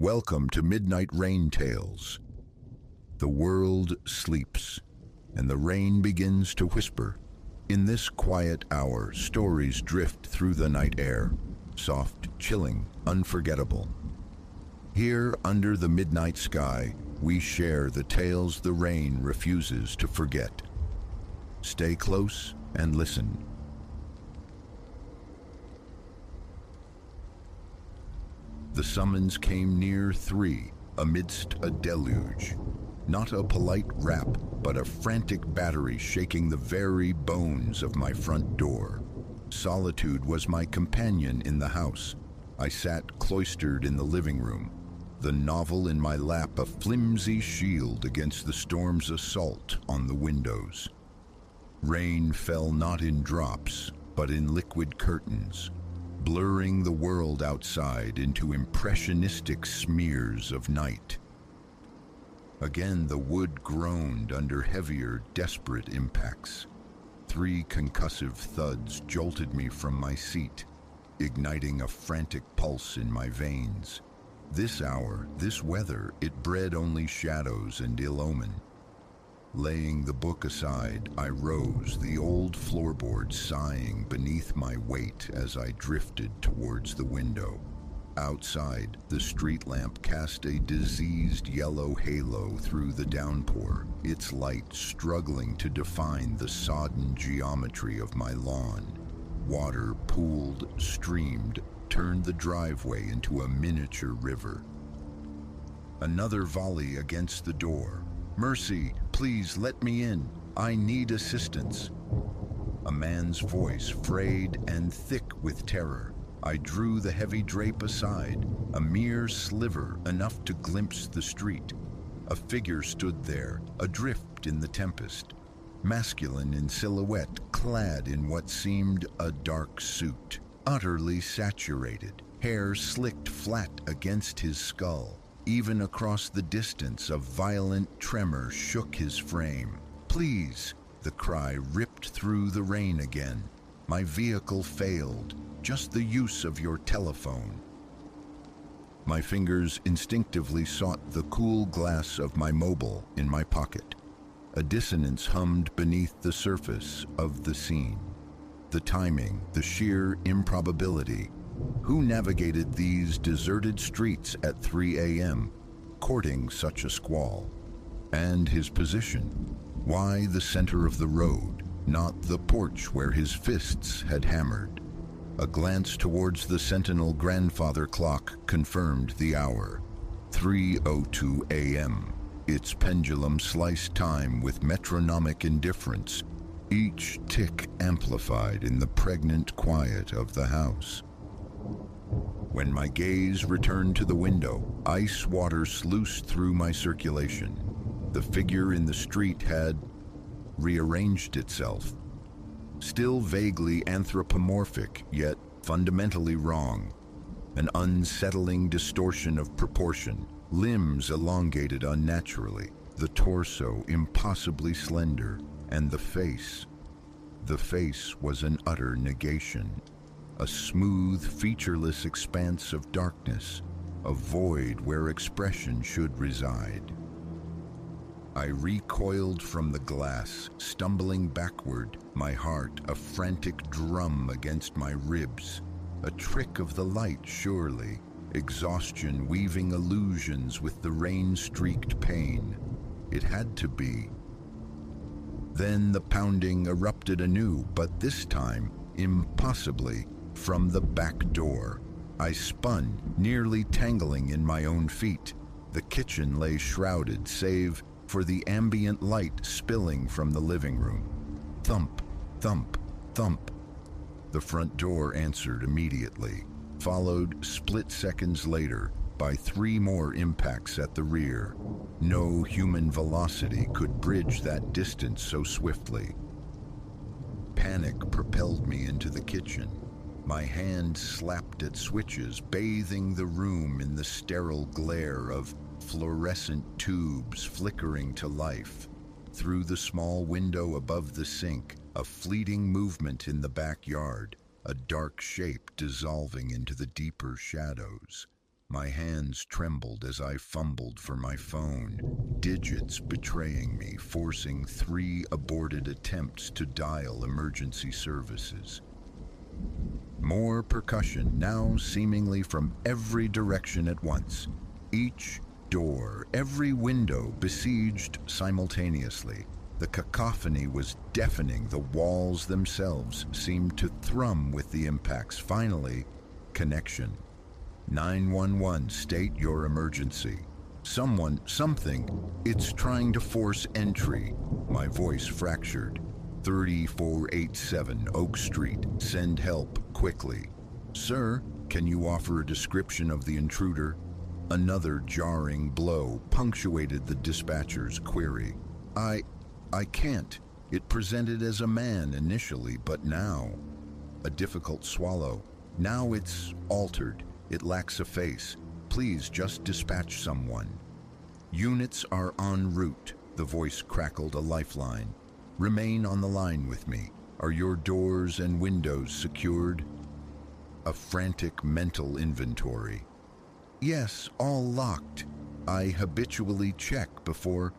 Welcome to Midnight Rain Tales. The world sleeps, and the rain begins to whisper. In this quiet hour, stories drift through the night air, soft, chilling, unforgettable. Here, under the midnight sky, we share the tales the rain refuses to forget. Stay close and listen. The summons came near 3, amidst a deluge. Not a polite rap, but a frantic battery shaking the very bones of my front door. Solitude was my companion in the house. I sat cloistered in the living room, the novel in my lap a flimsy shield against the storm's assault on the windows. Rain fell not in drops, but in liquid curtains, blurring the world outside into impressionistic smears of night. Again, the wood groaned under heavier, desperate impacts. 3 concussive thuds jolted me from my seat, igniting a frantic pulse in my veins. This hour, this weather, it bred only shadows and ill omen. Laying the book aside, I rose, the old floorboard sighing beneath my weight as I drifted towards the window. Outside, the street lamp cast a diseased yellow halo through the downpour, its light struggling to define the sodden geometry of my lawn. Water pooled, streamed, turned the driveway into a miniature river. Another volley against the door. "Mercy, please let me in. I need assistance." A man's voice, frayed and thick with terror. I drew the heavy drape aside, a mere sliver enough to glimpse the street. A figure stood there, adrift in the tempest, masculine in silhouette, clad in what seemed a dark suit, utterly saturated, hair slicked flat against his skull. Even across the distance, a violent tremor shook his frame. "Please!" The cry ripped through the rain again. "My vehicle failed. Just the use of your telephone." My fingers instinctively sought the cool glass of my mobile in my pocket. A dissonance hummed beneath the surface of the scene. The timing, the sheer improbability. Who navigated these deserted streets at 3 a.m., courting such a squall? And his position. Why the center of the road, not the porch where his fists had hammered? A glance towards the Sentinel grandfather clock confirmed the hour. 3:02 a.m. Its pendulum sliced time with metronomic indifference, each tick amplified in the pregnant quiet of the house. When my gaze returned to the window, ice water sluiced through my circulation. The figure in the street had rearranged itself. Still vaguely anthropomorphic, yet fundamentally wrong. An unsettling distortion of proportion, limbs elongated unnaturally, the torso impossibly slender, and the face. The face was an utter negation. A smooth, featureless expanse of darkness, a void where expression should reside. I recoiled from the glass, stumbling backward, my heart a frantic drum against my ribs. A trick of the light, surely, exhaustion weaving illusions with the rain-streaked pain. It had to be. Then the pounding erupted anew, but this time, impossibly, from the back door. I spun, nearly tangling in my own feet. The kitchen lay shrouded, save for the ambient light spilling from the living room. Thump, thump, thump. The front door answered immediately, followed split seconds later by 3 more impacts at the rear. No human velocity could bridge that distance so swiftly. Panic propelled me into the kitchen. My hand slapped at switches, bathing the room in the sterile glare of fluorescent tubes flickering to life. Through the small window above the sink, a fleeting movement in the backyard, a dark shape dissolving into the deeper shadows. My hands trembled as I fumbled for my phone, digits betraying me, forcing 3 aborted attempts to dial emergency services. More percussion, now seemingly from every direction at once. Each door, every window besieged simultaneously. The cacophony was deafening. The walls themselves seemed to thrum with the impacts. Finally, connection. 911, state your emergency. Someone, something, it's trying to force entry. My voice fractured. 3487 Oak Street, send help quickly. Sir, can you offer a description of the intruder? Another jarring blow punctuated the dispatcher's query. I can't. It presented as a man initially, but now, a difficult swallow. Now it's altered. It lacks a face. Please just dispatch someone. Units are en route. The voice crackled a lifeline. Remain on the line with me. Are your doors and windows secured? A frantic mental inventory. Yes, all locked. I habitually check before.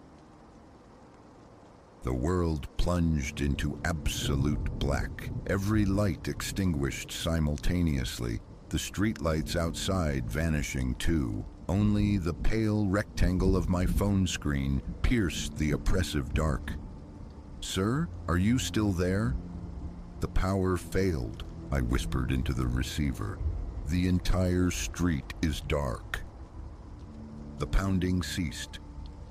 The world plunged into absolute black. Every light extinguished simultaneously, the streetlights outside vanishing too. Only the pale rectangle of my phone screen pierced the oppressive dark. Sir, are you still there? The power failed, I whispered into the receiver. The entire street is dark. The pounding ceased.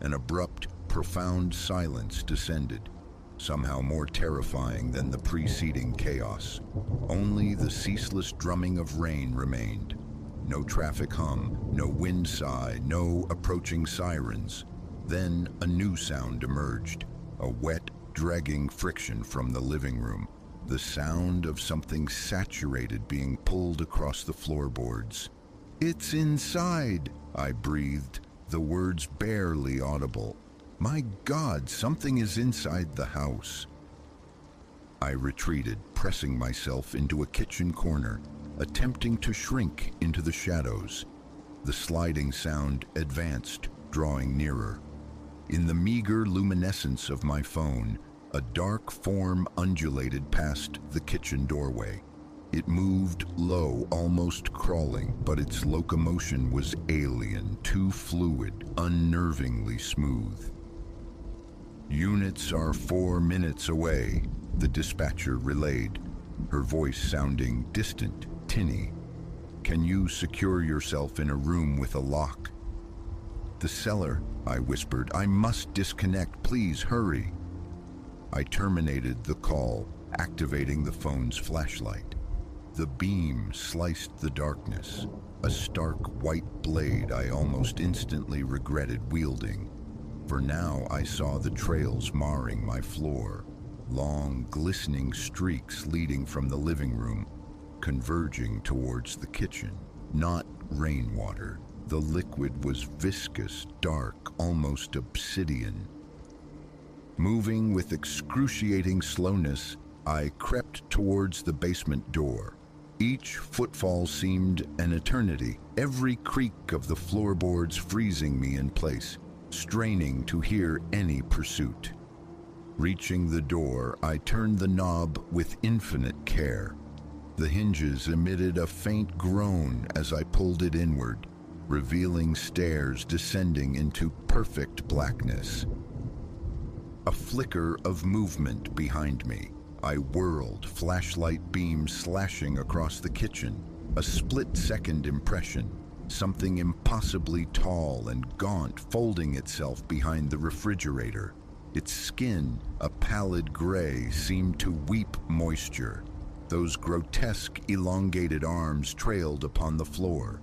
An abrupt, profound silence descended, somehow more terrifying than the preceding chaos. Only the ceaseless drumming of rain remained. No traffic hum, no wind sigh, no approaching sirens. Then a new sound emerged, a wet, dragging friction from the living room, the sound of something saturated being pulled across the floorboards. It's inside, I breathed, the words barely audible. My God, something is inside the house. I retreated, pressing myself into a kitchen corner, attempting to shrink into the shadows. The sliding sound advanced, drawing nearer. In the meager luminescence of my phone, a dark form undulated past the kitchen doorway. It moved low, almost crawling, but its locomotion was alien, too fluid, unnervingly smooth. Units are 4 minutes away, the dispatcher relayed, her voice sounding distant, tinny. Can you secure yourself in a room with a lock? The cellar, I whispered. I must disconnect. Please hurry. I terminated the call, activating the phone's flashlight. The beam sliced the darkness, a stark white blade I almost instantly regretted wielding. For now I saw the trails marring my floor, long, glistening streaks leading from the living room, converging towards the kitchen. Not rainwater. The liquid was viscous, dark, almost obsidian. Moving with excruciating slowness, I crept towards the basement door. Each footfall seemed an eternity, every creak of the floorboards freezing me in place, straining to hear any pursuit. Reaching the door, I turned the knob with infinite care. The hinges emitted a faint groan as I pulled it inward, revealing stairs descending into perfect blackness. A flicker of movement behind me. I whirled, flashlight beam slashing across the kitchen. A split-second impression. Something impossibly tall and gaunt folding itself behind the refrigerator. Its skin, a pallid gray, seemed to weep moisture. Those grotesque, elongated arms trailed upon the floor.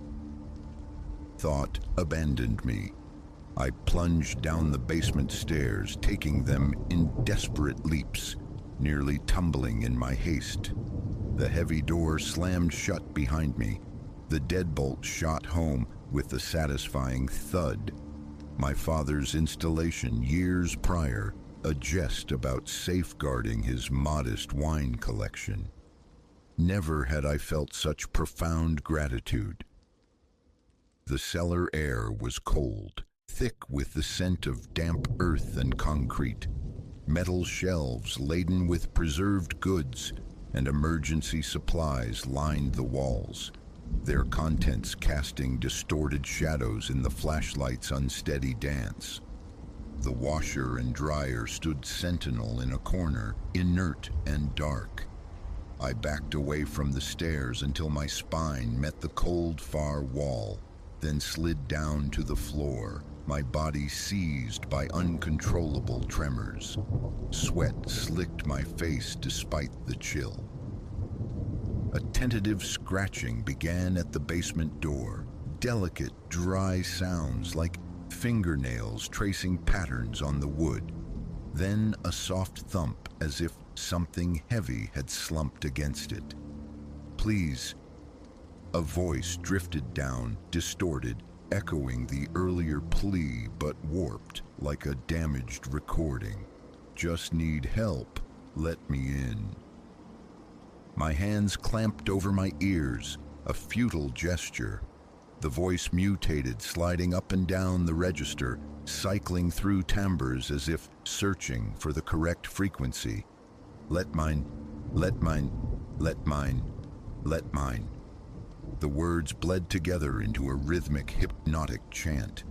Thought abandoned me. I plunged down the basement stairs, taking them in desperate leaps, nearly tumbling in my haste. The heavy door slammed shut behind me. The deadbolt shot home with a satisfying thud. My father's installation years prior, a jest about safeguarding his modest wine collection. Never had I felt such profound gratitude. The cellar air was cold, thick with the scent of damp earth and concrete. Metal shelves laden with preserved goods and emergency supplies lined the walls, their contents casting distorted shadows in the flashlight's unsteady dance. The washer and dryer stood sentinel in a corner, inert and dark. I backed away from the stairs until my spine met the cold far wall, then slid down to the floor, my body seized by uncontrollable tremors. Sweat slicked my face despite the chill. A tentative scratching began at the basement door, delicate, dry sounds like fingernails tracing patterns on the wood. Then a soft thump as if something heavy had slumped against it. "Please." A voice drifted down, distorted, echoing the earlier plea but warped like a damaged recording. "Just need help. Let me in." My hands clamped over my ears, a futile gesture. The voice mutated, sliding up and down the register, cycling through timbres as if searching for the correct frequency. "Let mine, let mine, let mine, let mine." The words bled together into a rhythmic, hypnotic chant.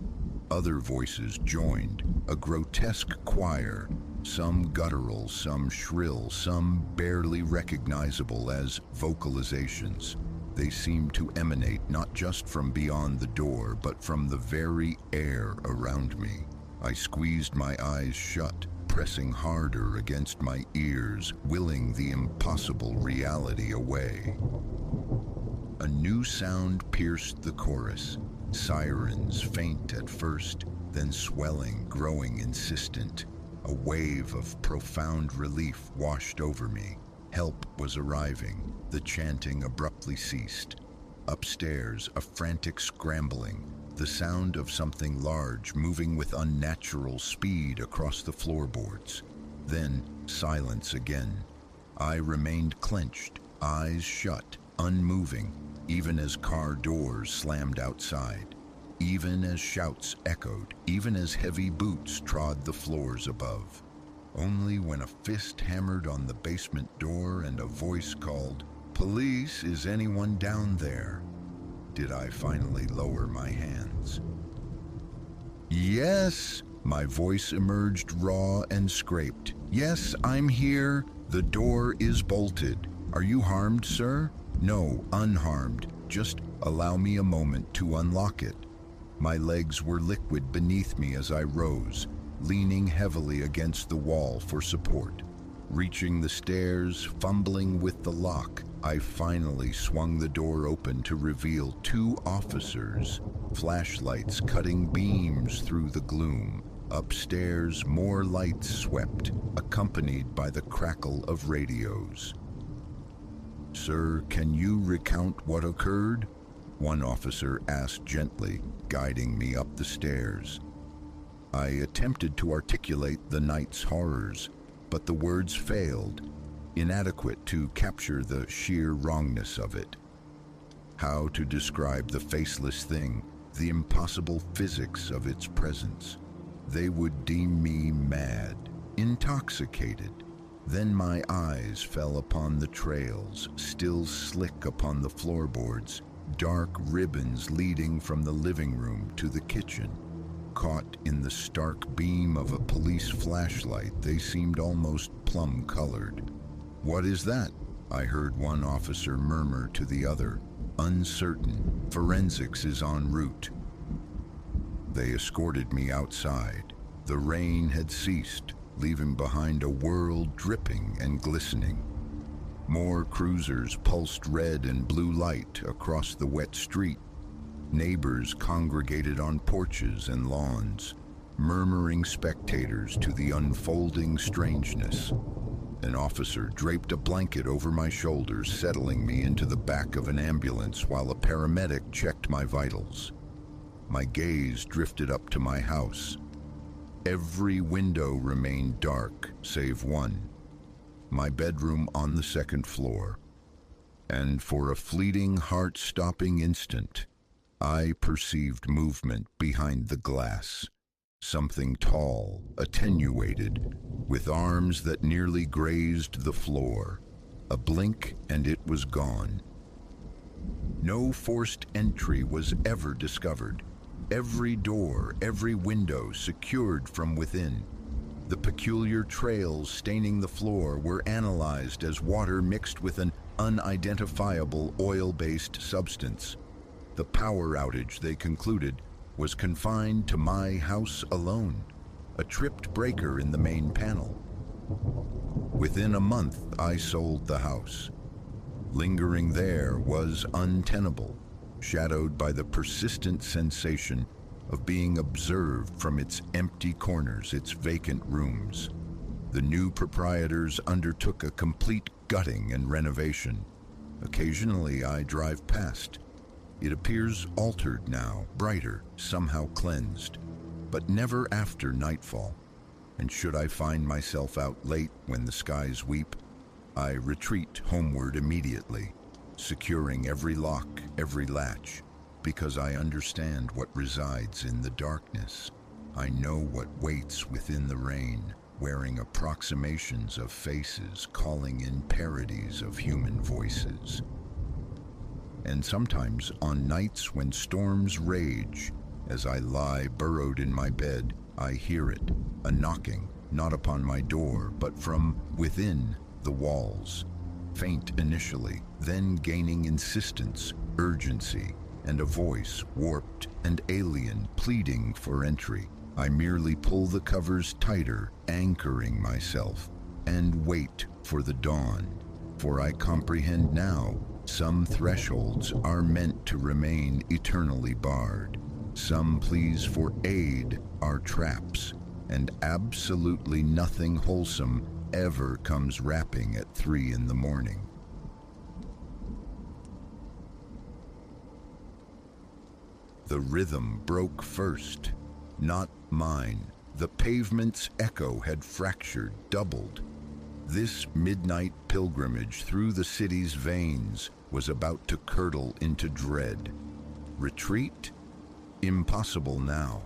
Other voices joined, a grotesque choir, some guttural, some shrill, some barely recognizable as vocalizations. They seemed to emanate not just from beyond the door, but from the very air around me. I squeezed my eyes shut, pressing harder against my ears, willing the impossible reality away. A new sound pierced the chorus. Sirens, faint at first, then swelling, growing insistent. A wave of profound relief washed over me. Help was arriving. The chanting abruptly ceased. Upstairs, a frantic scrambling, the sound of something large moving with unnatural speed across the floorboards. Then, silence again. I remained clenched, eyes shut, unmoving, even as car doors slammed outside, even as shouts echoed, even as heavy boots trod the floors above. Only when a fist hammered on the basement door and a voice called, "Police, is anyone down there?" did I finally lower my hands. "Yes," my voice emerged raw and scraped. "Yes, I'm here. The door is bolted. Are you harmed, sir?" "No, unharmed. Just allow me a moment to unlock it." My legs were liquid beneath me as I rose, leaning heavily against the wall for support. Reaching the stairs, fumbling with the lock, I finally swung the door open to reveal two officers, flashlights cutting beams through the gloom. Upstairs, more lights swept, accompanied by the crackle of radios. "Sir, can you recount what occurred?" one officer asked gently, guiding me up the stairs. I attempted to articulate the night's horrors, but the words failed, inadequate to capture the sheer wrongness of it. How to describe the faceless thing, the impossible physics of its presence? They would deem me mad, intoxicated. Then my eyes fell upon the trails, still slick upon the floorboards, dark ribbons leading from the living room to the kitchen. Caught in the stark beam of a police flashlight, they seemed almost plum-colored. "What is that?" I heard one officer murmur to the other. "Uncertain. Forensics is en route." They escorted me outside. The rain had ceased, leaving behind a world dripping and glistening. More cruisers pulsed red and blue light across the wet street. Neighbors congregated on porches and lawns, murmuring spectators to the unfolding strangeness. An officer draped a blanket over my shoulders, settling me into the back of an ambulance while a paramedic checked my vitals. My gaze drifted up to my house. Every window remained dark, save one, my bedroom on the second floor. And for a fleeting, heart-stopping instant, I perceived movement behind the glass. Something tall, attenuated, with arms that nearly grazed the floor. A blink and it was gone. No forced entry was ever discovered. Every door, every window secured from within. The peculiar trails staining the floor were analyzed as water mixed with an unidentifiable oil-based substance. The power outage, they concluded, was confined to my house alone, a tripped breaker in the main panel. Within a month, I sold the house. Lingering there was untenable, shadowed by the persistent sensation of being observed from its empty corners, its vacant rooms. The new proprietors undertook a complete gutting and renovation. Occasionally, I drive past. It appears altered now, brighter, somehow cleansed, but never after nightfall. And should I find myself out late when the skies weep, I retreat homeward immediately, securing every lock, every latch, because I understand what resides in the darkness. I know what waits within the rain, wearing approximations of faces, calling in parodies of human voices. And sometimes on nights when storms rage, as I lie burrowed in my bed, I hear it, a knocking, not upon my door, but from within the walls. Faint initially, then gaining insistence, urgency, and a voice, warped and alien, pleading for entry. I merely pull the covers tighter, anchoring myself, and wait for the dawn. For I comprehend now, some thresholds are meant to remain eternally barred. Some pleas for aid are traps, and absolutely nothing wholesome ever comes rapping at 3 in the morning. The rhythm broke first, not mine. The pavement's echo had fractured, doubled. This midnight pilgrimage through the city's veins was about to curdle into dread. Retreat? Impossible now.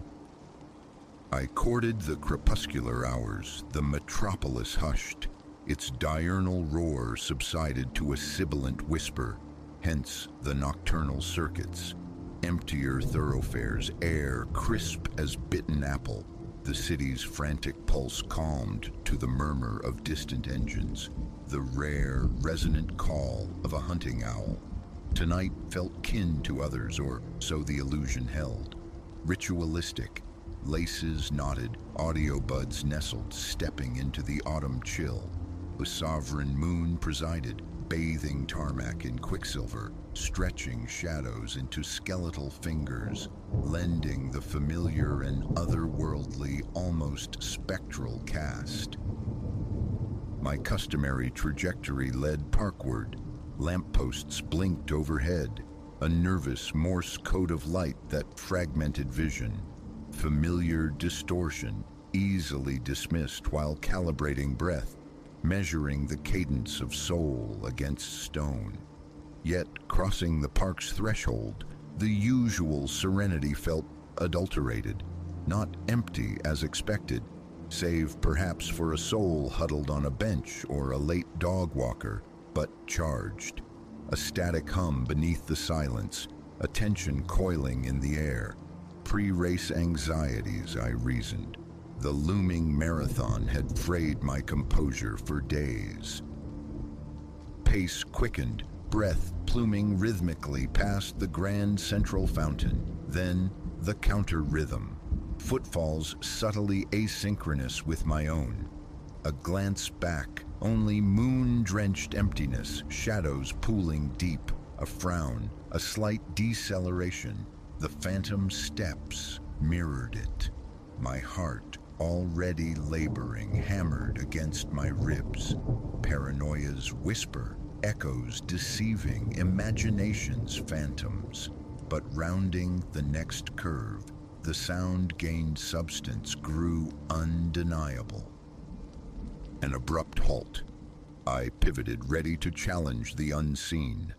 I courted the crepuscular hours, the metropolis hushed. Its diurnal roar subsided to a sibilant whisper, hence the nocturnal circuits. Emptier thoroughfares, air crisp as bitten apple. The city's frantic pulse calmed to the murmur of distant engines, the rare, resonant call of a hunting owl. Tonight felt kin to others, or so the illusion held. Ritualistic, laces knotted, audio buds nestled, stepping into the autumn chill. The sovereign moon presided, bathing tarmac in quicksilver, stretching shadows into skeletal fingers, lending the familiar and otherworldly, almost spectral cast. My customary trajectory led parkward. Lampposts blinked overhead, a nervous Morse code of light that fragmented vision. Familiar distortion, easily dismissed while calibrating breath, measuring the cadence of soul against stone. Yet, crossing the park's threshold, the usual serenity felt adulterated, not empty as expected, save perhaps for a soul huddled on a bench or a late dog walker, but charged. A static hum beneath the silence, a tension coiling in the air. Pre-race anxieties, I reasoned. The looming marathon had frayed my composure for days. Pace quickened, breath pluming rhythmically past the grand central fountain. Then the counter-rhythm, footfalls subtly asynchronous with my own. A glance back, only moon-drenched emptiness, shadows pooling deep, a frown, a slight deceleration. The phantom steps mirrored it. My heart, already laboring, hammered against my ribs. Paranoia's whisper, echoes deceiving, imagination's phantoms. But rounding the next curve, the sound gained substance, grew undeniable. An abrupt halt. I pivoted, ready to challenge the unseen.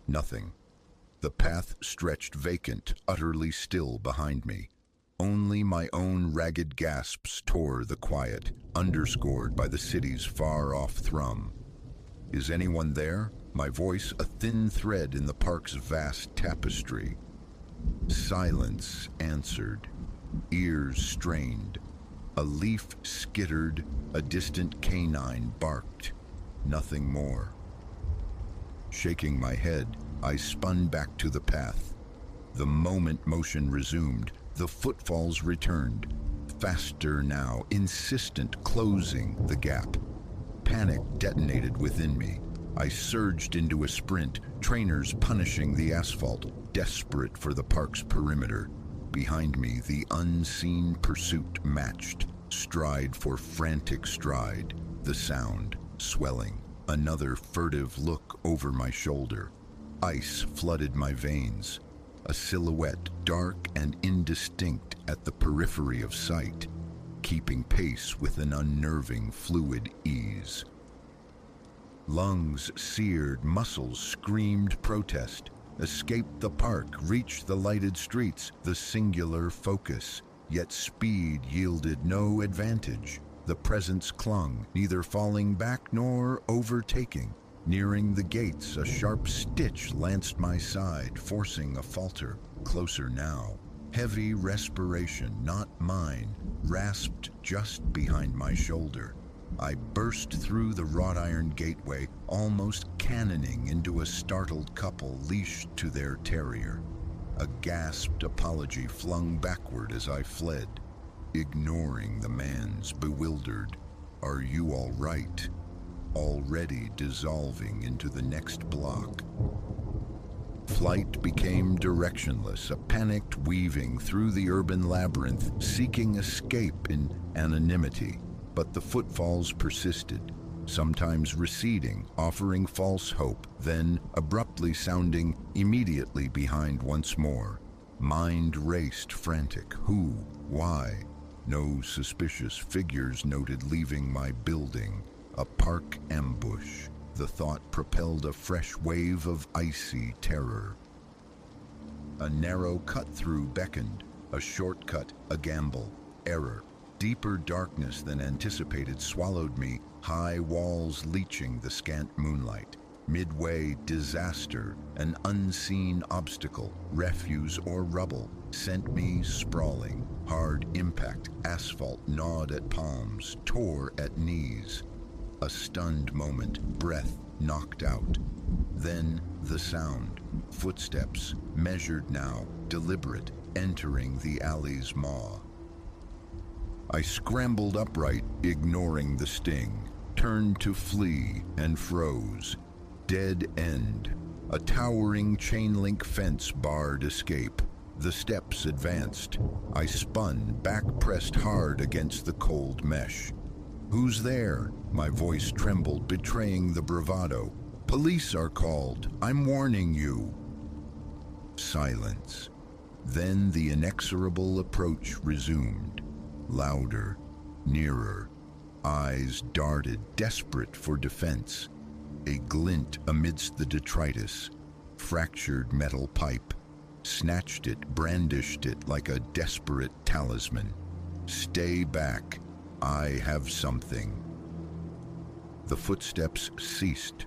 Nothing. The path stretched vacant, utterly still behind me. Only my own ragged gasps tore the quiet, underscored by the city's far-off thrum. Is anyone there? My voice a thin thread in the park's vast tapestry. Silence answered, ears strained. A leaf skittered, a distant canine barked. Nothing more. Shaking my head, I spun back to the path. The moment motion resumed, the footfalls returned. Faster now, insistent, closing the gap. Panic detonated within me. I surged into a sprint, trainers punishing the asphalt, desperate for the park's perimeter. Behind me, the unseen pursuit matched, stride for frantic stride, the sound swelling. Another furtive look over my shoulder. Ice flooded my veins. A silhouette, dark and indistinct at the periphery of sight, keeping pace with an unnerving fluid ease. Lungs seared, muscles screamed protest. Escaped the park, reached the lighted streets, the singular focus. Yet speed yielded no advantage. The presence clung, neither falling back nor overtaking. Nearing the gates, a sharp stitch lanced my side, forcing a falter. Closer now. Heavy respiration, not mine, rasped just behind my shoulder. I burst through the wrought iron gateway, almost cannoning into a startled couple leashed to their terrier. A gasped apology flung backward as I fled, ignoring the man's bewildered, "Are you all right?" already dissolving into the next block. Flight became directionless, a panicked weaving through the urban labyrinth, seeking escape in anonymity. But the footfalls persisted, sometimes receding, offering false hope, then abruptly sounding immediately behind once more. Mind raced frantic. Who? Why? No suspicious figures noted leaving my building. A park ambush. The thought propelled a fresh wave of icy terror. A narrow cut-through beckoned, a shortcut, a gamble, error. Deeper darkness than anticipated swallowed me, high walls leeching the scant moonlight. Midway, disaster, an unseen obstacle, refuse or rubble, sent me sprawling. Hard impact, asphalt gnawed at palms, tore at knees. A stunned moment, breath knocked out. Then the sound, footsteps, measured now, deliberate, entering the alley's maw. I scrambled upright, ignoring the sting, turned to flee and froze. Dead end. A towering chain-link fence barred escape. The steps advanced. I spun, back pressed hard against the cold mesh. "Who's there?" My voice trembled, betraying the bravado. "Police are called. I'm warning you." Silence. Then the inexorable approach resumed. Louder, nearer. Eyes darted, desperate for defense. A glint amidst the detritus. Fractured metal pipe. Snatched it, brandished it like a desperate talisman. "Stay back. I have something." The footsteps ceased.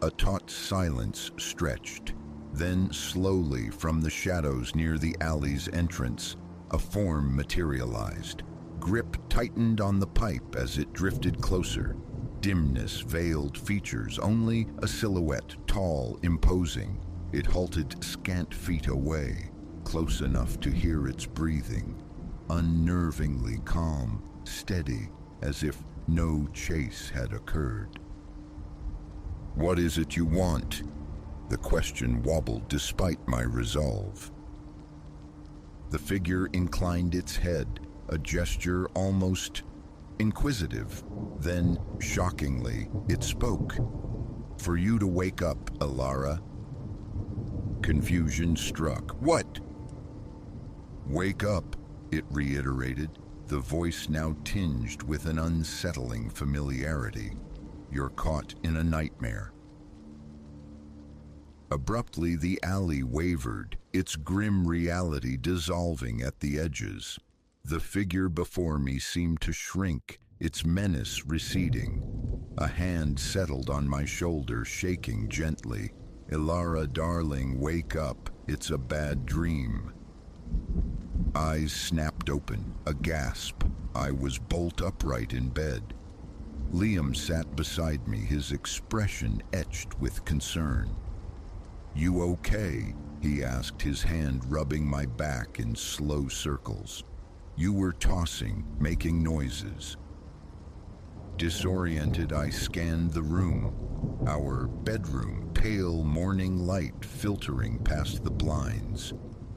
A taut silence stretched. Then slowly from the shadows near the alley's entrance, a form materialized. Grip tightened on the pipe as it drifted closer. Dimness veiled features, only a silhouette, tall, imposing. It halted scant feet away, close enough to hear its breathing. Unnervingly calm, steady, as if no chase had occurred. "What is it you want?" The question wobbled despite my resolve. The figure inclined its head, a gesture almost inquisitive. Then, shockingly, it spoke. "For you to wake up, Alara." Confusion struck. "What?" "Wake up," it reiterated, the voice now tinged with an unsettling familiarity. "You're caught in a nightmare." Abruptly, the alley wavered, its grim reality dissolving at the edges. The figure before me seemed to shrink, its menace receding. A hand settled on my shoulder, shaking gently. "Ilara, darling, wake up. It's a bad dream." Eyes snapped open, a gasp. I was bolt upright in bed. Liam sat beside me, his expression etched with concern. "You okay?" he asked, his hand rubbing my back in slow circles. "You were tossing, making noises." Disoriented, I scanned the room. Our bedroom, pale morning light filtering past the blinds.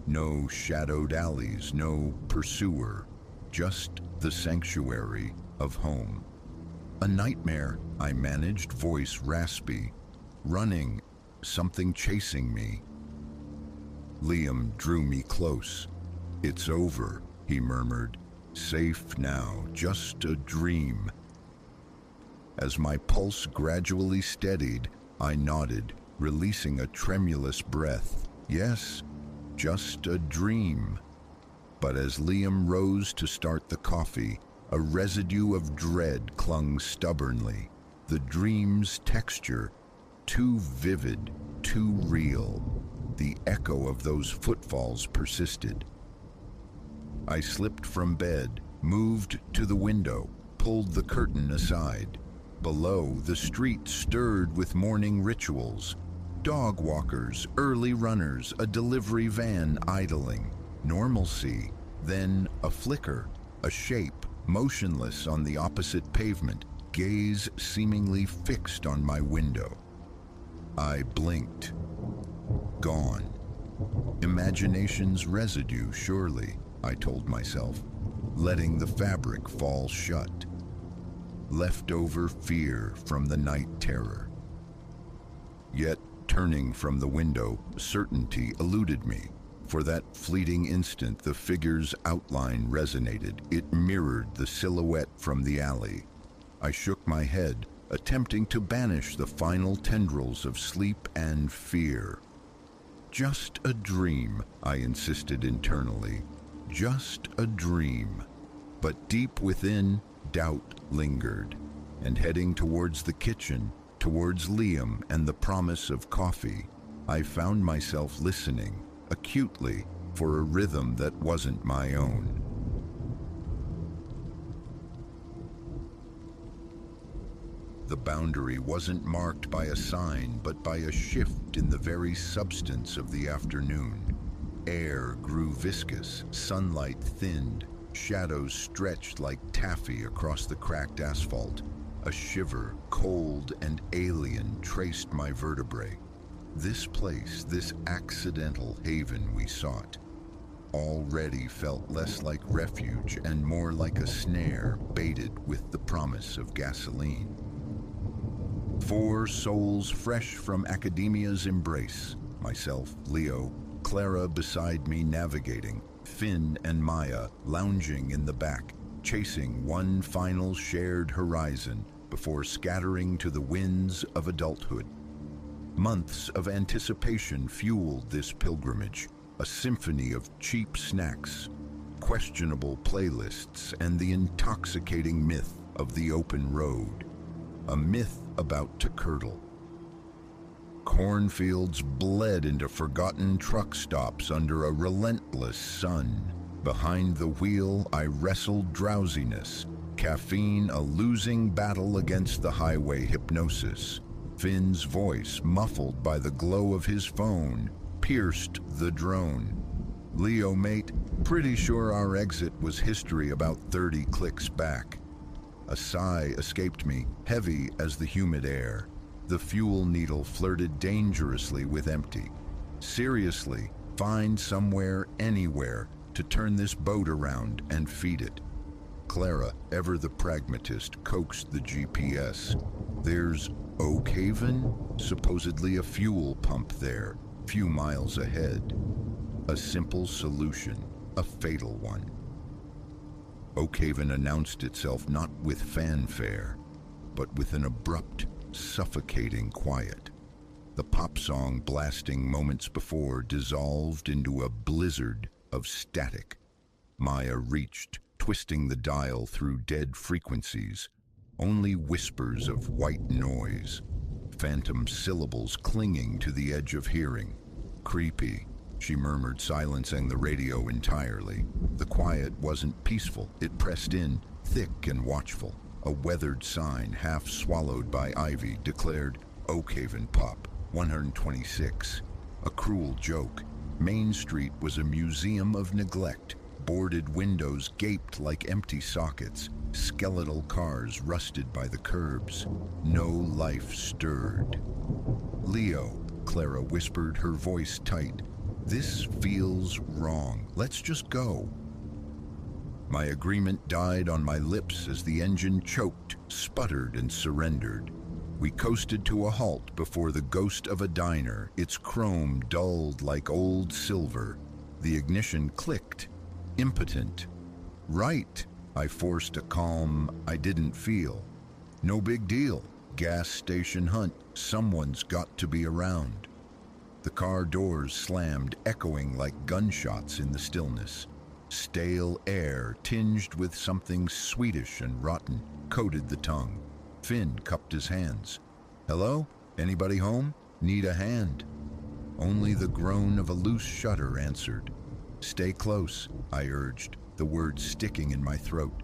No shadowed alleys, no pursuer, just the sanctuary of home. "A nightmare," I managed, voice raspy. "Running, something chasing me." Liam drew me close. "It's over," he murmured. "Safe now, just a dream." As my pulse gradually steadied, I nodded, releasing a tremulous breath. Yes, just a dream. But as Liam rose to start the coffee, a residue of dread clung stubbornly. The dream's texture, too vivid, too real. The echo of those footfalls persisted. I slipped from bed, moved to the window, pulled the curtain aside. Below, the street stirred with morning rituals. Dog walkers, early runners, a delivery van idling. Normalcy, then a flicker, a shape, motionless on the opposite pavement, gaze seemingly fixed on my window. I blinked. Gone. Imagination's residue, surely, I told myself, letting the fabric fall shut. Leftover fear from the night terror. Yet, turning from the window, certainty eluded me. For that fleeting instant, the figure's outline resonated. It mirrored the silhouette from the alley. I shook my head, attempting to banish the final tendrils of sleep and fear. "Just a dream," I insisted internally. "Just a dream." But deep within, doubt lingered, and heading towards the kitchen, towards Liam and the promise of coffee, I found myself listening, acutely, for a rhythm that wasn't my own. The boundary wasn't marked by a sign, but by a shift in the very substance of the afternoon. Air grew viscous, sunlight thinned, shadows stretched like taffy across the cracked asphalt. A shiver, cold and alien, traced my vertebrae. This place, this accidental haven we sought, already felt less like refuge and more like a snare baited with the promise of gasoline. 4 souls fresh from academia's embrace. Myself, Leo, Clara beside me navigating, Finn and Maya lounging in the back, chasing one final shared horizon before scattering to the winds of adulthood. Months of anticipation fueled this pilgrimage, a symphony of cheap snacks, questionable playlists, and the intoxicating myth of the open road. A myth about to curdle. Cornfields bled into forgotten truck stops under a relentless sun. Behind the wheel, I wrestled drowsiness, caffeine a losing battle against the highway hypnosis. Finn's voice, muffled by the glow of his phone, pierced the drone. "Leo, mate, pretty sure our exit was history about 30 clicks back." A sigh escaped me, heavy as the humid air. The fuel needle flirted dangerously with empty. Seriously, find somewhere, anywhere, to turn this boat around and feed it. Clara, ever the pragmatist, coaxed the GPS. "There's Oak Haven? Supposedly a fuel pump there, few miles ahead." A simple solution, a fatal one. Oak Haven announced itself not with fanfare, but with an abrupt, suffocating quiet. The pop song blasting moments before dissolved into a blizzard of static. Maya reached, twisting the dial through dead frequencies. Only whispers of white noise. Phantom syllables clinging to the edge of hearing. Creepy, she murmured, silencing the radio entirely. The quiet wasn't peaceful. It pressed in, thick and watchful. A weathered sign, half swallowed by ivy, declared Oakhaven Pop, 126. A cruel joke. Main Street was a museum of neglect. Boarded windows gaped like empty sockets. Skeletal cars rusted by the curbs. No life stirred. "Leo," Clara whispered, her voice tight. "This feels wrong. Let's just go." My agreement died on my lips as the engine choked, sputtered, and surrendered. We coasted to a halt before the ghost of a diner, its chrome dulled like old silver. The ignition clicked, impotent. "Right," I forced a calm I didn't feel. "No big deal. Gas station hunt. Someone's got to be around." The car doors slammed, echoing like gunshots in the stillness. Stale air, tinged with something sweetish and rotten, coated the tongue. Finn cupped his hands. "Hello? Anybody home? Need a hand?" Only the groan of a loose shutter answered. "Stay close," I urged, the words sticking in my throat.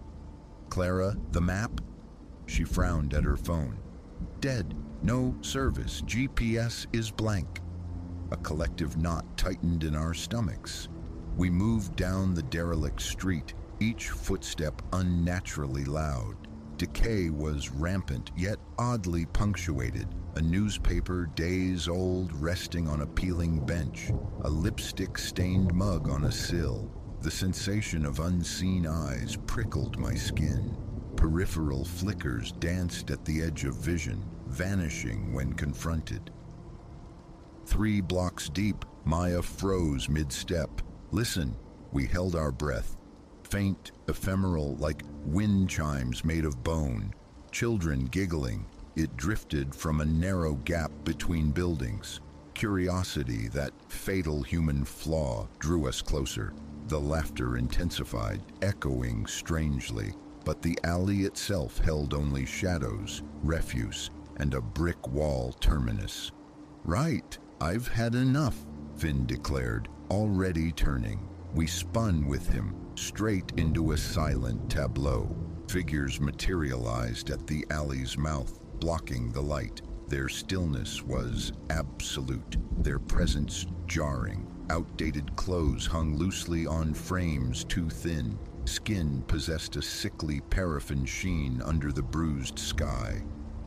"Clara, the map?" She frowned at her phone. "Dead. No service. GPS is blank." A collective knot tightened in our stomachs. We moved down the derelict street, each footstep unnaturally loud. Decay was rampant, yet oddly punctuated. A newspaper, days old, resting on a peeling bench. A lipstick-stained mug on a sill. The sensation of unseen eyes prickled my skin. Peripheral flickers danced at the edge of vision, vanishing when confronted. 3 blocks deep, Maya froze mid-step. "Listen." We held our breath. Faint, ephemeral, like wind chimes made of bone. Children giggling. It drifted from a narrow gap between buildings. Curiosity, that fatal human flaw, drew us closer. The laughter intensified, echoing strangely. But the alley itself held only shadows, refuse, and a brick wall terminus. "Right, I've had enough," Finn declared, already turning. We spun with him, straight into a silent tableau. Figures materialized at the alley's mouth, blocking the light. Their stillness was absolute, their presence jarring. Outdated clothes hung loosely on frames too thin. Skin possessed a sickly paraffin sheen under the bruised sky.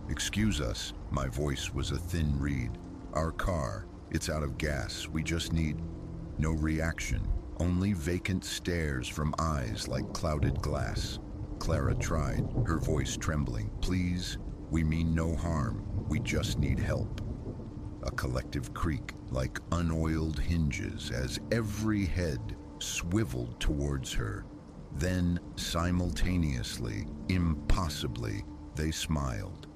"Excuse us," my voice was a thin reed. "Our car, it's out of gas. We just need—" No reaction. Only vacant stares from eyes like clouded glass. Clara tried, her voice trembling. "Please, we mean no harm. We just need help." A collective creak, like unoiled hinges, as every head swiveled towards her. Then, simultaneously, impossibly, they smiled.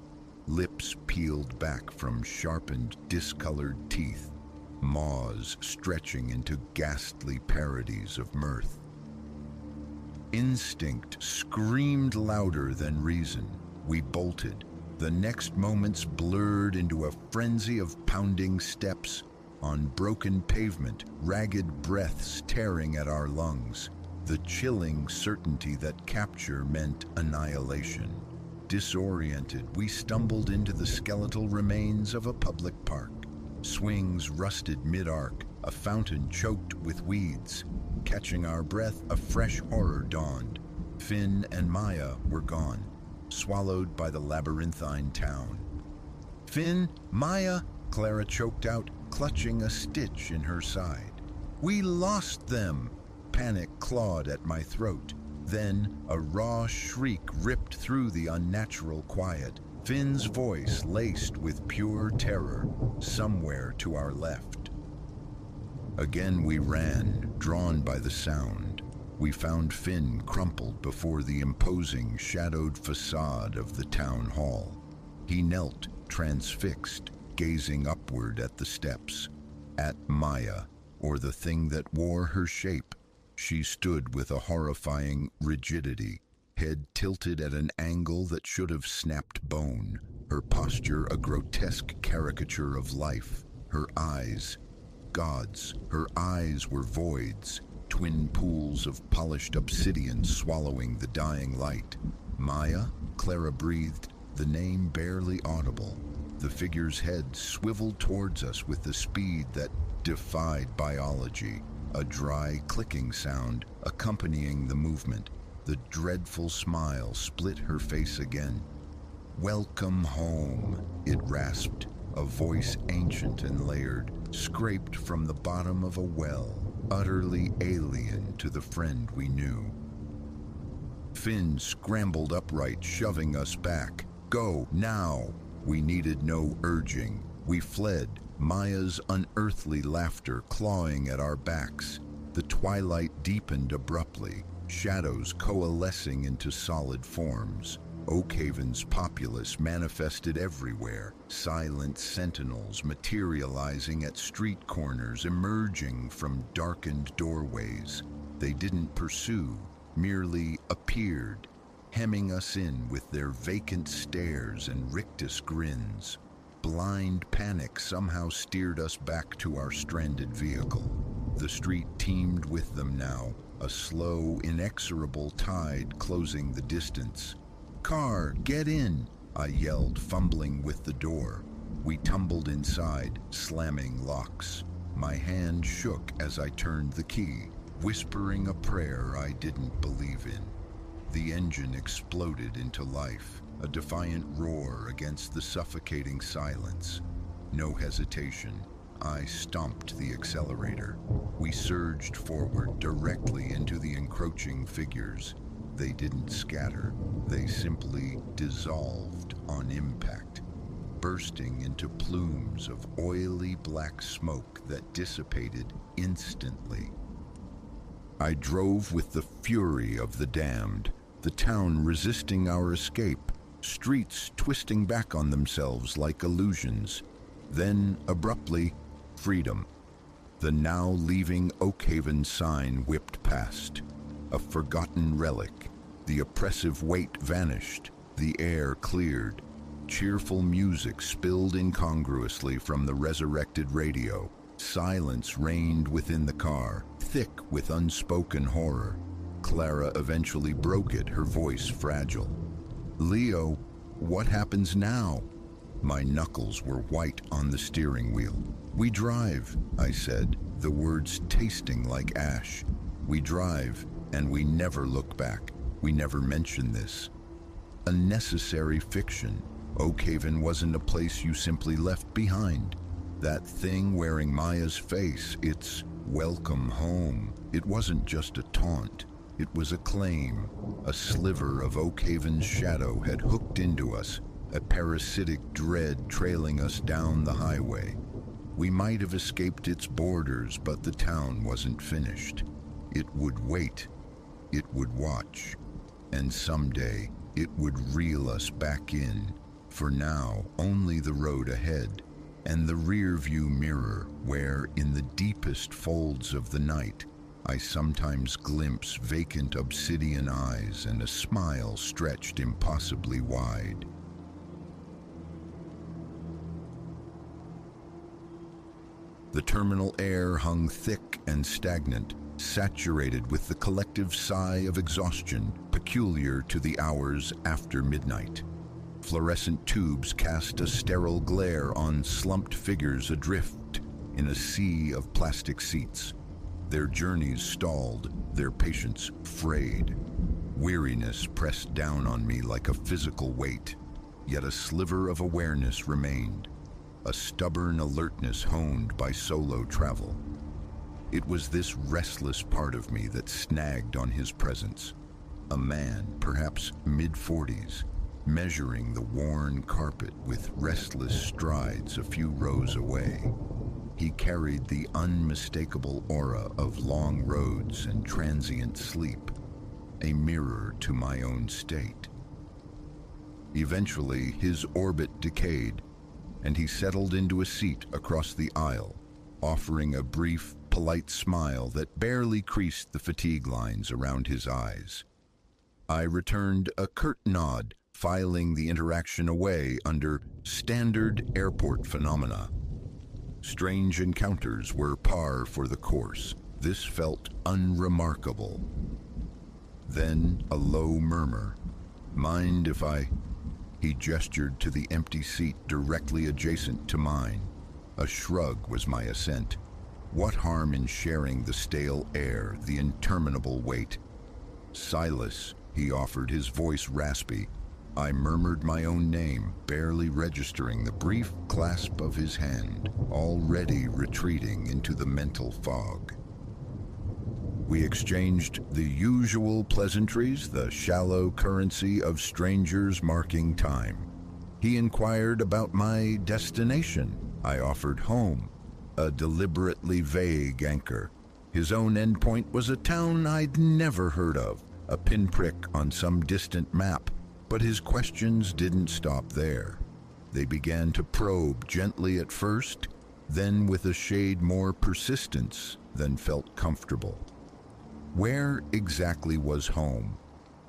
Lips peeled back from sharpened, discolored teeth. Maws stretching into ghastly parodies of mirth. Instinct screamed louder than reason. We bolted. The next moments blurred into a frenzy of pounding steps. On broken pavement, ragged breaths tearing at our lungs. The chilling certainty that capture meant annihilation. Disoriented, we stumbled into the skeletal remains of a public park. Swings rusted mid-arc, a fountain choked with weeds. Catching our breath, a fresh horror dawned. Finn and Maya were gone, swallowed by the labyrinthine town. "Finn, Maya," Clara choked out, clutching a stitch in her side. "We lost them!" Panic clawed at my throat. Then a raw shriek ripped through the unnatural quiet. Finn's voice laced with pure terror, somewhere to our left. Again we ran, drawn by the sound. We found Finn crumpled before the imposing, shadowed facade of the town hall. He knelt, transfixed, gazing upward at the steps, at Maya, or the thing that wore her shape. She stood with a horrifying rigidity, head tilted at an angle that should have snapped bone, her posture a grotesque caricature of life, her eyes, gods, her eyes were voids, twin pools of polished obsidian swallowing the dying light. Maya? Clara breathed, the name barely audible. The figure's head swiveled towards us with the speed that defied biology, a dry clicking sound accompanying the movement. The dreadful smile split her face again. "Welcome home," it rasped, a voice ancient and layered, scraped from the bottom of a well, utterly alien to the friend we knew. Finn scrambled upright, shoving us back. "Go, now!" We needed no urging. We fled, Maya's unearthly laughter clawing at our backs. The twilight deepened abruptly, shadows coalescing into solid forms. Oakhaven's populace manifested everywhere, silent sentinels materializing at street corners, emerging from darkened doorways. They didn't pursue, merely appeared, hemming us in with their vacant stares and rictus grins. Blind panic somehow steered us back to our stranded vehicle. The street teemed with them now, a slow, inexorable tide closing the distance. "Car, get in!" I yelled, fumbling with the door. We tumbled inside, slamming locks. My hand shook as I turned the key, whispering a prayer I didn't believe in. The engine exploded into life, a defiant roar against the suffocating silence. No hesitation, I stomped the accelerator. We surged forward directly into the encroaching figures. They didn't scatter, they simply dissolved on impact, bursting into plumes of oily black smoke that dissipated instantly. I drove with the fury of the damned, the town resisting our escape, streets twisting back on themselves like illusions. Then, abruptly, freedom. The now leaving Oakhaven sign whipped past. A forgotten relic. The oppressive weight vanished. The air cleared. Cheerful music spilled incongruously from the resurrected radio. Silence reigned within the car, thick with unspoken horror. Clara eventually broke it, her voice fragile. "Leo, what happens now?" My knuckles were white on the steering wheel. "We drive," I said, the words tasting like ash. "We drive, and we never look back. We never mention this." A necessary fiction. Oakhaven wasn't a place you simply left behind. That thing wearing Maya's face, its "welcome home," it wasn't just a taunt. It was a claim. A sliver of Oakhaven's shadow had hooked into us, a parasitic dread trailing us down the highway. We might have escaped its borders, but the town wasn't finished. It would wait. It would watch. And someday, it would reel us back in. For now, only the road ahead, and the rear-view mirror where, in the deepest folds of the night, I sometimes glimpse vacant obsidian eyes and a smile stretched impossibly wide. The terminal air hung thick and stagnant, saturated with the collective sigh of exhaustion peculiar to the hours after midnight. Fluorescent tubes cast a sterile glare on slumped figures adrift in a sea of plastic seats. Their journeys stalled, their patience frayed. Weariness pressed down on me like a physical weight, yet a sliver of awareness remained, a stubborn alertness honed by solo travel. It was this restless part of me that snagged on his presence. A man, perhaps mid-40s, measuring the worn carpet with restless strides a few rows away. He carried the unmistakable aura of long roads and transient sleep, a mirror to my own state. Eventually, his orbit decayed, and he settled into a seat across the aisle, offering a brief, polite smile that barely creased the fatigue lines around his eyes. I returned a curt nod, filing the interaction away under standard airport phenomena. Strange encounters were par for the course. This felt unremarkable. Then a low murmur. "Mind if I—" He gestured to the empty seat directly adjacent to mine. A shrug was my assent. What harm in sharing the stale air, the interminable wait? "Silas," he offered, his voice raspy. I murmured my own name, barely registering the brief clasp of his hand, already retreating into the mental fog. We exchanged the usual pleasantries, the shallow currency of strangers marking time. He inquired about my destination. I offered home, a deliberately vague anchor. His own endpoint was a town I'd never heard of, a pinprick on some distant map. But his questions didn't stop there. They began to probe gently at first, then with a shade more persistence than felt comfortable. Where exactly was home?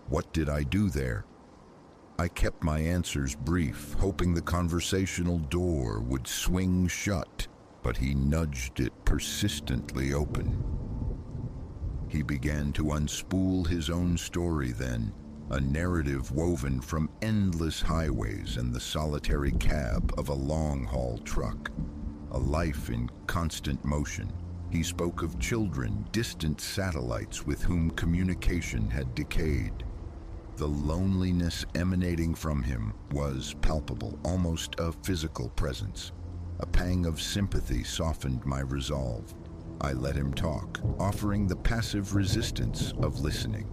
What did I do there? I kept my answers brief, hoping the conversational door would swing shut, but he nudged it persistently open. He began to unspool his own story then, a narrative woven from endless highways and the solitary cab of a long-haul truck, a life in constant motion. He spoke of children, distant satellites with whom communication had decayed. The loneliness emanating from him was palpable, almost a physical presence. A pang of sympathy softened my resolve. I let him talk, offering the passive resistance of listening.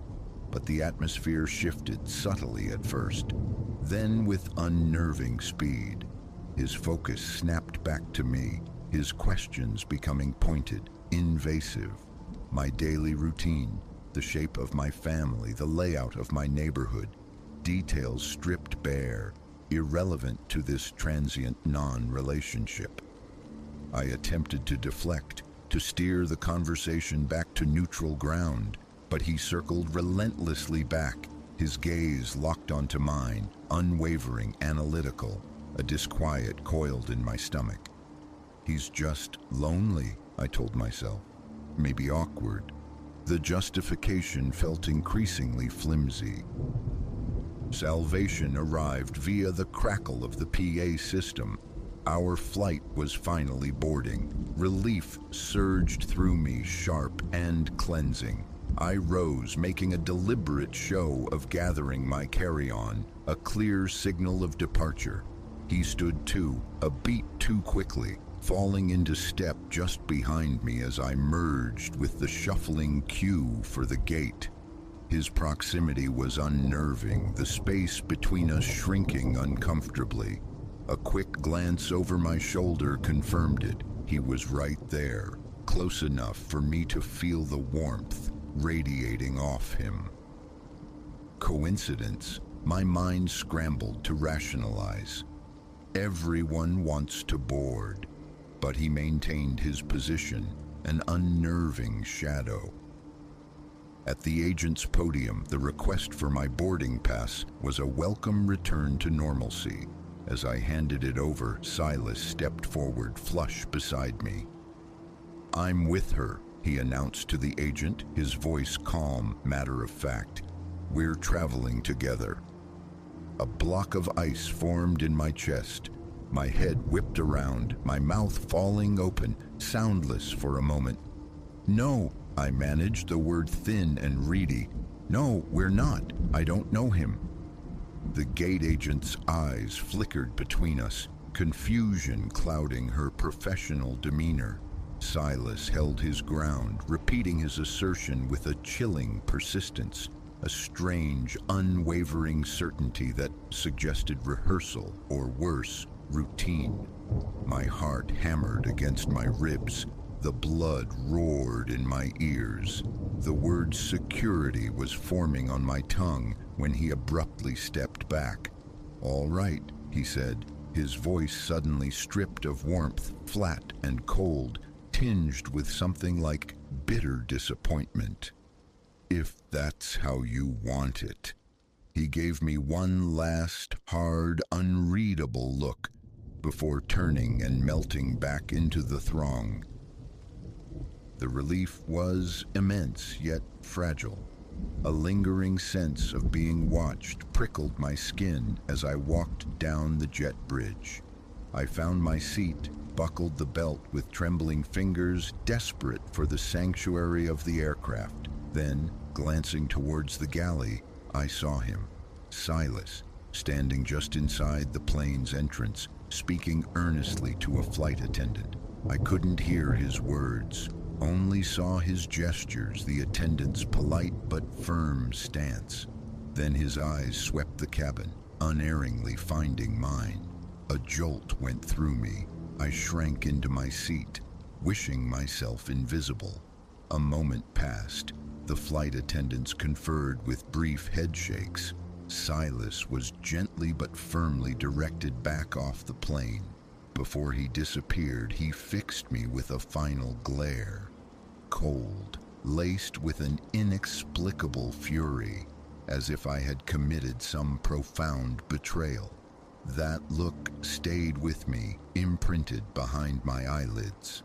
But the atmosphere shifted subtly at first, then with unnerving speed. His focus snapped back to me, his questions becoming pointed, invasive. My daily routine, the shape of my family, the layout of my neighborhood, details stripped bare, irrelevant to this transient non-relationship. I attempted to deflect, to steer the conversation back to neutral ground, but he circled relentlessly back, his gaze locked onto mine, unwavering, analytical. A disquiet coiled in my stomach. He's just lonely, I told myself. Maybe awkward. The justification felt increasingly flimsy. Salvation arrived via the crackle of the PA system. Our flight was finally boarding. Relief surged through me, sharp and cleansing. I rose, making a deliberate show of gathering my carry-on, a clear signal of departure. He stood too, a beat too quickly, falling into step just behind me as I merged with the shuffling queue for the gate. His proximity was unnerving, the space between us shrinking uncomfortably. A quick glance over my shoulder confirmed it. He was right there, close enough for me to feel the warmth radiating off him. Coincidence? My mind scrambled to rationalize. Everyone wants to board, but he maintained his position, an unnerving shadow. At the agent's podium, the request for my boarding pass was a welcome return to normalcy. As I handed it over, Silas stepped forward, flush beside me. "I'm with her," he announced to the agent, his voice calm, matter-of-fact. "We're traveling together." A block of ice formed in my chest. My head whipped around, my mouth falling open, soundless for a moment. "No," I managed, the word thin and reedy. "No, we're not. I don't know him." The gate agent's eyes flickered between us, confusion clouding her professional demeanor. Silas held his ground, repeating his assertion with a chilling persistence, a strange, unwavering certainty that suggested rehearsal, or worse, routine. My heart hammered against my ribs. The blood roared in my ears. The word security was forming on my tongue when he abruptly stepped back. "All right," he said, his voice suddenly stripped of warmth, flat and cold, tinged with something like bitter disappointment. "If that's how you want it." He gave me one last, hard, unreadable look before turning and melting back into the throng. The relief was immense, yet fragile. A lingering sense of being watched prickled my skin as I walked down the jet bridge. I found my seat, buckled the belt with trembling fingers, desperate for the sanctuary of the aircraft. Then, glancing towards the galley, I saw him, Silas, standing just inside the plane's entrance, speaking earnestly to a flight attendant. I couldn't hear his words, only saw his gestures, the attendant's polite but firm stance. Then his eyes swept the cabin, unerringly finding mine. A jolt went through me. I shrank into my seat, wishing myself invisible. A moment passed. The flight attendants conferred with brief headshakes. Silas was gently but firmly directed back off the plane. Before he disappeared, he fixed me with a final glare. Cold, laced with an inexplicable fury, as if I had committed some profound betrayal. That look stayed with me, imprinted behind my eyelids.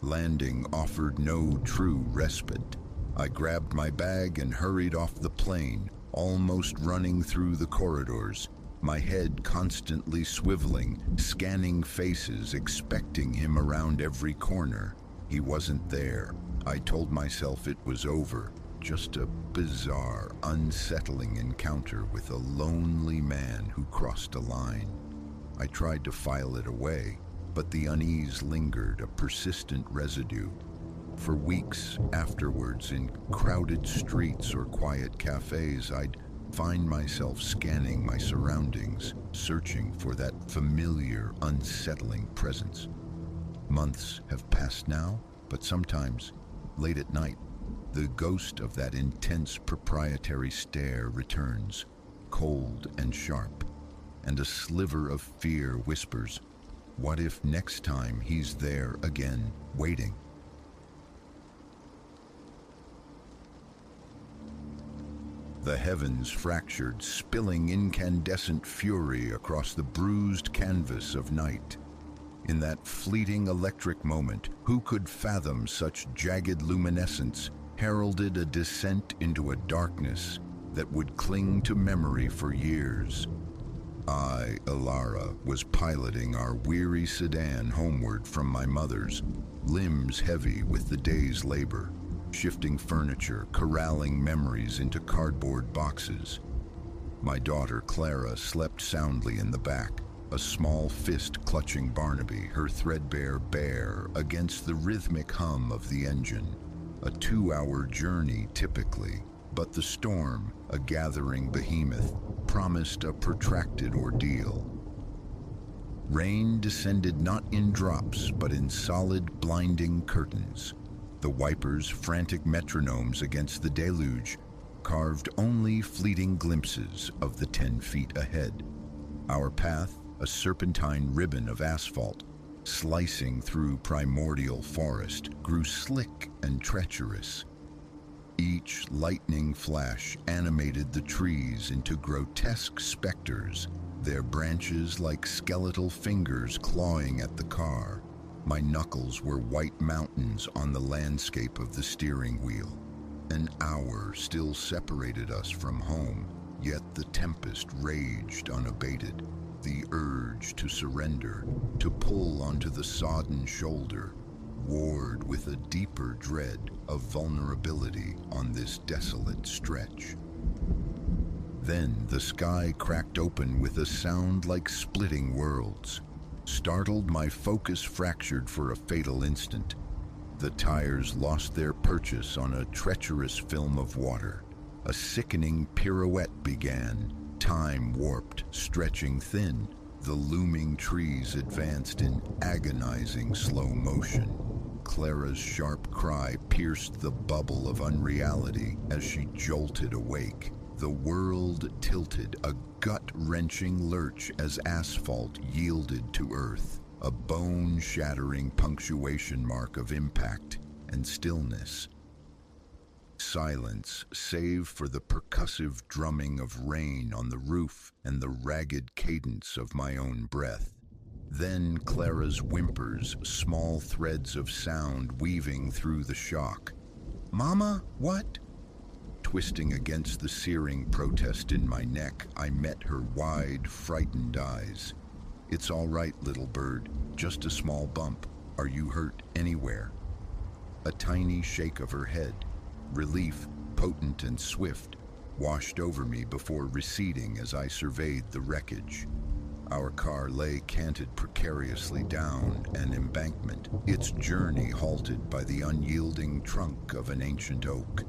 Landing offered no true respite. I grabbed my bag and hurried off the plane, almost running through the corridors, my head constantly swiveling, scanning faces, expecting him around every corner. He wasn't there. I told myself it was over, just a bizarre, unsettling encounter with a lonely man who crossed a line. I tried to file it away, but the unease lingered, a persistent residue. For weeks afterwards, in crowded streets or quiet cafes, I'd find myself scanning my surroundings, searching for that familiar, unsettling presence. Months have passed now, but sometimes, late at night, the ghost of that intense proprietary stare returns, cold and sharp, and a sliver of fear whispers, what if next time he's there again, waiting? The heavens fractured, spilling incandescent fury across the bruised canvas of night. In that fleeting electric moment, who could fathom such jagged luminescence heralded a descent into a darkness that would cling to memory for years. I, Ilara, was piloting our weary sedan homeward from my mother's, limbs heavy with the day's labor, shifting furniture, corralling memories into cardboard boxes. My daughter Clara slept soundly in the back, a small fist clutching Barnaby, her threadbare bear against the rhythmic hum of the engine. A 2-hour journey typically, but the storm, a gathering behemoth, promised a protracted ordeal. Rain descended not in drops, but in solid, blinding curtains. The wipers, frantic metronomes against the deluge, carved only fleeting glimpses of the 10 feet ahead. Our path, a serpentine ribbon of asphalt, slicing through primordial forest, grew slick and treacherous. Each lightning flash animated the trees into grotesque specters, their branches like skeletal fingers clawing at the car. My knuckles were white mountains on the landscape of the steering wheel. An hour still separated us from home, yet the tempest raged unabated. The urge to surrender, to pull onto the sodden shoulder, warred with a deeper dread of vulnerability on this desolate stretch. Then the sky cracked open with a sound like splitting worlds. Startled, my focus fractured for a fatal instant. The tires lost their purchase on a treacherous film of water. A sickening pirouette began, time warped, stretching thin. The looming trees advanced in agonizing slow motion. Clara's sharp cry pierced the bubble of unreality as she jolted awake. The world tilted, a gut-wrenching lurch as asphalt yielded to earth, a bone-shattering punctuation mark of impact and stillness. Silence, save for the percussive drumming of rain on the roof and the ragged cadence of my own breath. Then Clara's whimpers, small threads of sound weaving through the shock. "Mama, what?" Twisting against the searing protest in my neck, I met her wide, frightened eyes. "It's all right, little bird. Just a small bump. Are you hurt anywhere?" A tiny shake of her head. Relief, potent and swift, washed over me before receding as I surveyed the wreckage. Our car lay canted precariously down an embankment, its journey halted by the unyielding trunk of an ancient oak.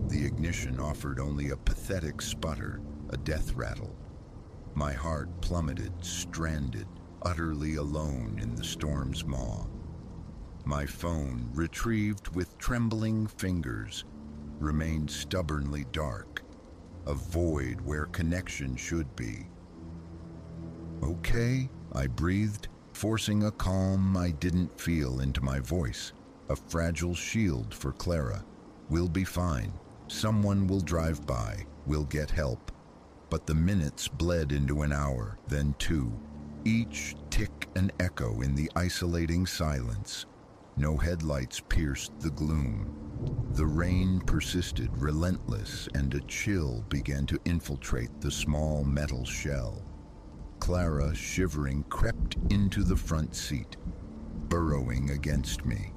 The ignition offered only a pathetic sputter, a death rattle. My heart plummeted, stranded, utterly alone in the storm's maw. My phone, retrieved with trembling fingers, remained stubbornly dark, a void where connection should be. "Okay," I breathed, forcing a calm I didn't feel into my voice, a fragile shield for Clara. "We'll be fine. Someone will drive by. We'll get help." But the minutes bled into an hour, then two, each tick an echo in the isolating silence. No headlights pierced the gloom. The rain persisted, relentless, and a chill began to infiltrate the small metal shell. Clara, shivering, crept into the front seat, burrowing against me.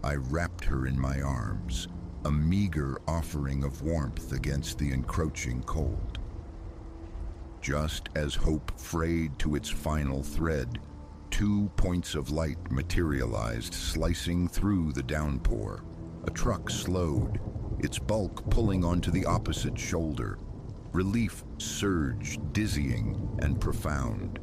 I wrapped her in my arms, a meager offering of warmth against the encroaching cold. Just as hope frayed to its final thread, 2 points of light materialized, slicing through the downpour. A truck slowed, its bulk pulling onto the opposite shoulder. Relief surged, dizzying and profound.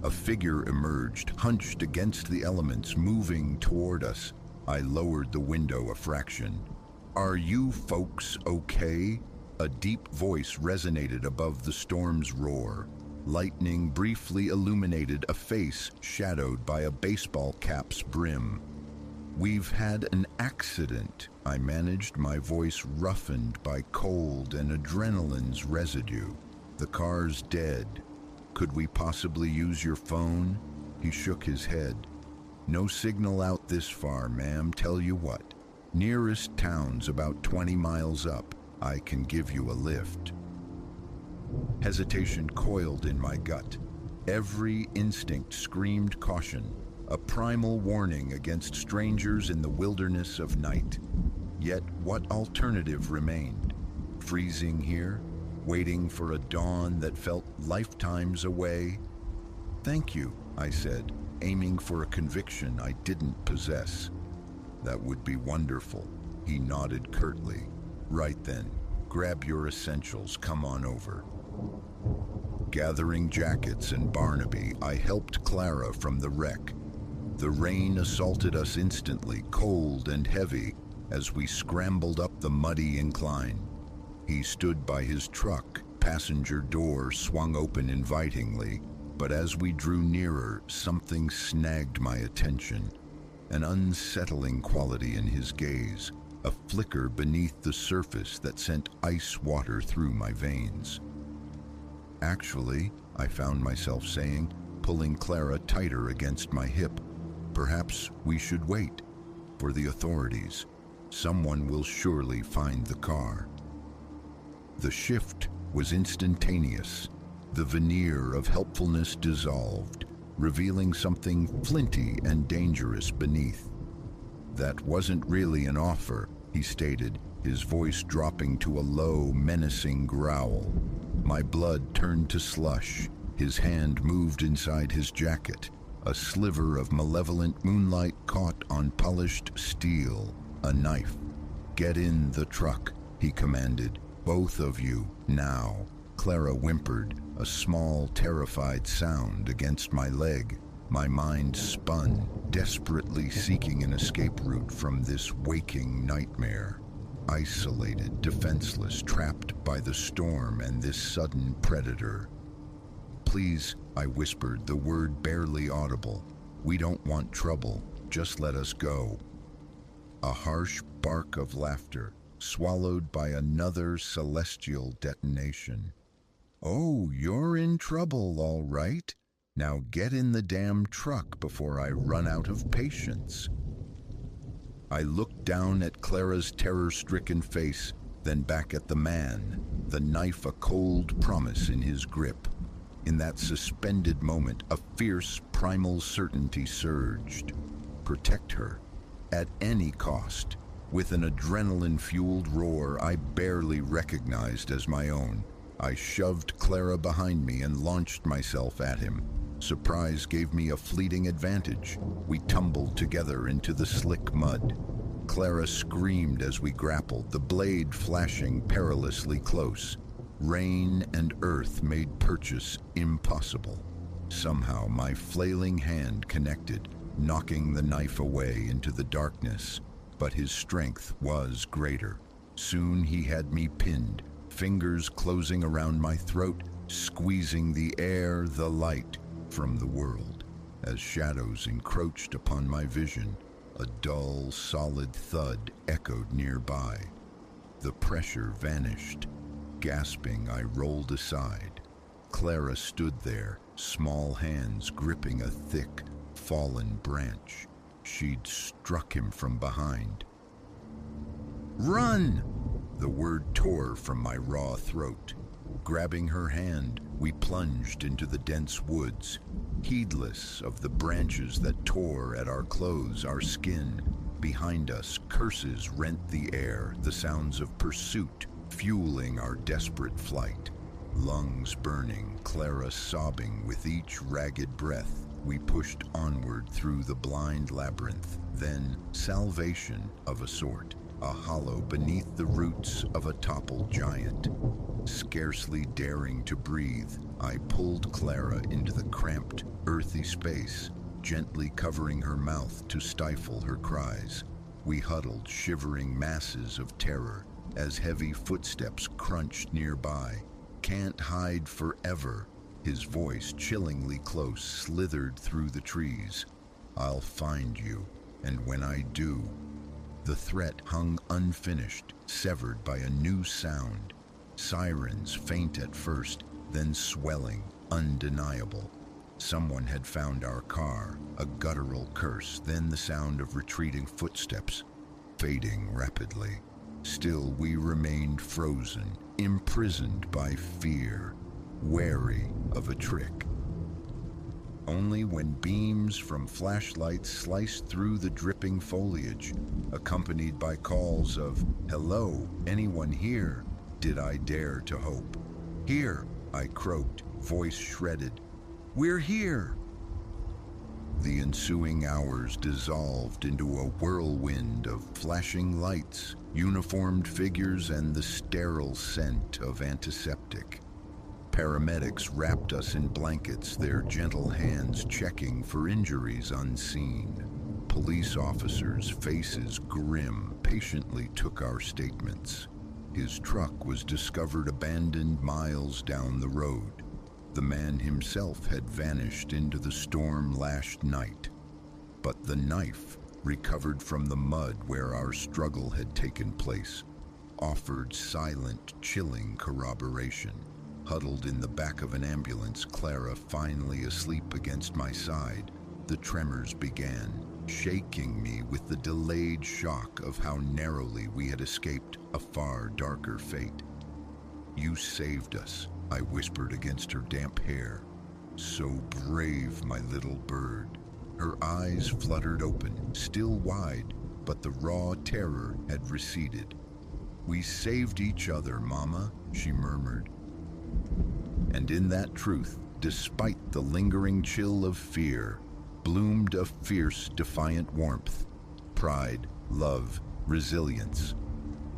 A figure emerged, hunched against the elements, moving toward us. I lowered the window a fraction. "Are you folks okay?" A deep voice resonated above the storm's roar. Lightning briefly illuminated a face shadowed by a baseball cap's brim. "We've had an accident," I managed, my voice roughened by cold and adrenaline's residue. "The car's dead. Could we possibly use your phone?" He shook his head. "No signal out this far, ma'am. Tell you what, nearest town's about 20 miles up. I can give you a lift." Hesitation coiled in my gut. Every instinct screamed caution, a primal warning against strangers in the wilderness of night. Yet what alternative remained? Freezing here, waiting for a dawn that felt lifetimes away? "Thank you," I said, aiming for a conviction I didn't possess. "That would be wonderful," he nodded curtly. "Right then, grab your essentials, come on over." Gathering jackets and Barnaby, I helped Clara from the wreck. The rain assaulted us instantly, cold and heavy, as we scrambled up the muddy incline. He stood by his truck, passenger door swung open invitingly, but as we drew nearer, something snagged my attention. An unsettling quality in his gaze, a flicker beneath the surface that sent ice water through my veins. "Actually," I found myself saying, pulling Clara tighter against my hip, "perhaps we should wait for the authorities. Someone will surely find the car." The shift was instantaneous. The veneer of helpfulness dissolved, revealing something flinty and dangerous beneath. "That wasn't really an offer," he stated, his voice dropping to a low, menacing growl. My blood turned to slush. His hand moved inside his jacket. A sliver of malevolent moonlight caught on polished steel. A knife. "Get in the truck," he commanded. "Both of you, now." Clara whimpered, a small, terrified sound against my leg. My mind spun, desperately seeking an escape route from this waking nightmare. isolated, defenseless, trapped by the storm and this sudden predator. "Please," I whispered, the word barely audible. "We don't want trouble. Just let us go." A harsh bark of laughter, swallowed by another celestial detonation. "Oh, you're in trouble, all right. Now get in the damn truck before I run out of patience." I looked down at Clara's terror-stricken face, then back at the man, the knife a cold promise in his grip. In that suspended moment, a fierce, primal certainty surged. Protect her, at any cost. With an adrenaline-fueled roar I barely recognized as my own, I shoved Clara behind me and launched myself at him. Surprise gave me a fleeting advantage. We tumbled together into the slick mud. Clara screamed as we grappled, the blade flashing perilously close. Rain and earth made purchase impossible. Somehow my flailing hand connected, knocking the knife away into the darkness. But his strength was greater. Soon he had me pinned, fingers closing around my throat, squeezing the air, the light from the world. As shadows encroached upon my vision, a dull, solid thud echoed nearby. The pressure vanished. Gasping, I rolled aside. Clara stood there, small hands gripping a thick, fallen branch. She'd struck him from behind. "Run!" The word tore from my raw throat. Grabbing her hand, we plunged into the dense woods, heedless of the branches that tore at our clothes, our skin. Behind us, curses rent the air, the sounds of pursuit fueling our desperate flight. Lungs burning, Clara sobbing with each ragged breath, we pushed onward through the blind labyrinth. Then, salvation of a sort, a hollow beneath the roots of a toppled giant. Scarcely daring to breathe, I pulled Clara into the cramped, earthy space, gently covering her mouth to stifle her cries. We huddled, shivering masses of terror, as heavy footsteps crunched nearby. "Can't hide forever," his voice, chillingly close, slithered through the trees. "I'll find you, and when I do..." The threat hung unfinished, severed by a new sound. Sirens, faint at first, then swelling, undeniable. Someone had found our car, a guttural curse, then the sound of retreating footsteps, fading rapidly. Still we remained frozen, imprisoned by fear, wary of a trick. Only when beams from flashlights sliced through the dripping foliage, accompanied by calls of, "Hello, anyone here?" did I dare to hope. "Here," I croaked, voice shredded. "We're here!" The ensuing hours dissolved into a whirlwind of flashing lights, uniformed figures, and the sterile scent of antiseptic. Paramedics wrapped us in blankets, their gentle hands checking for injuries unseen. Police officers, faces grim, patiently took our statements. His truck was discovered abandoned miles down the road. The man himself had vanished into the storm-lashed night. But the knife, recovered from the mud where our struggle had taken place, offered silent, chilling corroboration. Huddled in the back of an ambulance, Clara finally asleep against my side, the tremors began, shaking me with the delayed shock of how narrowly we had escaped a far darker fate. "You saved us," I whispered against her damp hair. "So brave, my little bird." Her eyes fluttered open, still wide, but the raw terror had receded. "We saved each other, Mama," she murmured. And in that truth, despite the lingering chill of fear, bloomed a fierce, defiant warmth. Pride, love, resilience.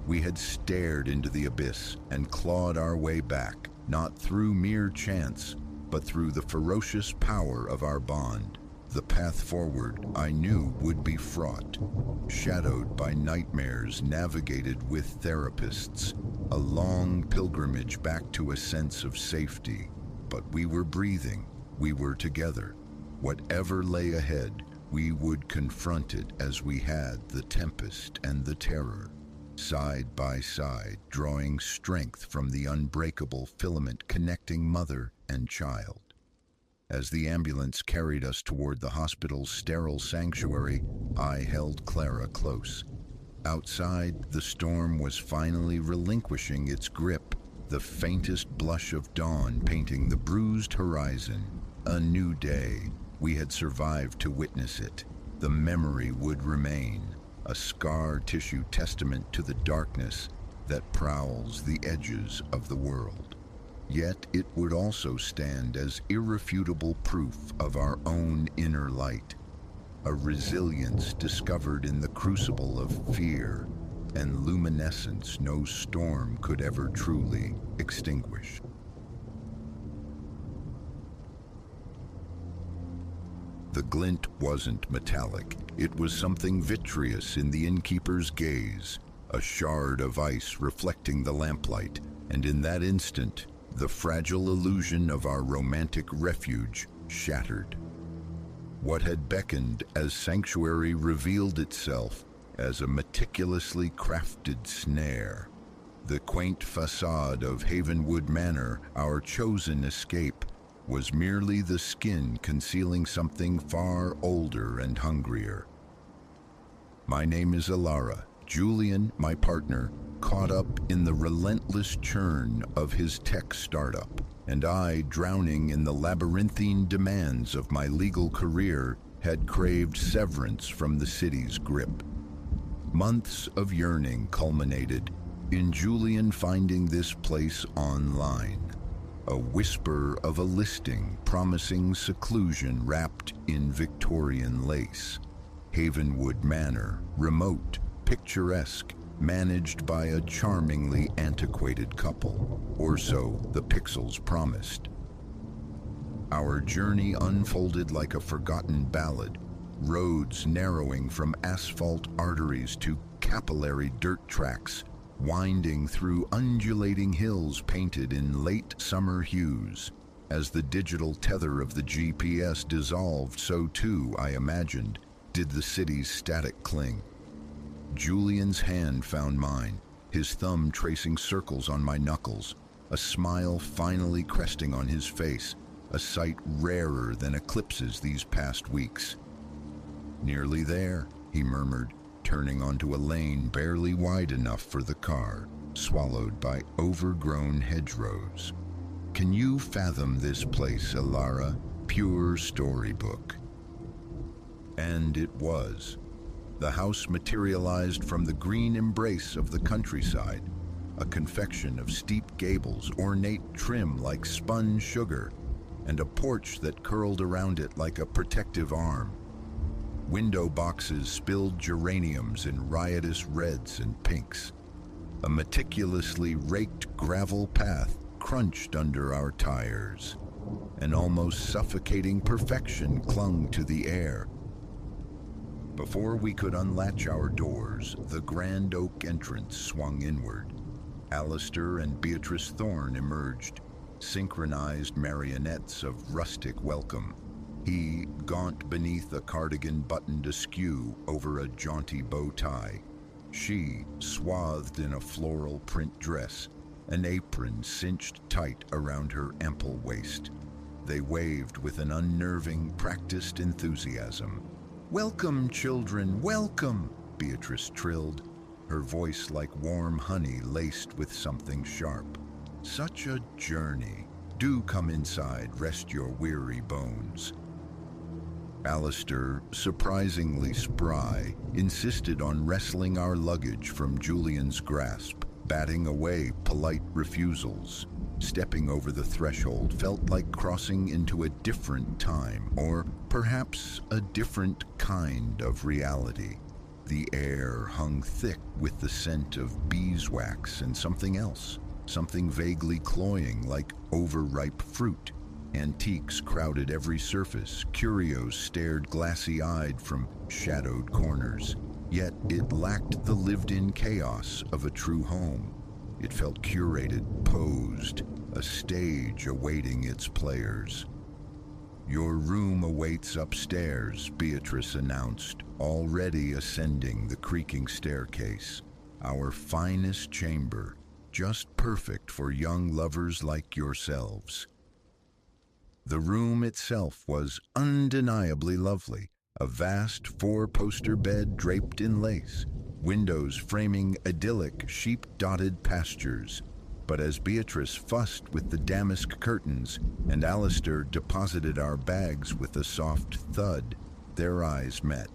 We had stared into the abyss and clawed our way back, not through mere chance, but through the ferocious power of our bond. The path forward, I knew, would be fraught, shadowed by nightmares navigated with therapists, a long pilgrimage back to a sense of safety. But we were breathing, we were together. Whatever lay ahead, we would confront it as we had the tempest and the terror, side by side, drawing strength from the unbreakable filament connecting mother and child. As the ambulance carried us toward the hospital's sterile sanctuary, I held Clara close. Outside, the storm was finally relinquishing its grip, the faintest blush of dawn painting the bruised horizon. A new day. We had survived to witness it. The memory would remain, a scar tissue testament to the darkness that prowls the edges of the world. Yet it would also stand as irrefutable proof of our own inner light, a resilience discovered in the crucible of fear and luminescence no storm could ever truly extinguish. The glint wasn't metallic. It was something vitreous in the innkeeper's gaze, a shard of ice reflecting the lamplight, and in that instant, the fragile illusion of our romantic refuge shattered. What had beckoned as sanctuary revealed itself as a meticulously crafted snare. The quaint facade of Havenwood Manor, our chosen escape, was merely the skin concealing something far older and hungrier. My name is Alara. Julian, my partner, caught up in the relentless churn of his tech startup, and I, drowning in the labyrinthine demands of my legal career, had craved severance from the city's grip. Months of yearning culminated in Julian finding this place online, a whisper of a listing promising seclusion wrapped in Victorian lace. Havenwood Manor, remote, picturesque, managed by a charmingly antiquated couple, or so the pixels promised. Our journey unfolded like a forgotten ballad, roads narrowing from asphalt arteries to capillary dirt tracks, winding through undulating hills painted in late summer hues. As the digital tether of the GPS dissolved, so too, I imagined, did the city's static cling. Julian's hand found mine, his thumb tracing circles on my knuckles, a smile finally cresting on his face, a sight rarer than eclipses these past weeks. "Nearly there," he murmured, turning onto a lane barely wide enough for the car, swallowed by overgrown hedgerows. "Can you fathom this place, Alara? Pure storybook." And it was. The house materialized from the green embrace of the countryside, a confection of steep gables, ornate trim like spun sugar, and a porch that curled around it like a protective arm. Window boxes spilled geraniums in riotous reds and pinks. A meticulously raked gravel path crunched under our tires. An almost suffocating perfection clung to the air. Before we could unlatch our doors, the grand oak entrance swung inward. Alistair and Beatrice Thorne emerged, synchronized marionettes of rustic welcome. He, gaunt beneath a cardigan buttoned askew over a jaunty bow tie. She, swathed in a floral print dress, an apron cinched tight around her ample waist. They waved with an unnerving, practiced enthusiasm. "Welcome, children, welcome," Beatrice trilled, her voice like warm honey laced with something sharp. "Such a journey. Do come inside, rest your weary bones." Alistair, surprisingly spry, insisted on wresting our luggage from Julian's grasp, batting away polite refusals. Stepping over the threshold felt like crossing into a different time, or perhaps a different kind of reality. The air hung thick with the scent of beeswax and something else, something vaguely cloying like overripe fruit. Antiques crowded every surface, curios stared glassy-eyed from shadowed corners. Yet it lacked the lived-in chaos of a true home. It felt curated, posed, a stage awaiting its players. "Your room awaits upstairs," Beatrice announced, already ascending the creaking staircase. "Our finest chamber, just perfect for young lovers like yourselves." The room itself was undeniably lovely. A vast four-poster bed draped in lace, windows framing idyllic sheep-dotted pastures. But as Beatrice fussed with the damask curtains and Alistair deposited our bags with a soft thud, their eyes met.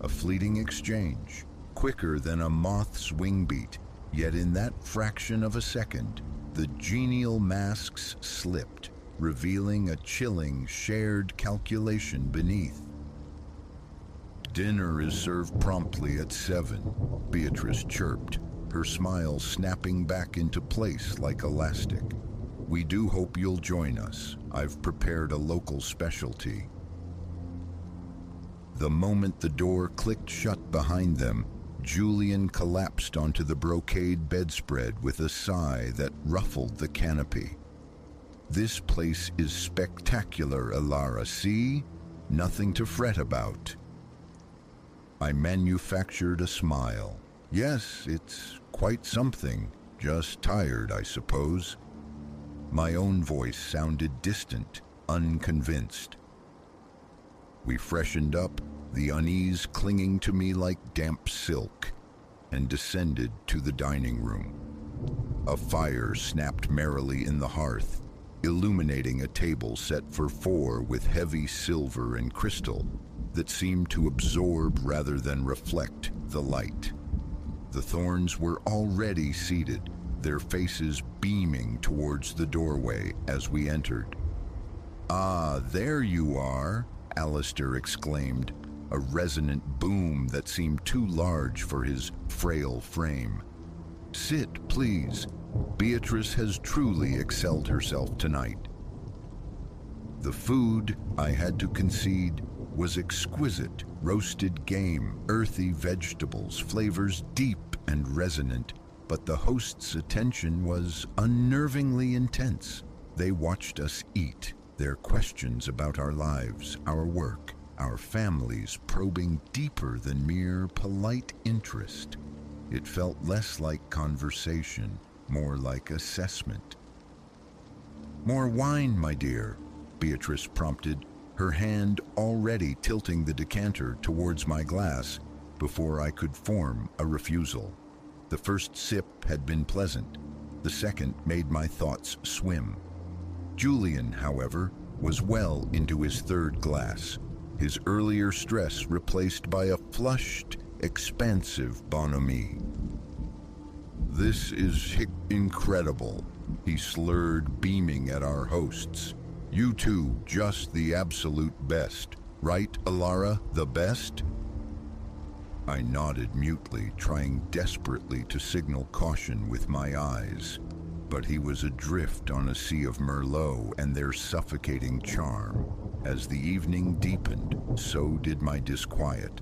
A fleeting exchange, quicker than a moth's wingbeat, yet in that fraction of a second, the genial masks slipped, revealing a chilling shared calculation beneath. "Dinner is served promptly at 7, Beatrice chirped, her smile snapping back into place like elastic. "We do hope you'll join us. I've prepared a local specialty." The moment the door clicked shut behind them, Julian collapsed onto the brocade bedspread with a sigh that ruffled the canopy. "This place is spectacular, Alara. See? Nothing to fret about." I manufactured a smile. "Yes, it's quite something. Just tired, I suppose." My own voice sounded distant, unconvinced. We freshened up, the unease clinging to me like damp silk, and descended to the dining room. A fire snapped merrily in the hearth, illuminating a table set for 4 with heavy silver and crystal that seemed to absorb rather than reflect the light. The Thorns were already seated, their faces beaming towards the doorway as we entered. "Ah, there you are," Alistair exclaimed, a resonant boom that seemed too large for his frail frame. "Sit, please. Beatrice has truly excelled herself tonight." The food, I had to concede, was exquisite. Roasted game, earthy vegetables, flavors deep and resonant, but the host's attention was unnervingly intense. They watched us eat, their questions about our lives, our work, our families probing deeper than mere polite interest. It felt less like conversation, more like assessment. "More wine, my dear," Beatrice prompted, her hand already tilting the decanter towards my glass before I could form a refusal. The first sip had been pleasant. The second made my thoughts swim. Julian, however, was well into his third glass, his earlier stress replaced by a flushed, expansive bonhomie. "This is incredible," he slurred, beaming at our hosts. "You two, just the absolute best. Right, Alara, the best?" I nodded mutely, trying desperately to signal caution with my eyes. But he was adrift on a sea of Merlot and their suffocating charm. As the evening deepened, so did my disquiet.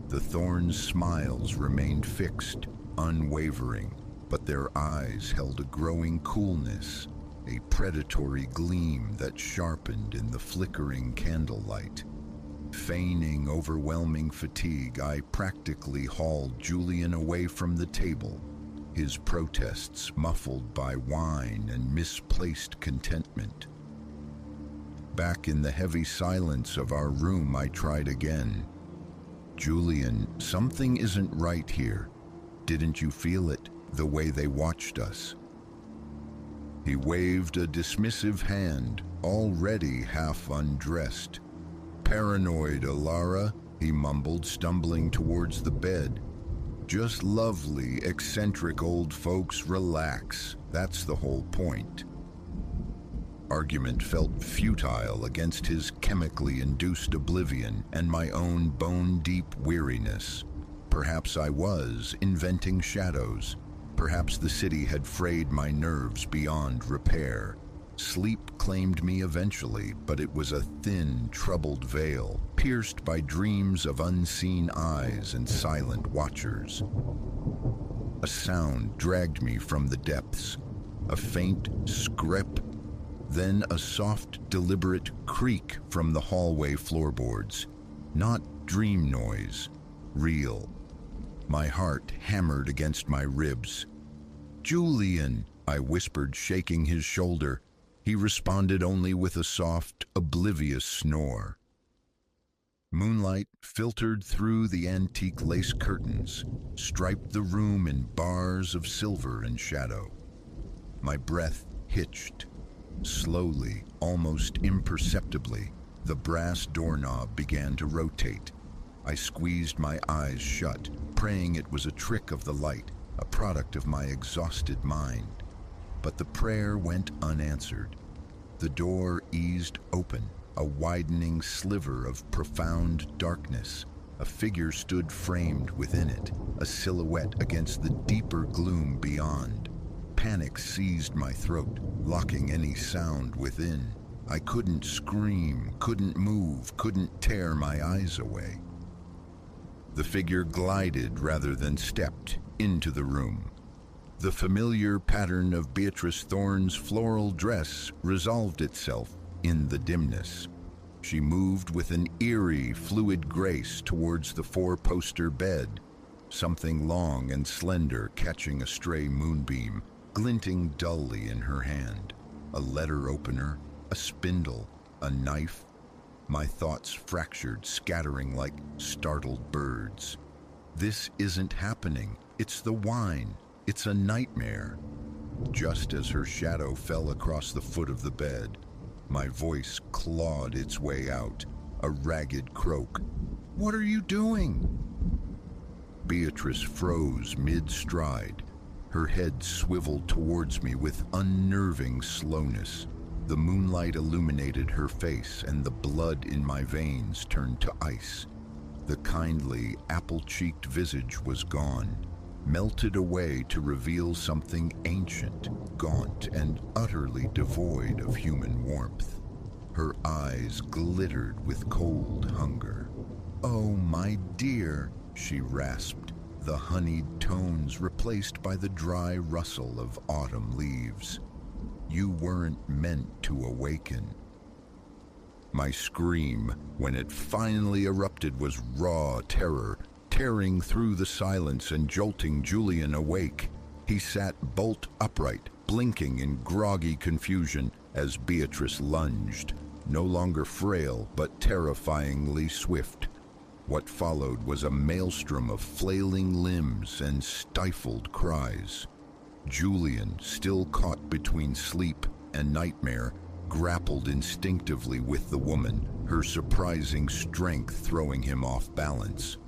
The Thorns' smiles remained fixed, unwavering, but their eyes held a growing coolness, a predatory gleam that sharpened in the flickering candlelight. Feigning overwhelming fatigue, I practically hauled Julian away from the table, his protests muffled by wine and misplaced contentment. Back in the heavy silence of our room, I tried again. "Julian, something isn't right here. Didn't you feel it, the way they watched us?" He waved a dismissive hand, already half undressed. "Paranoid, Alara," he mumbled, stumbling towards the bed. "Just lovely, eccentric old folks relax. That's the whole point." Argument felt futile against his chemically induced oblivion and my own bone-deep weariness. Perhaps I was inventing shadows. Perhaps the city had frayed my nerves beyond repair. Sleep claimed me eventually, but it was a thin, troubled veil, pierced by dreams of unseen eyes and silent watchers. A sound dragged me from the depths, a faint scrap, then a soft, deliberate creak from the hallway floorboards. Not dream noise, real. My heart hammered against my ribs. "Julian," I whispered, shaking his shoulder. He responded only with a soft, oblivious snore. Moonlight filtered through the antique lace curtains, striped the room in bars of silver and shadow. My breath hitched. Slowly, almost imperceptibly, the brass doorknob began to rotate. I squeezed my eyes shut, praying it was a trick of the light, a product of my exhausted mind. But the prayer went unanswered. The door eased open, a widening sliver of profound darkness. A figure stood framed within it, a silhouette against the deeper gloom beyond. Panic seized my throat, locking any sound within. I couldn't scream, couldn't move, couldn't tear my eyes away. The figure glided rather than stepped into the room. The familiar pattern of Beatrice Thorne's floral dress resolved itself in the dimness. She moved with an eerie, fluid grace towards the four-poster bed, something long and slender catching a stray moonbeam, glinting dully in her hand. A letter opener, a spindle, a knife. My thoughts fractured, scattering like startled birds. This isn't happening. It's the wine. It's a nightmare. Just as her shadow fell across the foot of the bed, my voice clawed its way out, a ragged croak. "What are you doing?" Beatrice froze mid-stride. Her head swiveled towards me with unnerving slowness. The moonlight illuminated her face, and the blood in my veins turned to ice. The kindly, apple-cheeked visage was gone, melted away to reveal something ancient, gaunt, and utterly devoid of human warmth. Her eyes glittered with cold hunger. "Oh, my dear," she rasped, the honeyed tones replaced by the dry rustle of autumn leaves. "You weren't meant to awaken." My scream, when it finally erupted, was raw terror, tearing through the silence and jolting Julian awake. He sat bolt upright, blinking in groggy confusion as Beatrice lunged, no longer frail but terrifyingly swift. What followed was a maelstrom of flailing limbs and stifled cries. Julian, still caught between sleep and nightmare, grappled instinctively with the woman, her surprising strength throwing him off balance.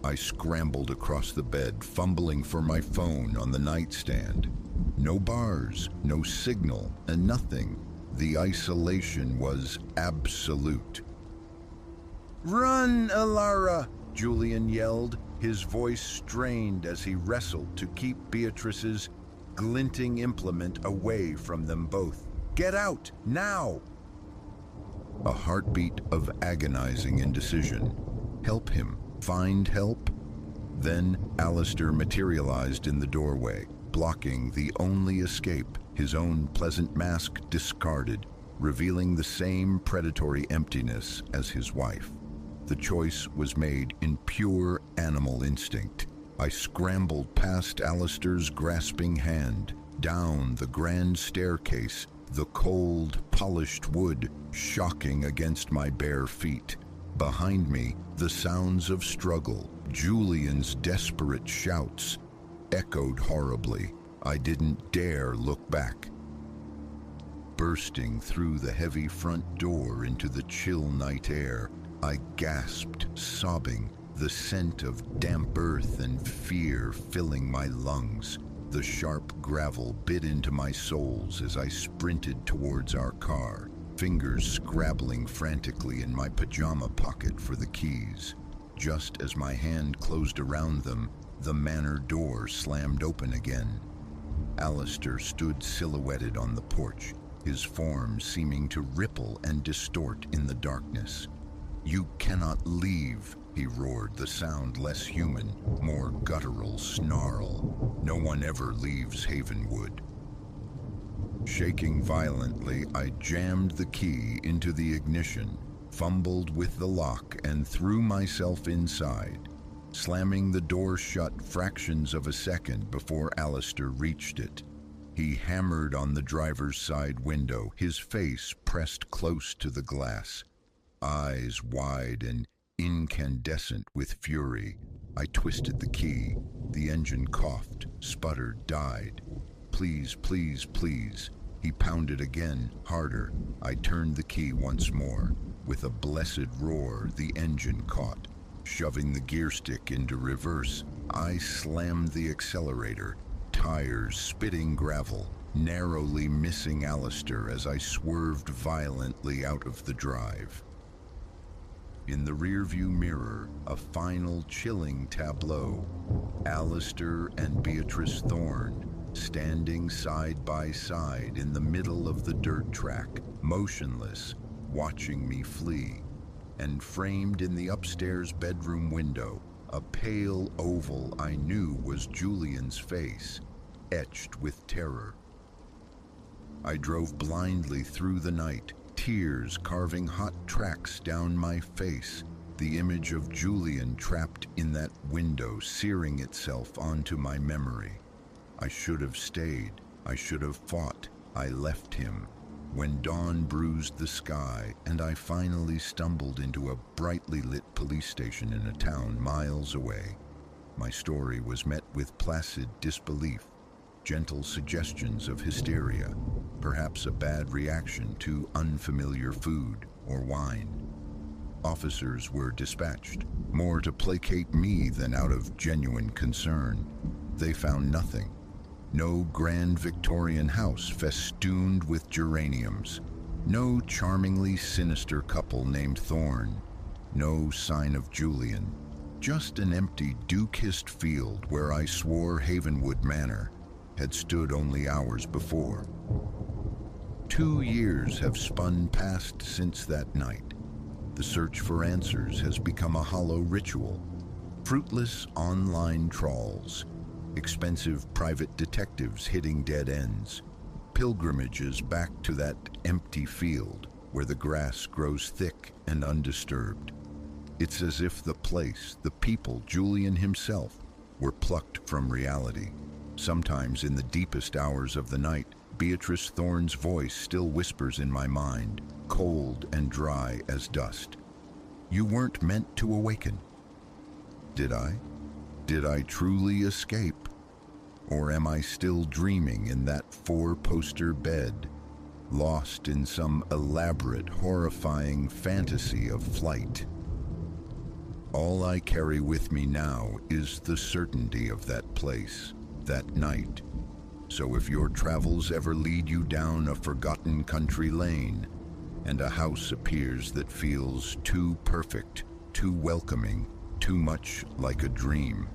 I scrambled across the bed, fumbling for my phone on the nightstand. No bars, no signal, and nothing. The isolation was absolute. "Run, Alara!" Julian yelled, his voice strained as he wrestled to keep Beatrice's glinting implement away from them both. "Get out, now!" A heartbeat of agonizing indecision. Help him. Find help? Then Alistair materialized in the doorway, blocking the only escape, his own pleasant mask discarded, revealing the same predatory emptiness as his wife. The choice was made in pure animal instinct. I scrambled past Alistair's grasping hand, down the grand staircase, the cold, polished wood shocking against my bare feet. Behind me, the sounds of struggle, Julian's desperate shouts, echoed horribly. I didn't dare look back. Bursting through the heavy front door into the chill night air, I gasped, sobbing, the scent of damp earth and fear filling my lungs. The sharp gravel bit into my soles as I sprinted towards our car, fingers scrabbling frantically in my pajama pocket for the keys. Just as my hand closed around them, the manor door slammed open again. Alistair stood silhouetted on the porch, his form seeming to ripple and distort in the darkness. "You cannot leave," he roared, the sound less human, more guttural snarl. "No one ever leaves Havenwood." Shaking violently, I jammed the key into the ignition, fumbled with the lock, and threw myself inside, slamming the door shut fractions of a second before Alistair reached it. He hammered on the driver's side window, his face pressed close to the glass, eyes wide and incandescent with fury. I twisted the key. The engine coughed, sputtered, died. "Please, please, please." He pounded again, harder. I turned the key once more. With a blessed roar, the engine caught. Shoving the gear stick into reverse, I slammed the accelerator, tires spitting gravel, narrowly missing Alistair as I swerved violently out of the drive. In the rearview mirror, a final chilling tableau. Alistair and Beatrice Thorne, standing side by side in the middle of the dirt track, motionless, watching me flee. And framed in the upstairs bedroom window, a pale oval I knew was Julian's face, etched with terror. I drove blindly through the night, tears carving hot tracks down my face, the image of Julian trapped in that window searing itself onto my memory. I should have stayed. I should have fought. I left him. When dawn bruised the sky and I finally stumbled into a brightly lit police station in a town miles away, my story was met with placid disbelief, gentle suggestions of hysteria, perhaps a bad reaction to unfamiliar food or wine. Officers were dispatched, more to placate me than out of genuine concern. They found nothing. No grand Victorian house festooned with geraniums. No charmingly sinister couple named Thorne. No sign of Julian. Just an empty dew-kissed field where I swore Havenwood Manor had stood only hours before. 2 years have spun past since that night. The search for answers has become a hollow ritual. Fruitless online trawls, expensive private detectives hitting dead ends, pilgrimages back to that empty field where the grass grows thick and undisturbed. It's as if the place, the people, Julian himself, were plucked from reality. Sometimes in the deepest hours of the night, Beatrice Thorne's voice still whispers in my mind, cold and dry as dust. "You weren't meant to awaken." Did I? Did I truly escape? Or am I still dreaming in that 4-poster bed, lost in some elaborate, horrifying fantasy of flight? All I carry with me now is the certainty of that place, that night. So if your travels ever lead you down a forgotten country lane, and a house appears that feels too perfect, too welcoming, too much like a dream,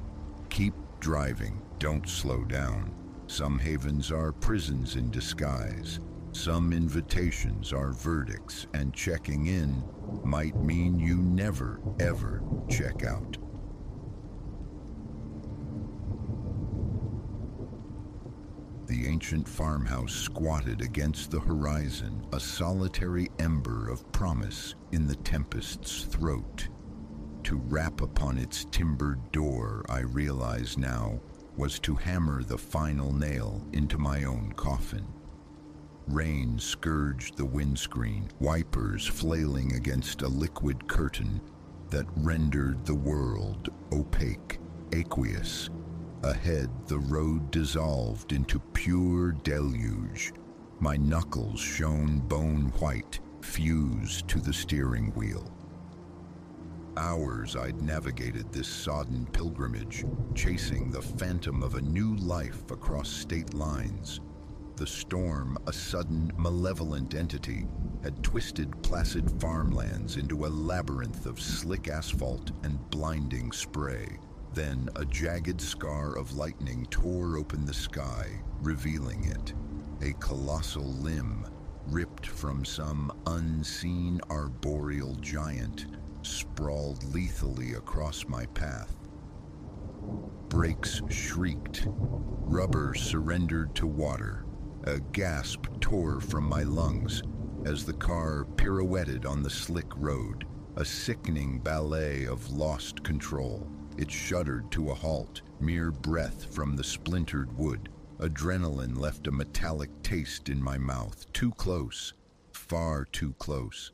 keep driving, don't slow down. Some havens are prisons in disguise. Some invitations are verdicts, and checking in might mean you never, ever check out. The ancient farmhouse squatted against the horizon, a solitary ember of promise in the tempest's throat. To rap upon its timbered door, I realize now, was to hammer the final nail into my own coffin. Rain scourged the windscreen, wipers flailing against a liquid curtain that rendered the world opaque, aqueous. Ahead, the road dissolved into pure deluge. My knuckles shone bone white, fused to the steering wheel. Hours I'd navigated this sodden pilgrimage, chasing the phantom of a new life across state lines. The storm, a sudden, malevolent entity, had twisted placid farmlands into a labyrinth of slick asphalt and blinding spray. Then a jagged scar of lightning tore open the sky, revealing it. A colossal limb, ripped from some unseen arboreal giant, sprawled lethally across my path. Brakes shrieked. Rubber surrendered to water. A gasp tore from my lungs as the car pirouetted on the slick road, a sickening ballet of lost control. It shuddered to a halt, mere breath from the splintered wood. Adrenaline left a metallic taste in my mouth, too close, far too close.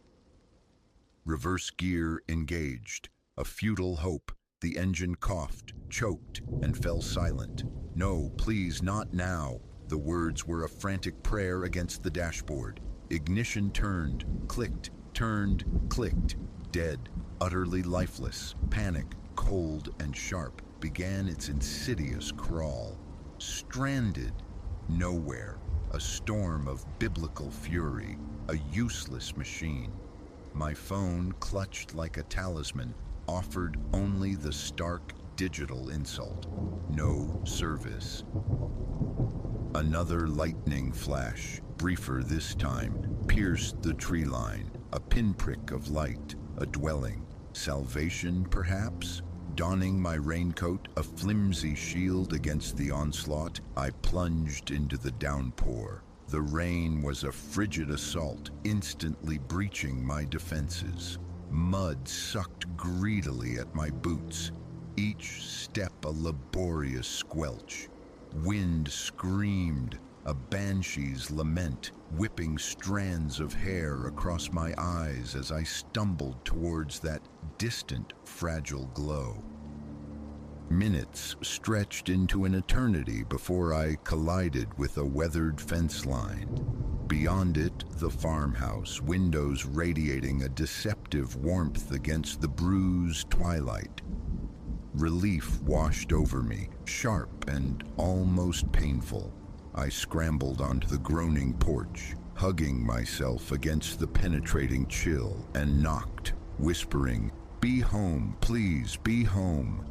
Reverse gear engaged, a futile hope. The engine coughed, choked, and fell silent. No, please, not now. The words were a frantic prayer against the dashboard. Ignition turned, clicked, turned, clicked. Dead, utterly lifeless. Panic, cold and sharp, began its insidious crawl. Stranded, nowhere. A storm of biblical fury, a useless machine. My phone, clutched like a talisman, offered only the stark digital insult: no service. Another lightning flash, briefer this time, pierced the tree line, a pinprick of light, a dwelling. Salvation, perhaps? Donning my raincoat, a flimsy shield against the onslaught, I plunged into the downpour. The rain was a frigid assault, instantly breaching my defenses. Mud sucked greedily at my boots, each step a laborious squelch. Wind screamed, a banshee's lament, whipping strands of hair across my eyes as I stumbled towards that distant, fragile glow. Minutes stretched into an eternity before I collided with a weathered fence line. Beyond it, the farmhouse, windows radiating a deceptive warmth against the bruised twilight. Relief washed over me, sharp and almost painful. I scrambled onto the groaning porch, hugging myself against the penetrating chill, and knocked, whispering, "Be home, please, be home."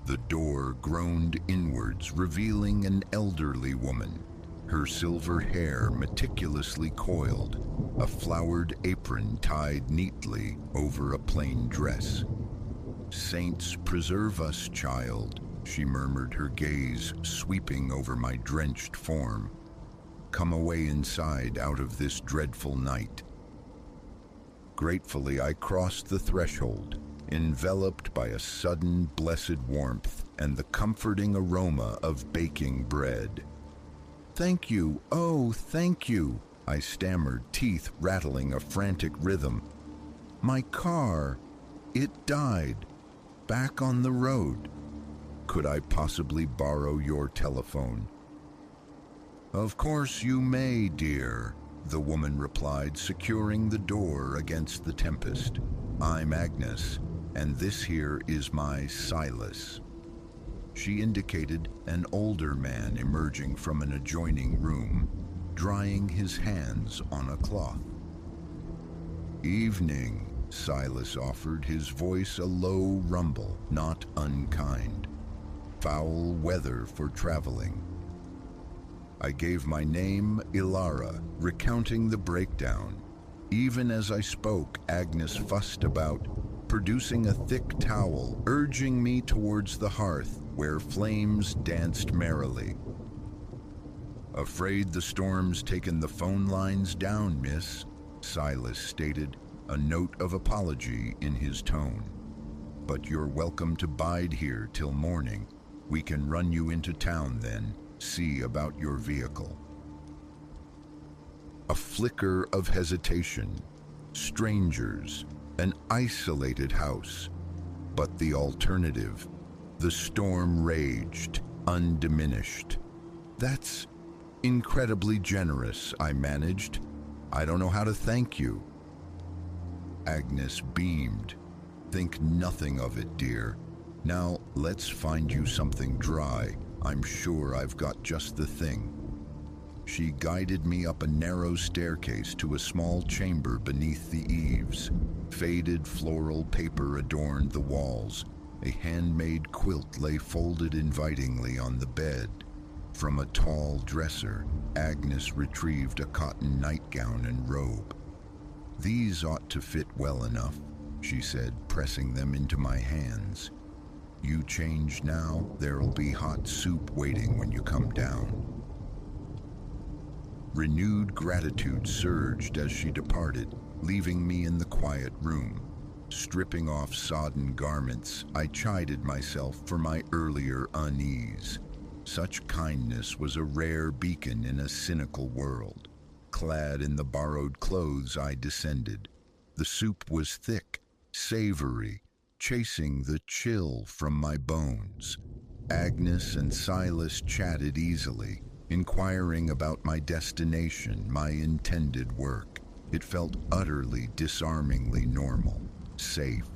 The door groaned inwards, revealing an elderly woman, her silver hair meticulously coiled, a flowered apron tied neatly over a plain dress. "Saints preserve us, child," she murmured, her gaze sweeping over my drenched form. "Come away inside out of this dreadful night." Gratefully, I crossed the threshold, enveloped by a sudden blessed warmth and the comforting aroma of baking bread. "Thank you, oh, thank you," I stammered, teeth rattling a frantic rhythm. "My car, it died, back on the road. Could I possibly borrow your telephone?" "Of course you may, dear," the woman replied, securing the door against the tempest. "I'm Agnes, and this here is my Silas." She indicated an older man emerging from an adjoining room, drying his hands on a cloth. "Evening," Silas offered, his voice a low rumble, not unkind. "Foul weather for traveling." I gave my name, Ilara, recounting the breakdown. Even as I spoke, Agnes fussed about, producing a thick towel, urging me towards the hearth, where flames danced merrily. "Afraid the storm's taken the phone lines down, miss," Silas stated, a note of apology in his tone. "But you're welcome to bide here till morning. We can run you into town then, see about your vehicle." A flicker of hesitation. Strangers, an isolated house. But the alternative. The storm raged, undiminished. "That's incredibly generous," I managed. "I don't know how to thank you." Agnes beamed. "Think nothing of it, dear. Now let's find you something dry. I'm sure I've got just the thing." She guided me up a narrow staircase to a small chamber beneath the eaves. Faded floral paper adorned the walls. A handmade quilt lay folded invitingly on the bed. From a tall dresser, Agnes retrieved a cotton nightgown and robe. "These ought to fit well enough," she said, pressing them into my hands. "You change now, there'll be hot soup waiting when you come down." Renewed gratitude surged as she departed, leaving me in the quiet room. Stripping off sodden garments, I chided myself for my earlier unease. Such kindness was a rare beacon in a cynical world. Clad in the borrowed clothes, I descended. The soup was thick, savory, chasing the chill from my bones. Agnes and Silas chatted easily, inquiring about my destination, my intended work. It felt utterly, disarmingly normal, safe.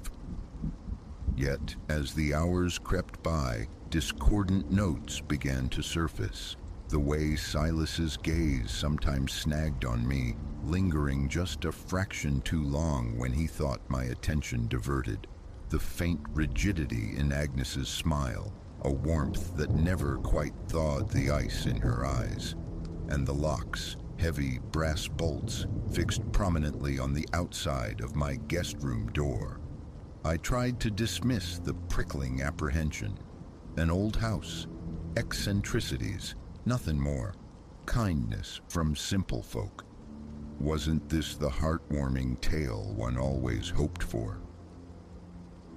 Yet, as the hours crept by, discordant notes began to surface. The way Silas's gaze sometimes snagged on me, lingering just a fraction too long when he thought my attention diverted. The faint rigidity in Agnes's smile, a warmth that never quite thawed the ice in her eyes. And the locks, heavy brass bolts, fixed prominently on the outside of my guest room door. I tried to dismiss the prickling apprehension. An old house, eccentricities, nothing more. Kindness from simple folk. Wasn't this the heartwarming tale one always hoped for?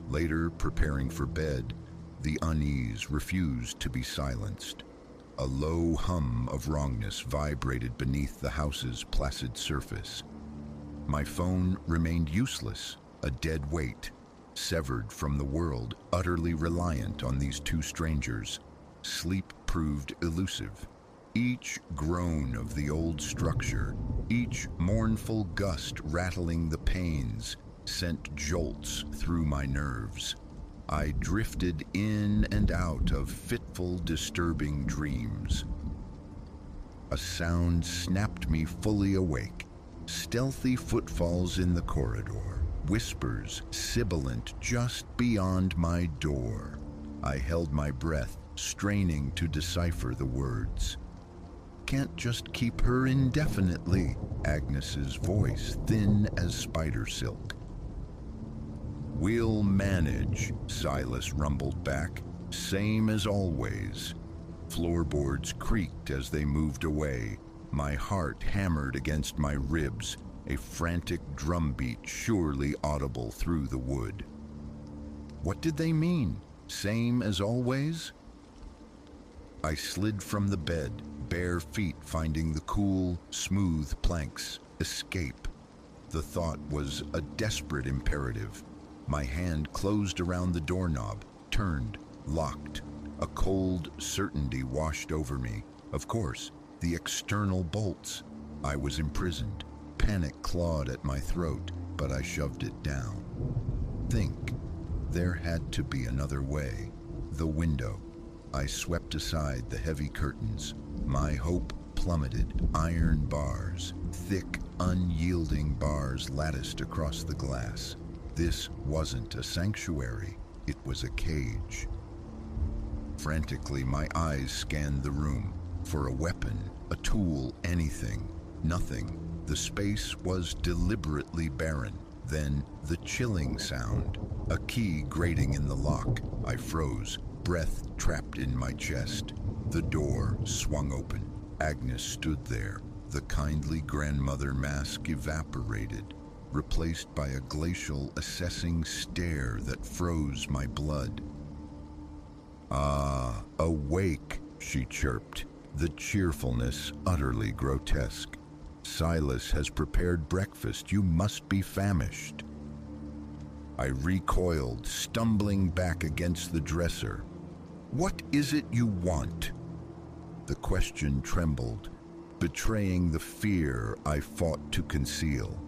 Later, preparing for bed, the unease refused to be silenced. A low hum of wrongness vibrated beneath the house's placid surface. My phone remained useless, a dead weight, severed from the world, utterly reliant on these two strangers. Sleep proved elusive. Each groan of the old structure, each mournful gust rattling the panes, sent jolts through my nerves. I drifted in and out of fitful, disturbing dreams. A sound snapped me fully awake. Stealthy footfalls in the corridor, whispers sibilant just beyond my door. I held my breath, straining to decipher the words. "Can't just keep her indefinitely," Agnes's voice, thin as spider silk. "We'll manage," Silas rumbled back, "same as always." Floorboards creaked as they moved away. My heart hammered against my ribs, a frantic drumbeat surely audible through the wood. What did they mean? Same as always? I slid from the bed, bare feet finding the cool, smooth planks. Escape. The thought was a desperate imperative. My hand closed around the doorknob, turned, locked. A cold certainty washed over me. Of course, the external bolts. I was imprisoned. Panic clawed at my throat, but I shoved it down. Think. There had to be another way. The window. I swept aside the heavy curtains. My hope plummeted. Iron bars, thick, unyielding bars latticed across the glass. This wasn't a sanctuary, it was a cage. Frantically, my eyes scanned the room for a weapon, a tool, anything. Nothing. The space was deliberately barren. Then the chilling sound, a key grating in the lock. I froze, breath trapped in my chest. The door swung open. Agnes stood there. The kindly grandmother mask evaporated, replaced by a glacial, assessing stare that froze my blood. "Ah, awake," she chirped, the cheerfulness utterly grotesque. "Silas has prepared breakfast. You must be famished." I recoiled, stumbling back against the dresser. "What is it you want?" The question trembled, betraying the fear I fought to conceal.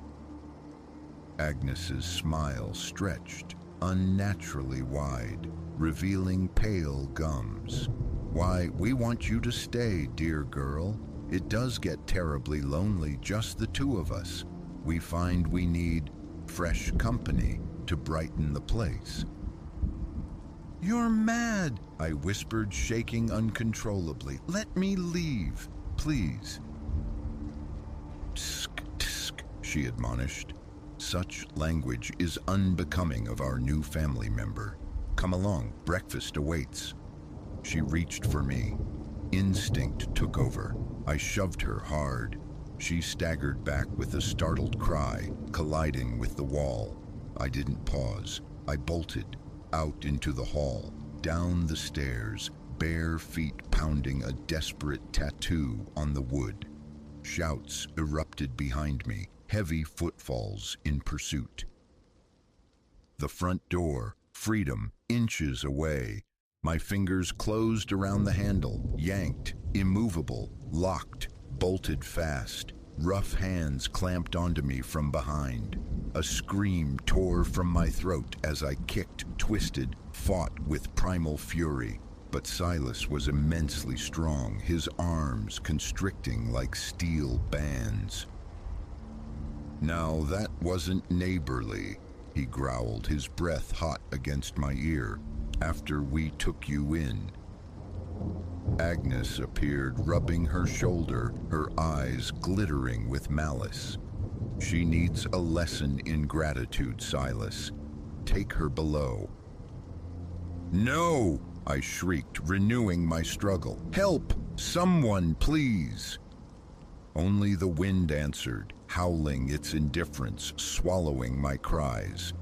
Agnes's smile stretched, unnaturally wide, revealing pale gums. "Why, we want you to stay, dear girl. It does get terribly lonely, just the two of us. We find we need fresh company to brighten the place." "You're mad," I whispered, shaking uncontrollably. "Let me leave, please." "Tsk, tsk," she admonished. Such language is unbecoming of our new family member. "Come along, breakfast awaits." She reached for me. Instinct took over. I shoved her hard. She staggered back with a startled cry, colliding with the wall. I didn't pause. I bolted, out into the hall, down the stairs, bare feet pounding a desperate tattoo on the wood. Shouts erupted behind me, heavy footfalls in pursuit. The front door, freedom, inches away. My fingers closed around the handle, yanked, immovable, locked, bolted fast. Rough hands clamped onto me from behind. A scream tore from my throat as I kicked, twisted, fought with primal fury. But Silas was immensely strong, his arms constricting like steel bands. "Now that wasn't neighborly," he growled, his breath hot against my ear. "After we took you in." Agnes appeared, rubbing her shoulder, her eyes glittering with malice. "She needs a lesson in gratitude, Silas. Take her below." "No!" I shrieked, renewing my struggle. "Help! Someone, please!" Only the wind answered, howling its indifference, swallowing my cries.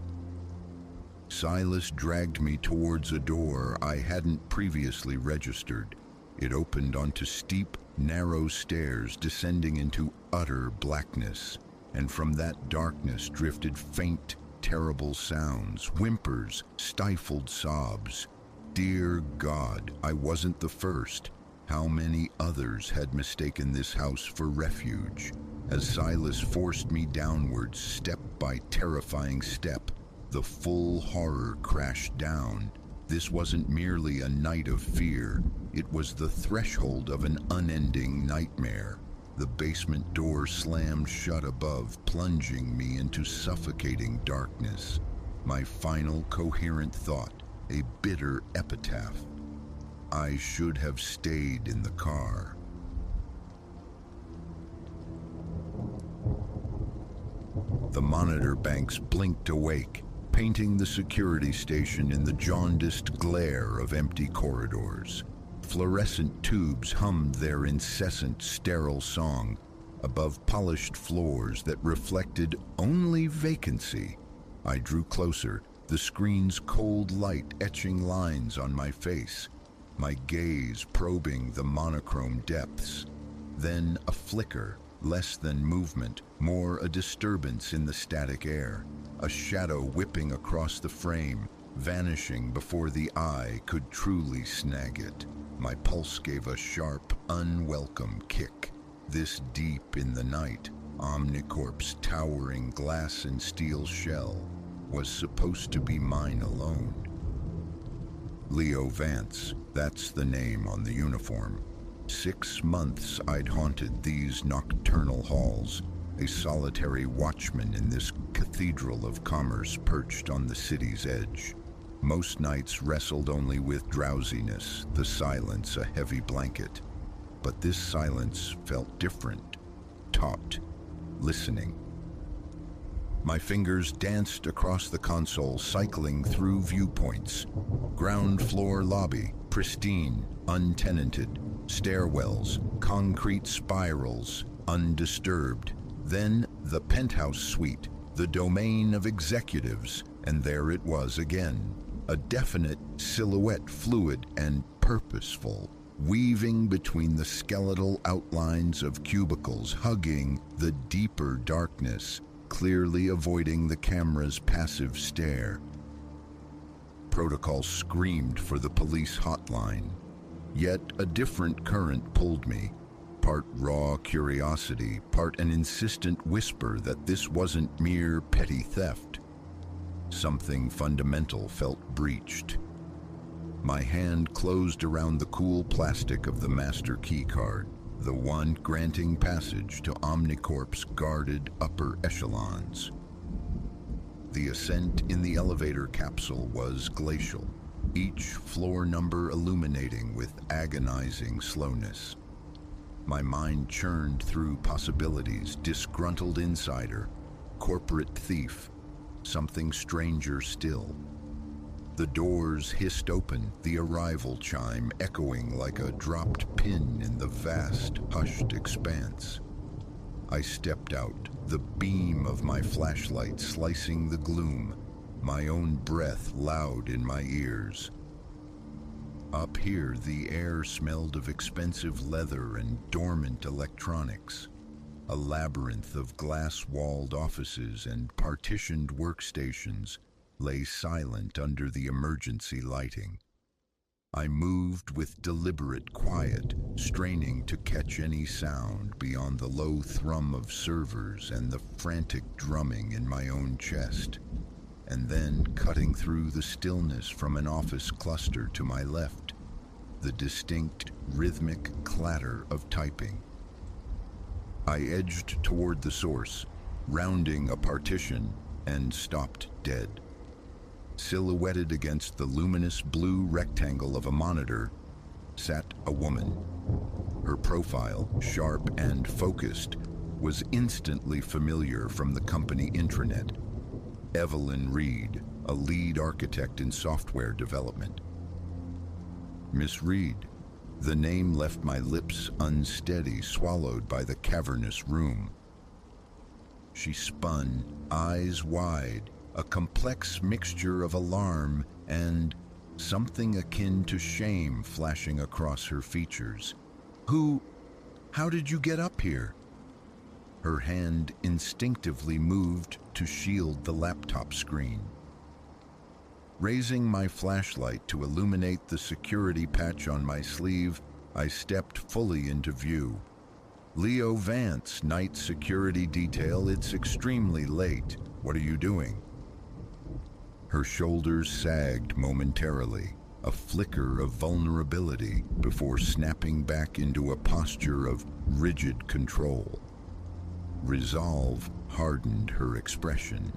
Silas dragged me towards a door I hadn't previously registered. It opened onto steep, narrow stairs descending into utter blackness, and from that darkness drifted faint, terrible sounds, whimpers, stifled sobs. Dear God, I wasn't the first. How many others had mistaken this house for refuge? As Silas forced me downwards, step by terrifying step, the full horror crashed down. This wasn't merely a night of fear. It was the threshold of an unending nightmare. The basement door slammed shut above, plunging me into suffocating darkness. My final coherent thought, a bitter epitaph. I should have stayed in the car. The monitor banks blinked awake, painting the security station in the jaundiced glare of empty corridors. Fluorescent tubes hummed their incessant, sterile song above polished floors that reflected only vacancy. I drew closer, the screen's cold light etching lines on my face, my gaze probing the monochrome depths. Then a flicker, less than movement, more a disturbance in the static air. A shadow whipping across the frame, vanishing before the eye could truly snag it. My pulse gave a sharp, unwelcome kick. This deep in the night, Omnicorp's towering glass and steel shell was supposed to be mine alone. Leo Vance, that's the name on the uniform. 6 months I'd haunted these nocturnal halls, a solitary watchman in this cathedral of commerce perched on the city's edge. Most nights wrestled only with drowsiness, the silence a heavy blanket. But this silence felt different, taut, listening. My fingers danced across the console, cycling through viewpoints. Ground floor lobby, pristine, untenanted. Stairwells, concrete spirals, undisturbed. Then the penthouse suite, the domain of executives, and there it was again. A definite silhouette, fluid and purposeful, weaving between the skeletal outlines of cubicles, hugging the deeper darkness, clearly avoiding the camera's passive stare. Protocol screamed for the police hotline. Yet a different current pulled me, part raw curiosity, part an insistent whisper that this wasn't mere petty theft. Something fundamental felt breached. My hand closed around the cool plastic of the master key card, the one granting passage to Omnicorp's guarded upper echelons. The ascent in the elevator capsule was glacial. each floor number illuminating with agonizing slowness. My mind churned through possibilities: disgruntled insider, corporate thief, something stranger still. The doors hissed open, the arrival chime echoing like a dropped pin in the vast, hushed expanse. I stepped out, the beam of my flashlight slicing the gloom, my own breath loud in my ears. Up here, the air smelled of expensive leather and dormant electronics. A labyrinth of glass-walled offices and partitioned workstations lay silent under the emergency lighting. I moved with deliberate quiet, straining to catch any sound beyond the low thrum of servers and the frantic drumming in my own chest. And then, cutting through the stillness from an office cluster to my left, the distinct, rhythmic clatter of typing. I edged toward the source, rounding a partition, and stopped dead. Silhouetted against the luminous blue rectangle of a monitor sat a woman. Her profile, sharp and focused, was instantly familiar from the company intranet. Evelyn Reed, a lead architect in software development. Miss Reed. The name left my lips unsteady, swallowed by the cavernous room. She spun, eyes wide, a complex mixture of alarm and something akin to shame flashing across her features. How did you get up here? Her hand instinctively moved to shield the laptop screen. Raising my flashlight to illuminate the security patch on my sleeve, I stepped fully into view. Leo Vance, night security detail. It's extremely late. What are you doing? Her shoulders sagged momentarily, a flicker of vulnerability before snapping back into a posture of rigid control. Resolve hardened her expression.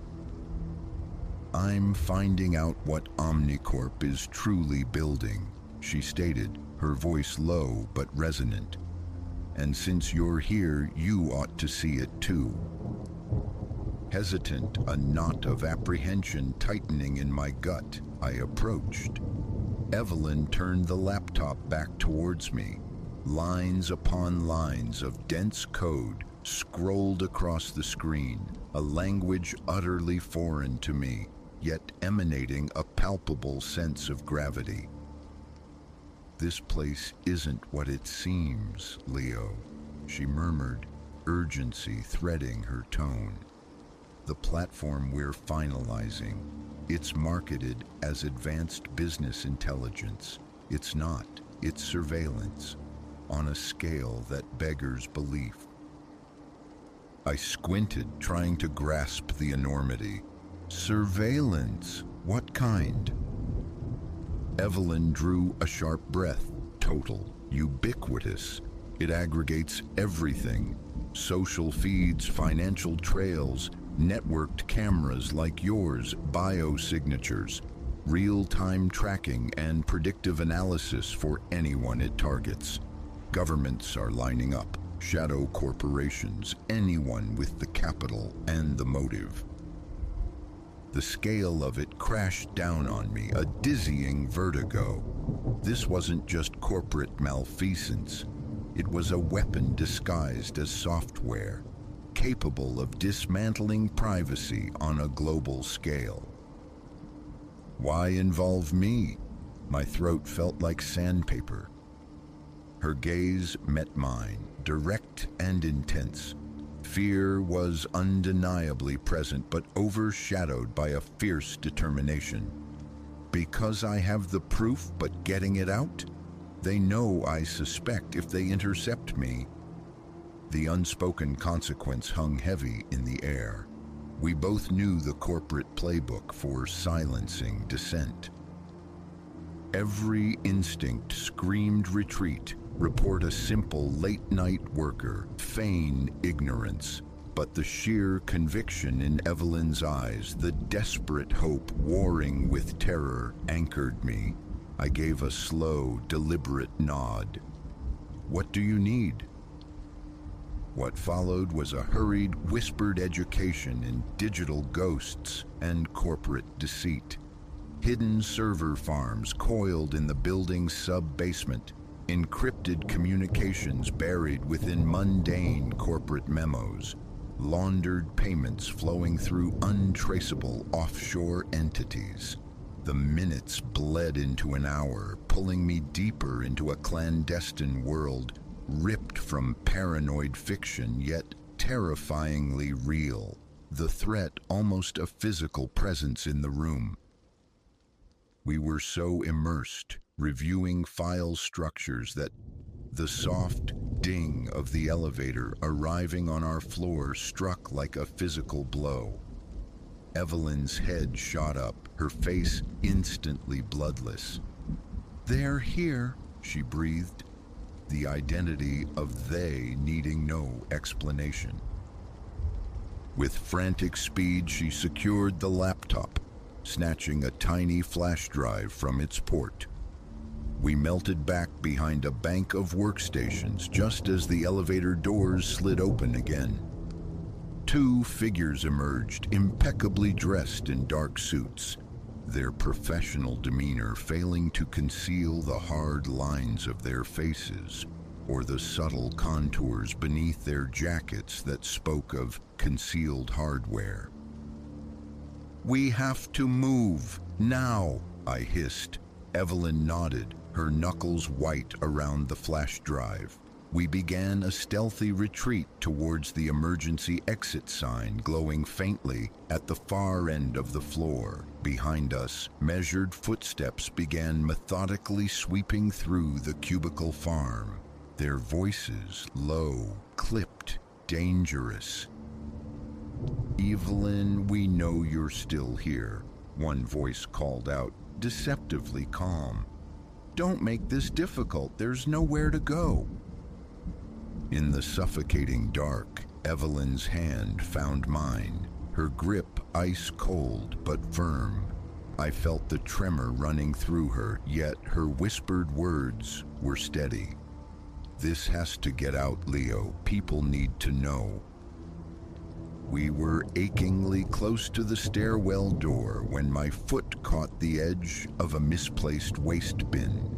I'm finding out what Omnicorp is truly building, she stated, her voice low but resonant. And since you're here, you ought to see it too. Hesitant, a knot of apprehension tightening in my gut, I approached. Evelyn turned the laptop back towards me. Lines upon lines of dense code scrolled across the screen, a language utterly foreign to me, yet emanating a palpable sense of gravity. This place isn't what it seems, Leo, she murmured, urgency threading her tone. The platform we're finalizing, it's marketed as advanced business intelligence. It's not, it's surveillance, on a scale that beggars belief. I squinted, trying to grasp the enormity. Surveillance? What kind? Evelyn drew a sharp breath. Total, ubiquitous. It aggregates everything. Social feeds, financial trails, networked cameras like yours, biosignatures, real-time tracking and predictive analysis for anyone it targets. Governments are lining up. Shadow corporations, anyone with the capital and the motive. The scale of it crashed down on me, a dizzying vertigo. This wasn't just corporate malfeasance. It was a weapon disguised as software, capable of dismantling privacy on a global scale. Why involve me? My throat felt like sandpaper. Her gaze met mine, direct and intense. Fear was undeniably present, but overshadowed by a fierce determination. Because I have the proof, but getting it out? They know I suspect if they intercept me. The unspoken consequence hung heavy in the air. We both knew the corporate playbook for silencing dissent. Every instinct screamed retreat, report a simple late-night worker, feign ignorance. But the sheer conviction in Evelyn's eyes, the desperate hope warring with terror, anchored me. I gave a slow, deliberate nod. "What do you need?" What followed was a hurried, whispered education in digital ghosts and corporate deceit. Hidden server farms coiled in the building's sub-basement, encrypted communications buried within mundane corporate memos, laundered payments flowing through untraceable offshore entities. The minutes bled into an hour, pulling me deeper into a clandestine world, ripped from paranoid fiction, yet terrifyingly real. The threat almost a physical presence in the room. We were so immersed, reviewing file structures, that the soft ding of the elevator arriving on our floor struck like a physical blow. Evelyn's head shot up, her face instantly bloodless. "They're here," she breathed, the identity of they needing no explanation. With frantic speed, she secured the laptop, snatching a tiny flash drive from its port. We melted back behind a bank of workstations just as the elevator doors slid open again. Two figures emerged, impeccably dressed in dark suits, their professional demeanor failing to conceal the hard lines of their faces or the subtle contours beneath their jackets that spoke of concealed hardware. "We have to move, now," I hissed. Evelyn nodded, her knuckles white around the flash drive. We began a stealthy retreat towards the emergency exit sign glowing faintly at the far end of the floor. Behind us, measured footsteps began methodically sweeping through the cubicle farm, their voices low, clipped, dangerous. "Evelyn, we know you're still here," one voice called out, deceptively calm. "Don't make this difficult, there's nowhere to go." In the suffocating dark, Evelyn's hand found mine, her grip ice cold but firm. I felt the tremor running through her, yet her whispered words were steady. "This has to get out, Leo. People need to know." We were achingly close to the stairwell door when my foot caught the edge of a misplaced waste bin.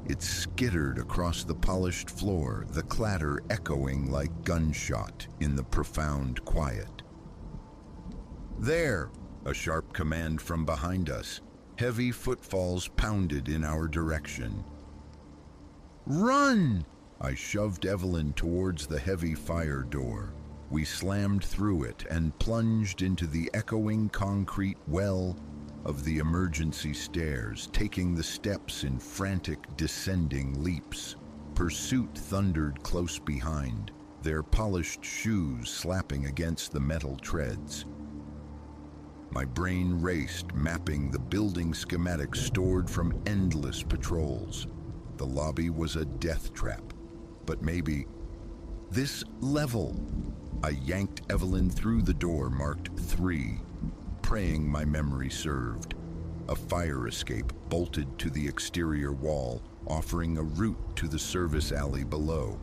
It skittered across the polished floor, the clatter echoing like gunshot in the profound quiet. "There!" a sharp command from behind us. Heavy footfalls pounded in our direction. "Run!" I shoved Evelyn towards the heavy fire door. We slammed through it and plunged into the echoing concrete well of the emergency stairs, taking the steps in frantic descending leaps. Pursuit thundered close behind, their polished shoes slapping against the metal treads. My brain raced, mapping the building schematics stored from endless patrols. The lobby was a death trap, but maybe this level. I yanked Evelyn through the door marked 3, praying my memory served. A fire escape bolted to the exterior wall, offering a route to the service alley below.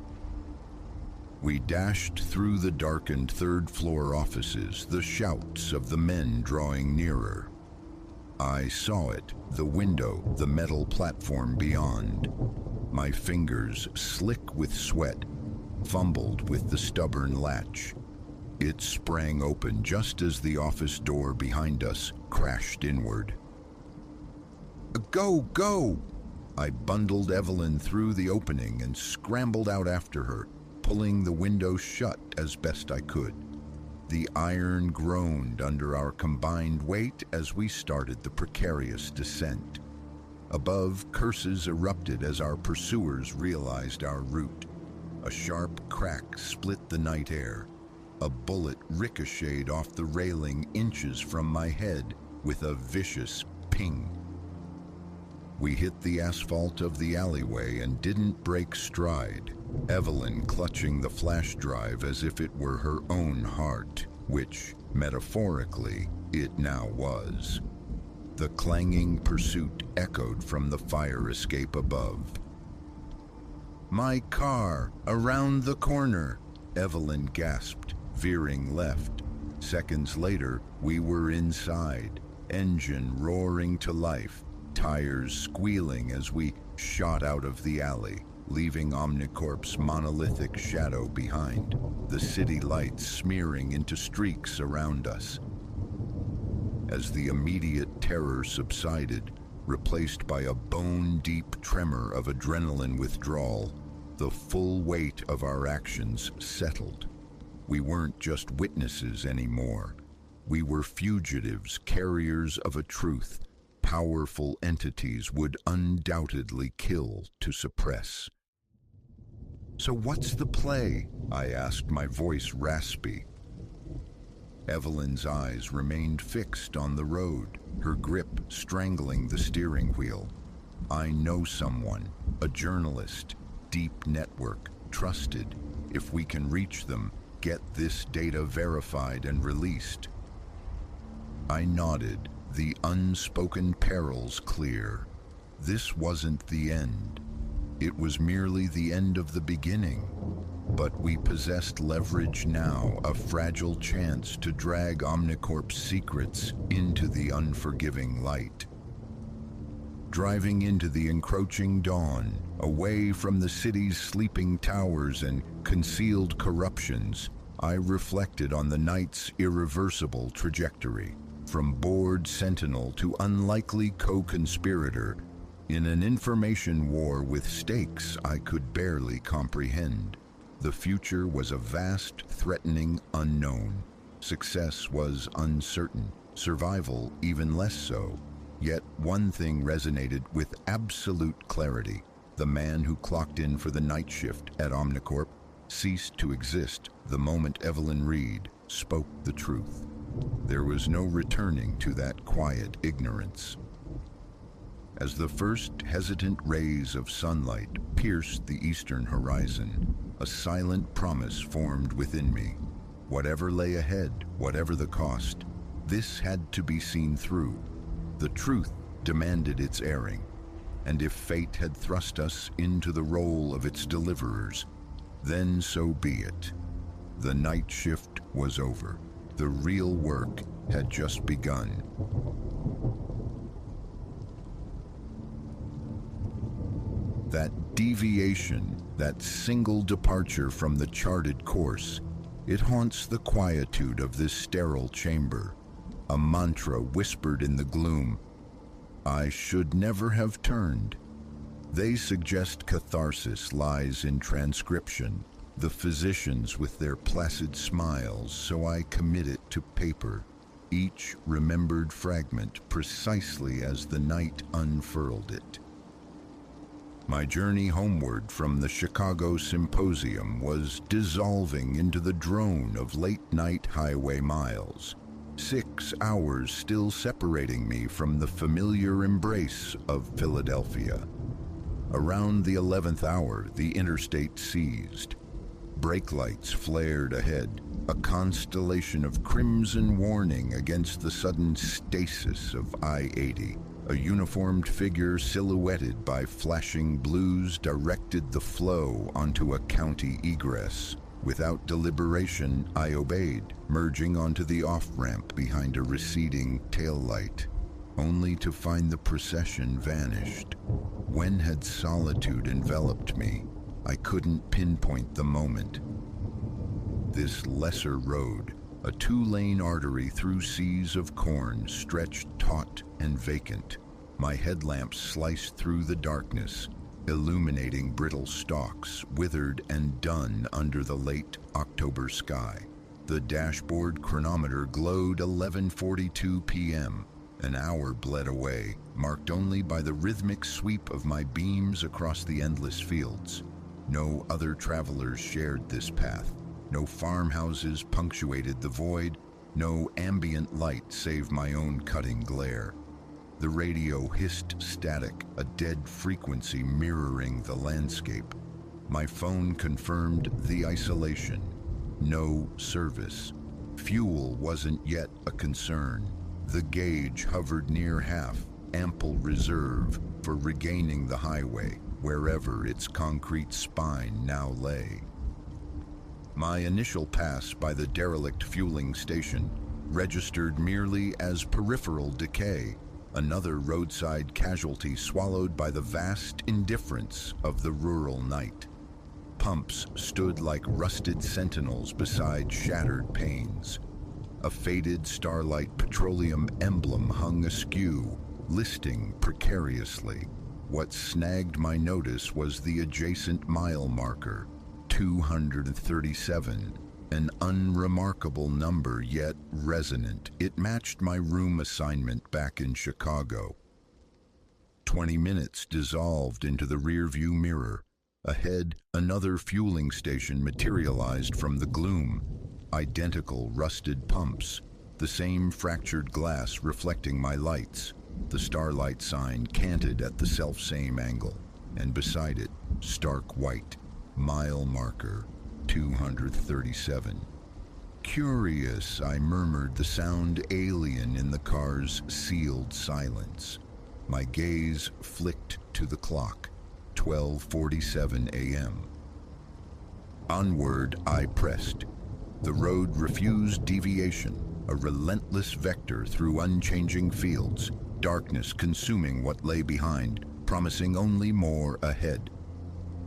We dashed through the darkened third-floor offices, the shouts of the men drawing nearer. I saw it, the window, the metal platform beyond. My fingers, slick with sweat, fumbled with the stubborn latch. It sprang open just as the office door behind us crashed inward. "Go, go!" I bundled Evelyn through the opening and scrambled out after her, pulling the window shut as best I could. The iron groaned under our combined weight as we started the precarious descent. Above, curses erupted as our pursuers realized our route. A sharp crack split the night air. A bullet ricocheted off the railing inches from my head with a vicious ping. We hit the asphalt of the alleyway and didn't break stride, Evelyn clutching the flash drive as if it were her own heart, which, metaphorically, it now was. The clanging pursuit echoed from the fire escape above. "My car! Around the corner!" Evelyn gasped, veering left. Seconds later, we were inside, engine roaring to life, tires squealing as we shot out of the alley, leaving Omnicorp's monolithic shadow behind, the city lights smearing into streaks around us. As the immediate terror subsided, replaced by a bone-deep tremor of adrenaline withdrawal, the full weight of our actions settled. We weren't just witnesses anymore. We were fugitives, carriers of a truth powerful entities would undoubtedly kill to suppress. "So what's the play?" I asked, my voice raspy. Evelyn's eyes remained fixed on the road, her grip strangling the steering wheel. "I know someone, a journalist, deep network, trusted. If we can reach them, get this data verified and released." I nodded, the unspoken perils clear. This wasn't the end. It was merely the end of the beginning. But we possessed leverage now, a fragile chance to drag Omnicorp's secrets into the unforgiving light. Driving into the encroaching dawn, away from the city's sleeping towers and concealed corruptions, I reflected on the night's irreversible trajectory. From bored sentinel to unlikely co-conspirator, in an information war with stakes I could barely comprehend. The future was a vast, threatening unknown. Success was uncertain, survival even less so. Yet one thing resonated with absolute clarity. The man who clocked in for the night shift at Omnicorp ceased to exist the moment Evelyn Reed spoke the truth. There was no returning to that quiet ignorance. As the first hesitant rays of sunlight pierced the eastern horizon, a silent promise formed within me. Whatever lay ahead, whatever the cost, this had to be seen through. The truth demanded its airing, and if fate had thrust us into the role of its deliverers, then so be it. The night shift was over. The real work had just begun. That deviation, that single departure from the charted course, it haunts the quietude of this sterile chamber. A mantra whispered in the gloom. I should never have turned. They suggest catharsis lies in transcription, the physicians with their placid smiles, so I commit it to paper, each remembered fragment precisely as the night unfurled it. My journey homeward from the Chicago Symposium was dissolving into the drone of late-night highway miles. 6 hours still separating me from the familiar embrace of Philadelphia. Around the 11th hour, the interstate seized. Brake lights flared ahead, a constellation of crimson warning against the sudden stasis of I-80. A uniformed figure silhouetted by flashing blues directed the flow onto a county egress. Without deliberation, I obeyed, merging onto the off-ramp behind a receding taillight, only to find the procession vanished. When had solitude enveloped me? I couldn't pinpoint the moment. This lesser road, a 2-lane artery through seas of corn, stretched taut and vacant. My headlamps sliced through the darkness, illuminating brittle stalks, withered and dun under the late October sky. The dashboard chronometer glowed 11:42 p.m. An hour bled away, marked only by the rhythmic sweep of my beams across the endless fields. No other travelers shared this path. No farmhouses punctuated the void. No ambient light save my own cutting glare. The radio hissed static, a dead frequency mirroring the landscape. My phone confirmed the isolation. No service. Fuel wasn't yet a concern. The gauge hovered near half, ample reserve for regaining the highway, wherever its concrete spine now lay. My initial pass by the derelict fueling station registered merely as peripheral decay, another roadside casualty swallowed by the vast indifference of the rural night. Pumps stood like rusted sentinels beside shattered panes. A faded Starlight Petroleum emblem hung askew, listing precariously. What snagged my notice was the adjacent mile marker, 237, an unremarkable number yet resonant. It matched my room assignment back in Chicago. 20 minutes dissolved into the rearview mirror. Ahead, another fueling station materialized from the gloom. Identical rusted pumps, the same fractured glass reflecting my lights. The Starlight sign canted at the self-same angle, and beside it, stark white, mile marker, 237. Curious, I murmured, the sound alien in the car's sealed silence. My gaze flicked to the clock, 12:47 a.m. Onward I pressed. The road refused deviation, a relentless vector through unchanging fields, darkness consuming what lay behind, promising only more ahead.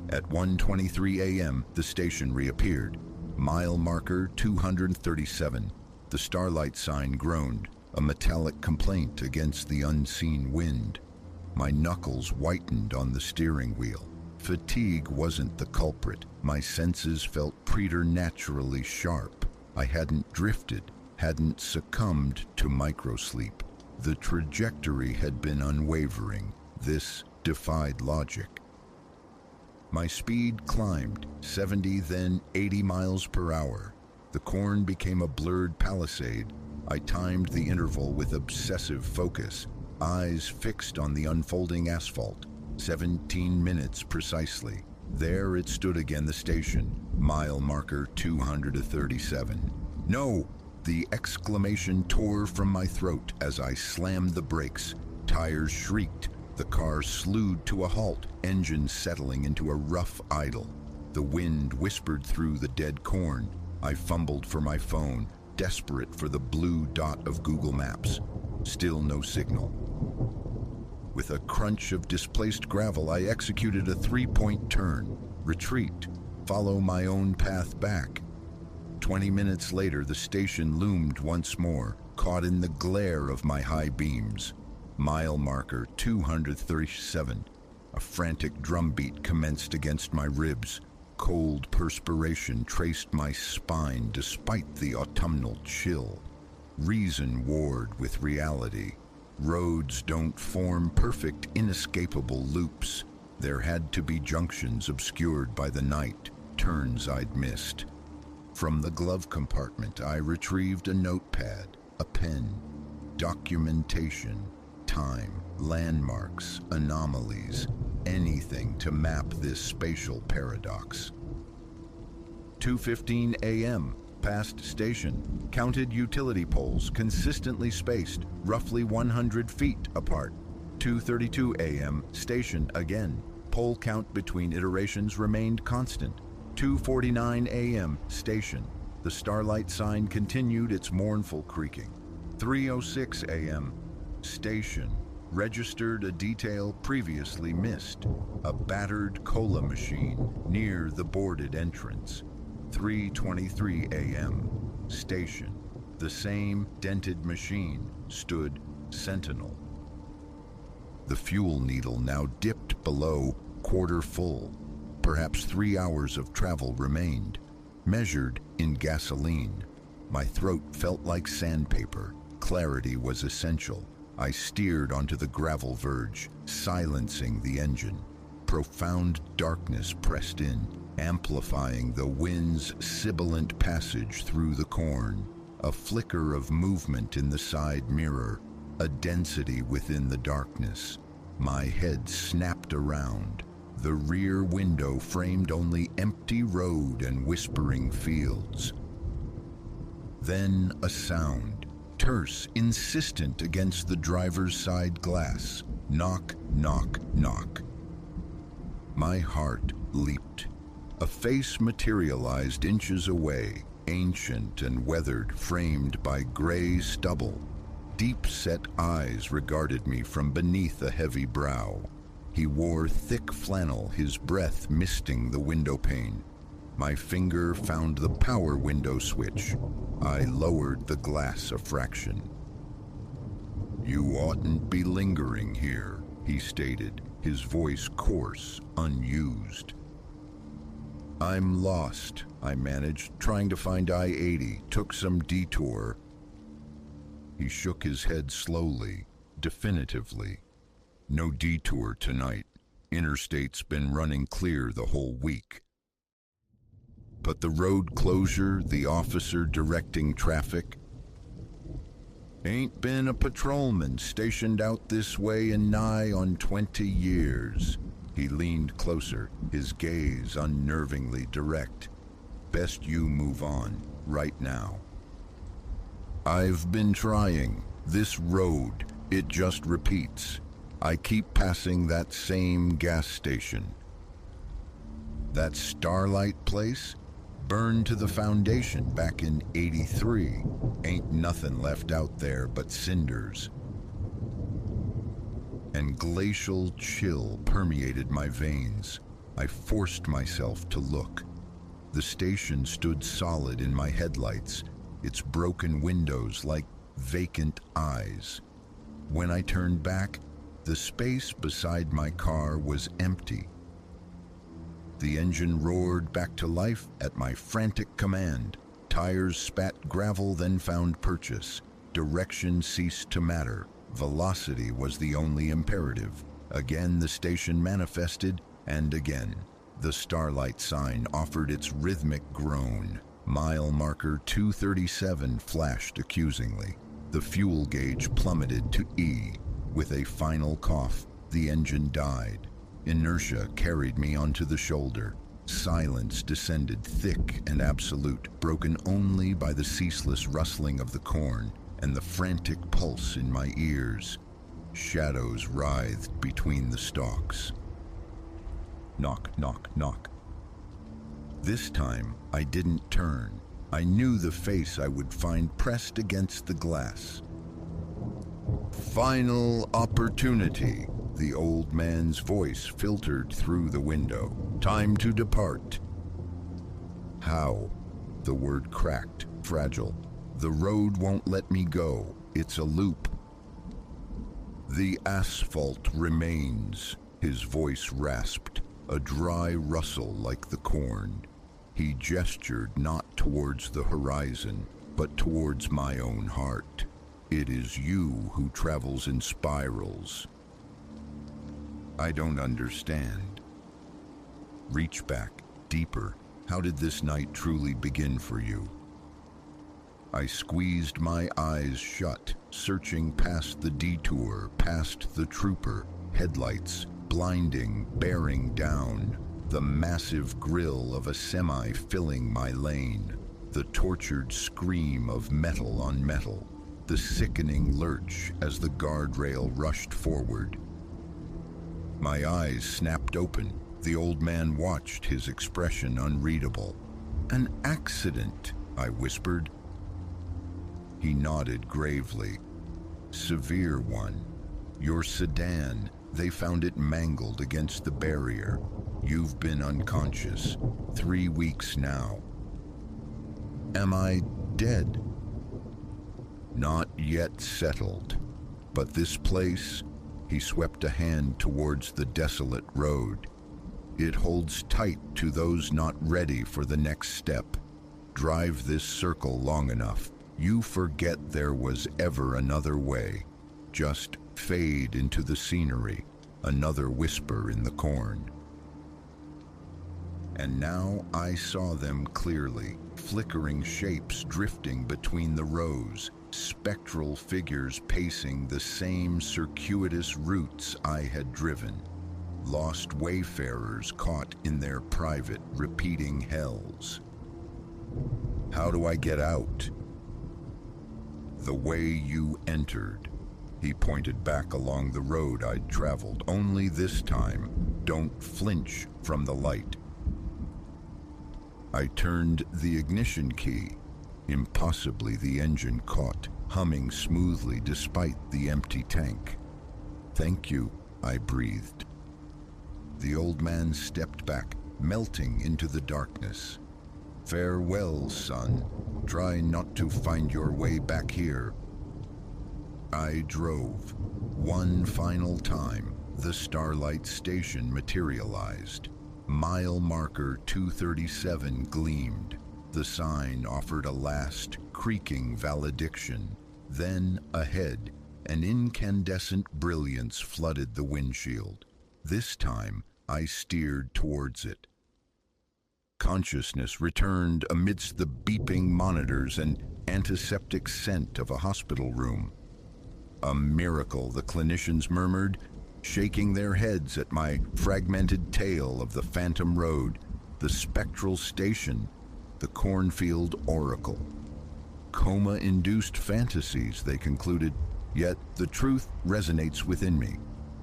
At 1:23 a.m., the station reappeared. Mile marker 237. The Starlight sign groaned, a metallic complaint against the unseen wind. My knuckles whitened on the steering wheel. Fatigue wasn't the culprit. My senses felt preternaturally sharp. I hadn't drifted, hadn't succumbed to microsleep. The trajectory had been unwavering. This defied logic. My speed climbed, 70, then 80 miles per hour. The corn became a blurred palisade. I timed the interval with obsessive focus, eyes fixed on the unfolding asphalt. 17 minutes precisely. There it stood again, the station, mile marker 237. No! The exclamation tore from my throat as I slammed the brakes. Tires shrieked. The car slewed to a halt, engine settling into a rough idle. The wind whispered through the dead corn. I fumbled for my phone, desperate for the blue dot of Google Maps. Still no signal. With a crunch of displaced gravel, I executed a 3-point turn, retreat, follow my own path back. 20 minutes later, the station loomed once more, caught in the glare of my high beams. Mile marker 237. A frantic drumbeat commenced against my ribs. Cold perspiration traced my spine despite the autumnal chill. Reason warred with reality. Roads don't form perfect, inescapable loops. There had to be junctions obscured by the night, turns I'd missed. From the glove compartment, I retrieved a notepad, a pen, documentation, time, landmarks, anomalies, anything to map this spatial paradox. 2:15 a.m., past station, counted utility poles consistently spaced, roughly 100 feet apart. 2:32 a.m., station again. Pole count between iterations remained constant. 2:49 a.m., station. The Starlight sign continued its mournful creaking. 3:06 a.m., station. Registered a detail previously missed. A battered cola machine near the boarded entrance. 3:23 a.m., station. The same dented machine stood sentinel. The fuel needle now dipped below quarter full. Perhaps 3 hours of travel remained, measured in gasoline. My throat felt like sandpaper. Clarity was essential. I steered onto the gravel verge, silencing the engine. Profound darkness pressed in, amplifying the wind's sibilant passage through the corn. A flicker of movement in the side mirror. a density within the darkness. My head snapped around. The rear window framed only empty road and whispering fields. Then a sound, terse, insistent against the driver's side glass. Knock, knock, knock. My heart leaped. A face materialized inches away, ancient and weathered, framed by gray stubble. Deep-set eyes regarded me from beneath a heavy brow. He wore thick flannel, his breath misting the window pane. My finger found the power window switch. I lowered the glass a fraction. "You oughtn't be lingering here," he stated, his voice coarse, unused. "I'm lost," I managed, trying to find I-80, took some detour. He shook his head slowly, definitively. "No detour tonight. Interstate's been running clear the whole week." But the road closure, the officer directing traffic? "Ain't been a patrolman stationed out this way in nigh on 20 years. He leaned closer, his gaze unnervingly direct. "Best you move on, right now." "I've been trying. This road, it just repeats. I keep passing that same gas station." "That Starlight place? Burned to the foundation back in '83. Ain't nothing left out there but cinders." And glacial chill permeated my veins. I forced myself to look. The station stood solid in my headlights, its broken windows like vacant eyes. When I turned back, the space beside my car was empty. The engine roared back to life at my frantic command. Tires spat gravel, then found purchase. Direction ceased to matter. Velocity was the only imperative. Again the station manifested, and again. The Starlight sign offered its rhythmic groan. Mile marker 237 flashed accusingly. The fuel gauge plummeted to E. With a final cough, the engine died. Inertia carried me onto the shoulder. Silence descended thick and absolute, broken only by the ceaseless rustling of the corn and the frantic pulse in my ears. Shadows writhed between the stalks. Knock, knock, knock. This time, I didn't turn. I knew the face I would find pressed against the glass. "Final opportunity," the old man's voice filtered through the window. "Time to depart." "How?" The word cracked, fragile. "The road won't let me go. It's a loop." "The asphalt remains," his voice rasped, a dry rustle like the corn. He gestured not towards the horizon, but towards my own heart. "It is you who travels in spirals." "I don't understand." "Reach back, deeper. How did this night truly begin for you?" I squeezed my eyes shut, searching past the detour, past the trooper, headlights, blinding, bearing down, the massive grille of a semi filling my lane, the tortured scream of metal on metal, the sickening lurch as the guardrail rushed forward. My eyes snapped open. The old man watched, his expression unreadable. "An accident," I whispered. He nodded gravely. "Severe one. Your sedan, they found it mangled against the barrier. You've been unconscious. 3 weeks now." "Am I dead?" "Not yet settled. But this place," he swept a hand towards the desolate road, "it holds tight to those not ready for the next step. Drive this circle long enough, you forget there was ever another way. Just fade into the scenery, another whisper in the corn." And now I saw them clearly, flickering shapes drifting between the rows, spectral figures pacing the same circuitous routes I had driven, lost wayfarers caught in their private, repeating hells. How do I get out? The way you entered. He pointed back along the road I'd traveled. Only this time, don't flinch from the light. I turned the ignition key. Impossibly, the engine caught, humming smoothly despite the empty tank. Thank you, I breathed. The old man stepped back, melting into the darkness. Farewell, son. Try not to find your way back here. I drove. One final time, the Starlight Station materialized. Mile marker 237 gleamed. The sign offered a last, creaking valediction. Then, ahead, an incandescent brilliance flooded the windshield. This time, I steered towards it. Consciousness returned amidst the beeping monitors and antiseptic scent of a hospital room. A miracle, the clinicians murmured, shaking their heads at my fragmented tale of the phantom road, the spectral station, the cornfield oracle. Coma-induced fantasies, they concluded, yet the truth resonates within me.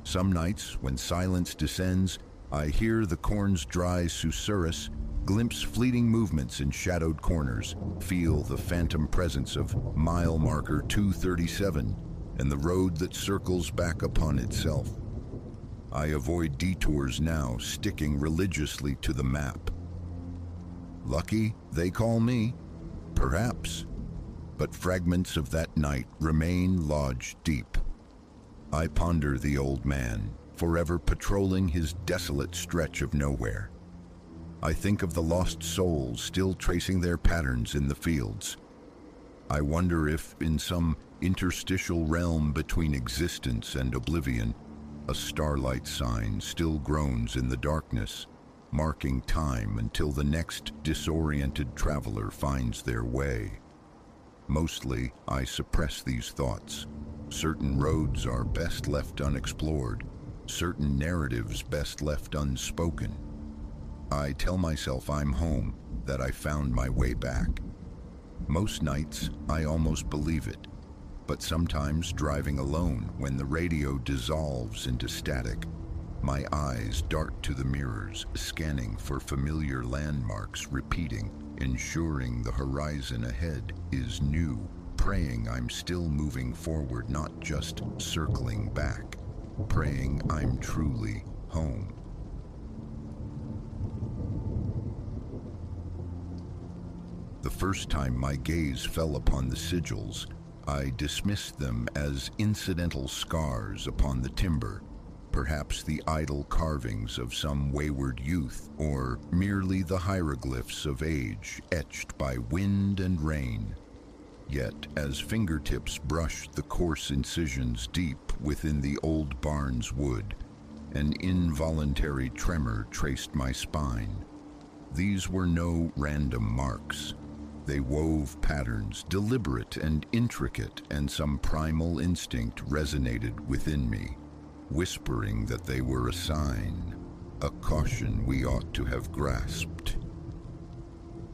Some nights, when silence descends, I hear the corn's dry susurrus, glimpse fleeting movements in shadowed corners, feel the phantom presence of mile marker 237 and the road that circles back upon itself. I avoid detours now, sticking religiously to the map. Lucky, they call me. Perhaps. But fragments of that night remain lodged deep. I ponder the old man, forever patrolling his desolate stretch of nowhere. I think of the lost souls still tracing their patterns in the fields. I wonder if, in some interstitial realm between existence and oblivion, a starlight sign still groans in the darkness, marking time until the next disoriented traveler finds their way. Mostly, I suppress these thoughts. Certain roads are best left unexplored, certain narratives best left unspoken. I tell myself I'm home, that I found my way back. Most nights, I almost believe it, but sometimes driving alone, when the radio dissolves into static, my eyes dart to the mirrors, scanning for familiar landmarks, repeating, ensuring the horizon ahead is new, praying I'm still moving forward, not just circling back, praying I'm truly home. The first time my gaze fell upon the sigils, I dismissed them as incidental scars upon the timber, perhaps the idle carvings of some wayward youth, or merely the hieroglyphs of age etched by wind and rain. Yet, as fingertips brushed the coarse incisions deep within the old barn's wood, an involuntary tremor traced my spine. These were no random marks. They wove patterns, deliberate and intricate, and some primal instinct resonated within me, whispering that they were a sign, a caution we ought to have grasped.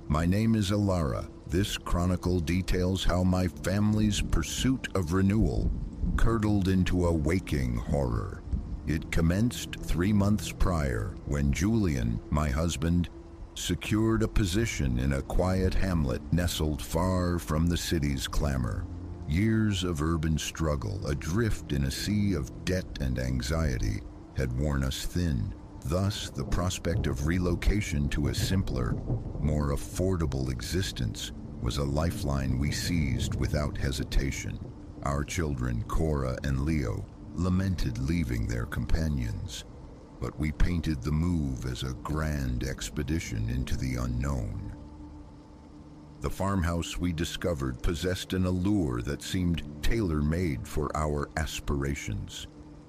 My name is Alara. This chronicle details how my family's pursuit of renewal curdled into a waking horror. It commenced 3 months prior, when Julian, my husband, secured a position in a quiet hamlet nestled far from the city's clamor. Years of urban struggle, adrift in a sea of debt and anxiety, had worn us thin. Thus, the prospect of relocation to a simpler, more affordable existence was a lifeline we seized without hesitation. Our children, Cora and Leo, lamented leaving their companions, but we painted the move as a grand expedition into the unknown. The farmhouse we discovered possessed an allure that seemed tailor-made for our aspirations.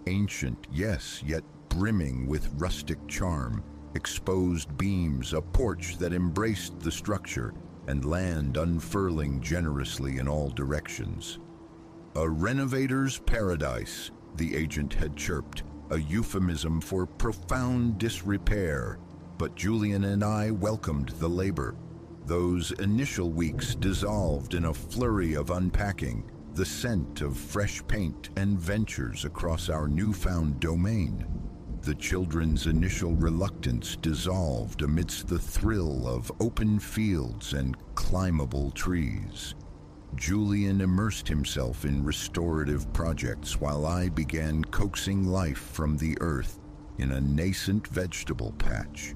Ancient, yes, yet brimming with rustic charm, exposed beams, a porch that embraced the structure, and land unfurling generously in all directions. "A renovator's paradise," the agent had chirped, a euphemism for profound disrepair, but Julian and I welcomed the labor. Those initial weeks dissolved in a flurry of unpacking, the scent of fresh paint and ventures across our newfound domain. The children's initial reluctance dissolved amidst the thrill of open fields and climbable trees. Julian immersed himself in restorative projects while I began coaxing life from the earth in a nascent vegetable patch.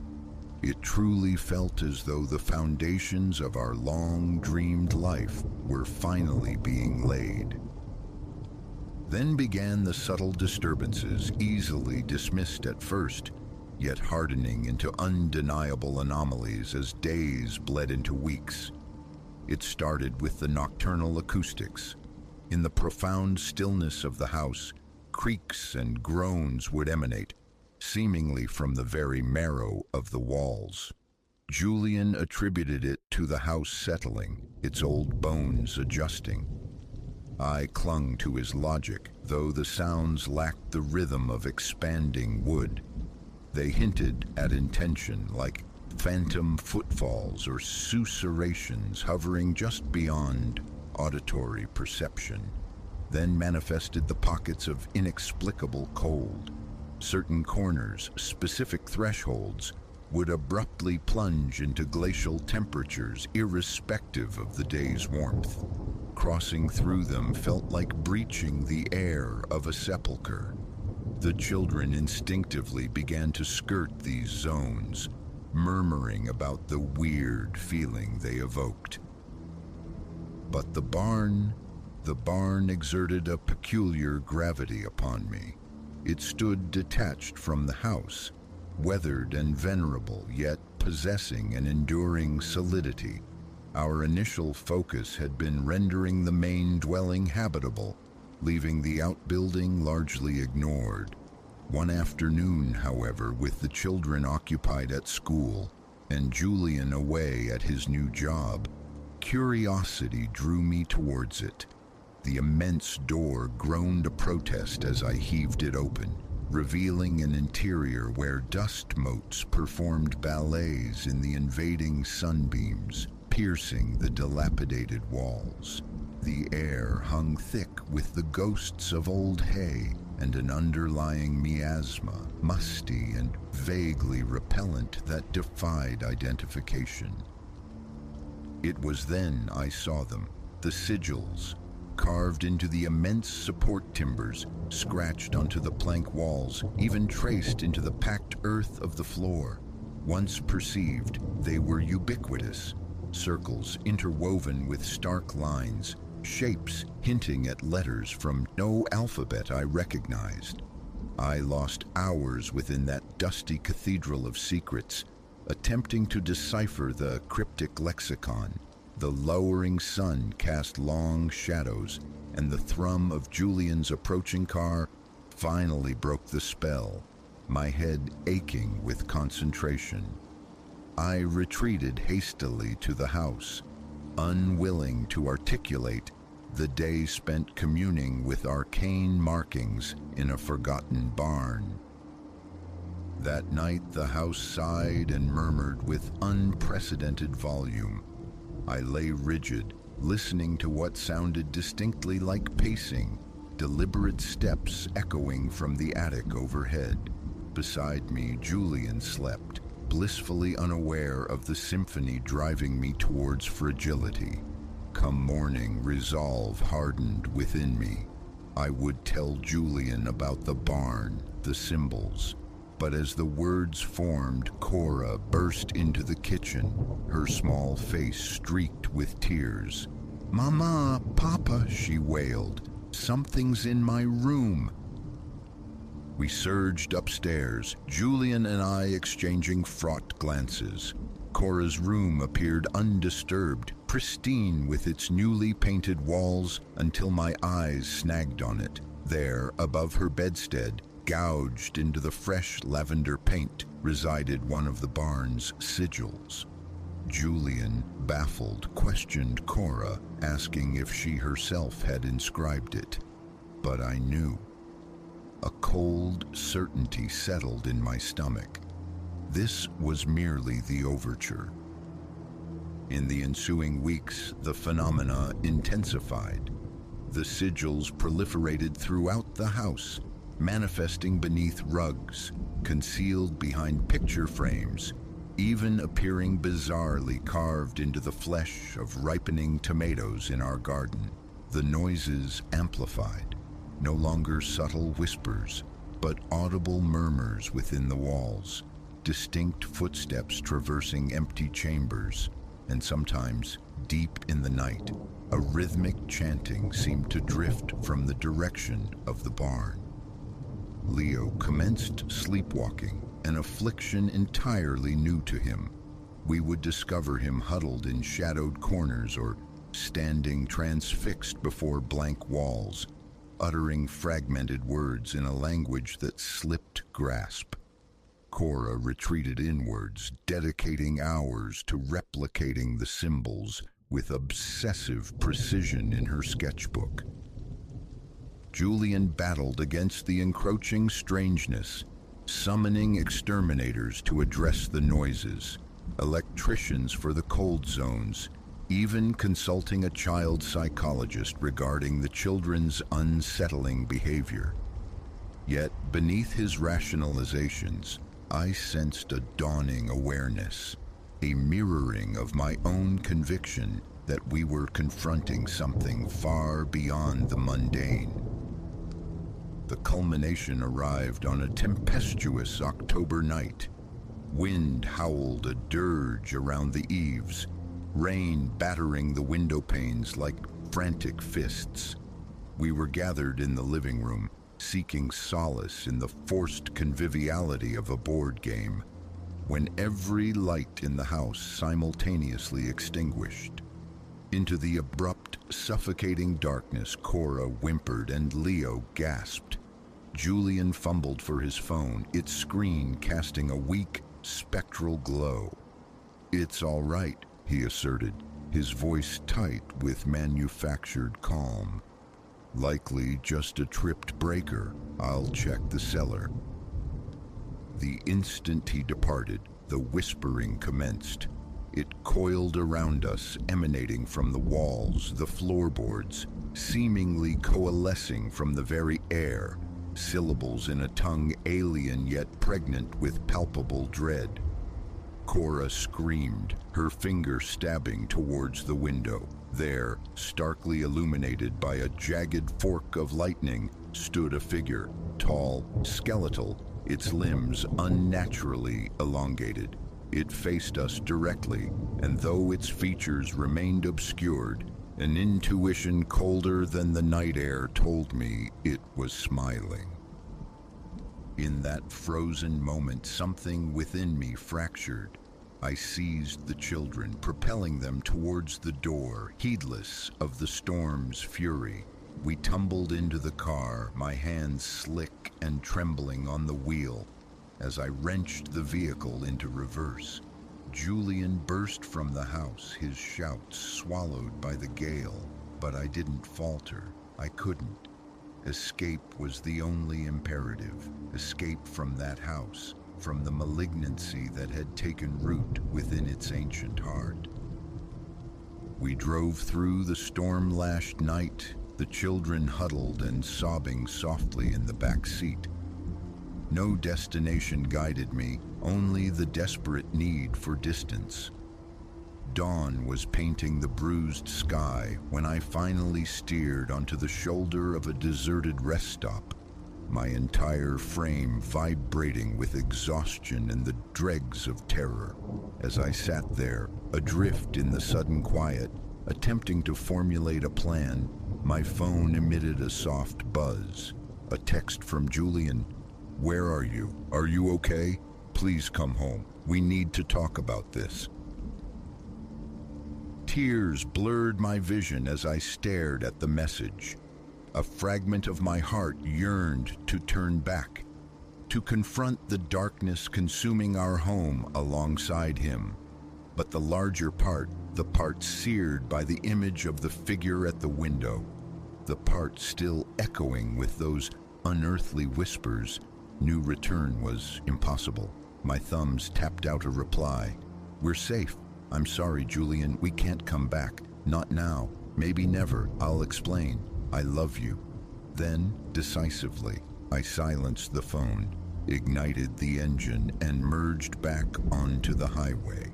It truly felt as though the foundations of our long-dreamed life were finally being laid. Then began the subtle disturbances, easily dismissed at first, yet hardening into undeniable anomalies as days bled into weeks. It started with the nocturnal acoustics. In the profound stillness of the house, creaks and groans would emanate, seemingly from the very marrow of the walls. Julian attributed it to the house settling, its old bones adjusting. I clung to his logic, though the sounds lacked the rhythm of expanding wood. They hinted at intention, like phantom footfalls or susurrations hovering just beyond auditory perception, then manifested the pockets of inexplicable cold. Certain corners, specific thresholds, would abruptly plunge into glacial temperatures irrespective of the day's warmth. Crossing through them felt like breaching the air of a sepulcher. The children instinctively began to skirt these zones, murmuring about the weird feeling they evoked. But the barn exerted a peculiar gravity upon me. It stood detached from the house, weathered and venerable, yet possessing an enduring solidity. Our initial focus had been rendering the main dwelling habitable, leaving the outbuilding largely ignored. One afternoon, however, with the children occupied at school and Julian away at his new job, curiosity drew me towards it. The immense door groaned a protest as I heaved it open, revealing an interior where dust motes performed ballets in the invading sunbeams, piercing the dilapidated walls. The air hung thick with the ghosts of old hay and an underlying miasma, musty and vaguely repellent, that defied identification. It was then I saw them, the sigils, carved into the immense support timbers, scratched onto the plank walls, even traced into the packed earth of the floor. Once perceived, they were ubiquitous, circles interwoven with stark lines, shapes hinting at letters from no alphabet I recognized. I lost hours within that dusty cathedral of secrets, attempting to decipher the cryptic lexicon. The lowering sun cast long shadows, and the thrum of Julian's approaching car finally broke the spell, my head aching with concentration. I retreated hastily to the house, unwilling to articulate the day spent communing with arcane markings in a forgotten barn. That night the house sighed and murmured with unprecedented volume. I lay rigid, listening to what sounded distinctly like pacing, deliberate steps echoing from the attic overhead. Beside me, Julian slept, blissfully unaware of the symphony driving me towards fragility. Come morning, resolve hardened within me. I would tell Julian about the barn, the symbols. But as the words formed, Cora burst into the kitchen, her small face streaked with tears. "Mama, Papa," she wailed, "something's in my room." We surged upstairs, Julian and I exchanging fraught glances. Cora's room appeared undisturbed, pristine with its newly painted walls, until my eyes snagged on it. There, above her bedstead, gouged into the fresh lavender paint, resided one of the barn's sigils. Julian, baffled, questioned Cora, asking if she herself had inscribed it. But I knew. A cold certainty settled in my stomach. This was merely the overture. In the ensuing weeks, the phenomena intensified. The sigils proliferated throughout the house, manifesting beneath rugs, concealed behind picture frames, even appearing bizarrely carved into the flesh of ripening tomatoes in our garden. The noises amplified, no longer subtle whispers, but audible murmurs within the walls, distinct footsteps traversing empty chambers, and sometimes, deep in the night, a rhythmic chanting seemed to drift from the direction of the barn. Leo commenced sleepwalking, an affliction entirely new to him. We would discover him huddled in shadowed corners or standing transfixed before blank walls, uttering fragmented words in a language that slipped grasp. Cora retreated inwards, dedicating hours to replicating the symbols with obsessive precision in her sketchbook. Julian battled against the encroaching strangeness, summoning exterminators to address the noises, electricians for the cold zones, even consulting a child psychologist regarding the children's unsettling behavior. Yet, beneath his rationalizations, I sensed a dawning awareness, a mirroring of my own conviction that we were confronting something far beyond the mundane. The culmination arrived on a tempestuous October night. Wind howled a dirge around the eaves, rain battering the window panes like frantic fists. We were gathered in the living room, seeking solace in the forced conviviality of a board game, when every light in the house simultaneously extinguished. Into the abrupt, suffocating darkness, Cora whimpered and Leo gasped. Julian fumbled for his phone, its screen casting a weak, spectral glow. "It's all right," he asserted, his voice tight with manufactured calm. "Likely just a tripped breaker. I'll check the cellar." The instant he departed, the whispering commenced. It coiled around us, emanating from the walls, the floorboards, seemingly coalescing from the very air, syllables in a tongue alien yet pregnant with palpable dread. Cora screamed, her finger stabbing towards the window. There, starkly illuminated by a jagged fork of lightning, stood a figure, tall, skeletal, its limbs unnaturally elongated. It faced us directly, and though its features remained obscured, an intuition colder than the night air told me it was smiling. In that frozen moment, something within me fractured. I seized the children, propelling them towards the door, heedless of the storm's fury. We tumbled into the car, my hands slick and trembling on the wheel. As I wrenched the vehicle into reverse, Julian burst from the house, his shouts swallowed by the gale. But I didn't falter. I couldn't. Escape was the only imperative. Escape from that house, from the malignancy that had taken root within its ancient heart. We drove through the storm-lashed night, the children huddled and sobbing softly in the back seat. No destination guided me, only the desperate need for distance. Dawn was painting the bruised sky when I finally steered onto the shoulder of a deserted rest stop, my entire frame vibrating with exhaustion and the dregs of terror. As I sat there, adrift in the sudden quiet, attempting to formulate a plan, my phone emitted a soft buzz. A text from Julian. "Where are you? Are you okay? Please come home. We need to talk about this." Tears blurred my vision as I stared at the message. A fragment of my heart yearned to turn back, to confront the darkness consuming our home alongside him. but the larger part, the part seared by the image of the figure at the window, the part still echoing with those unearthly whispers, knew return was impossible. My thumbs tapped out a reply. "We're safe. I'm sorry, Julian, we can't come back. Not now. Maybe never. I'll explain. I love you." Then, decisively, I silenced the phone, ignited the engine, and merged back onto the highway.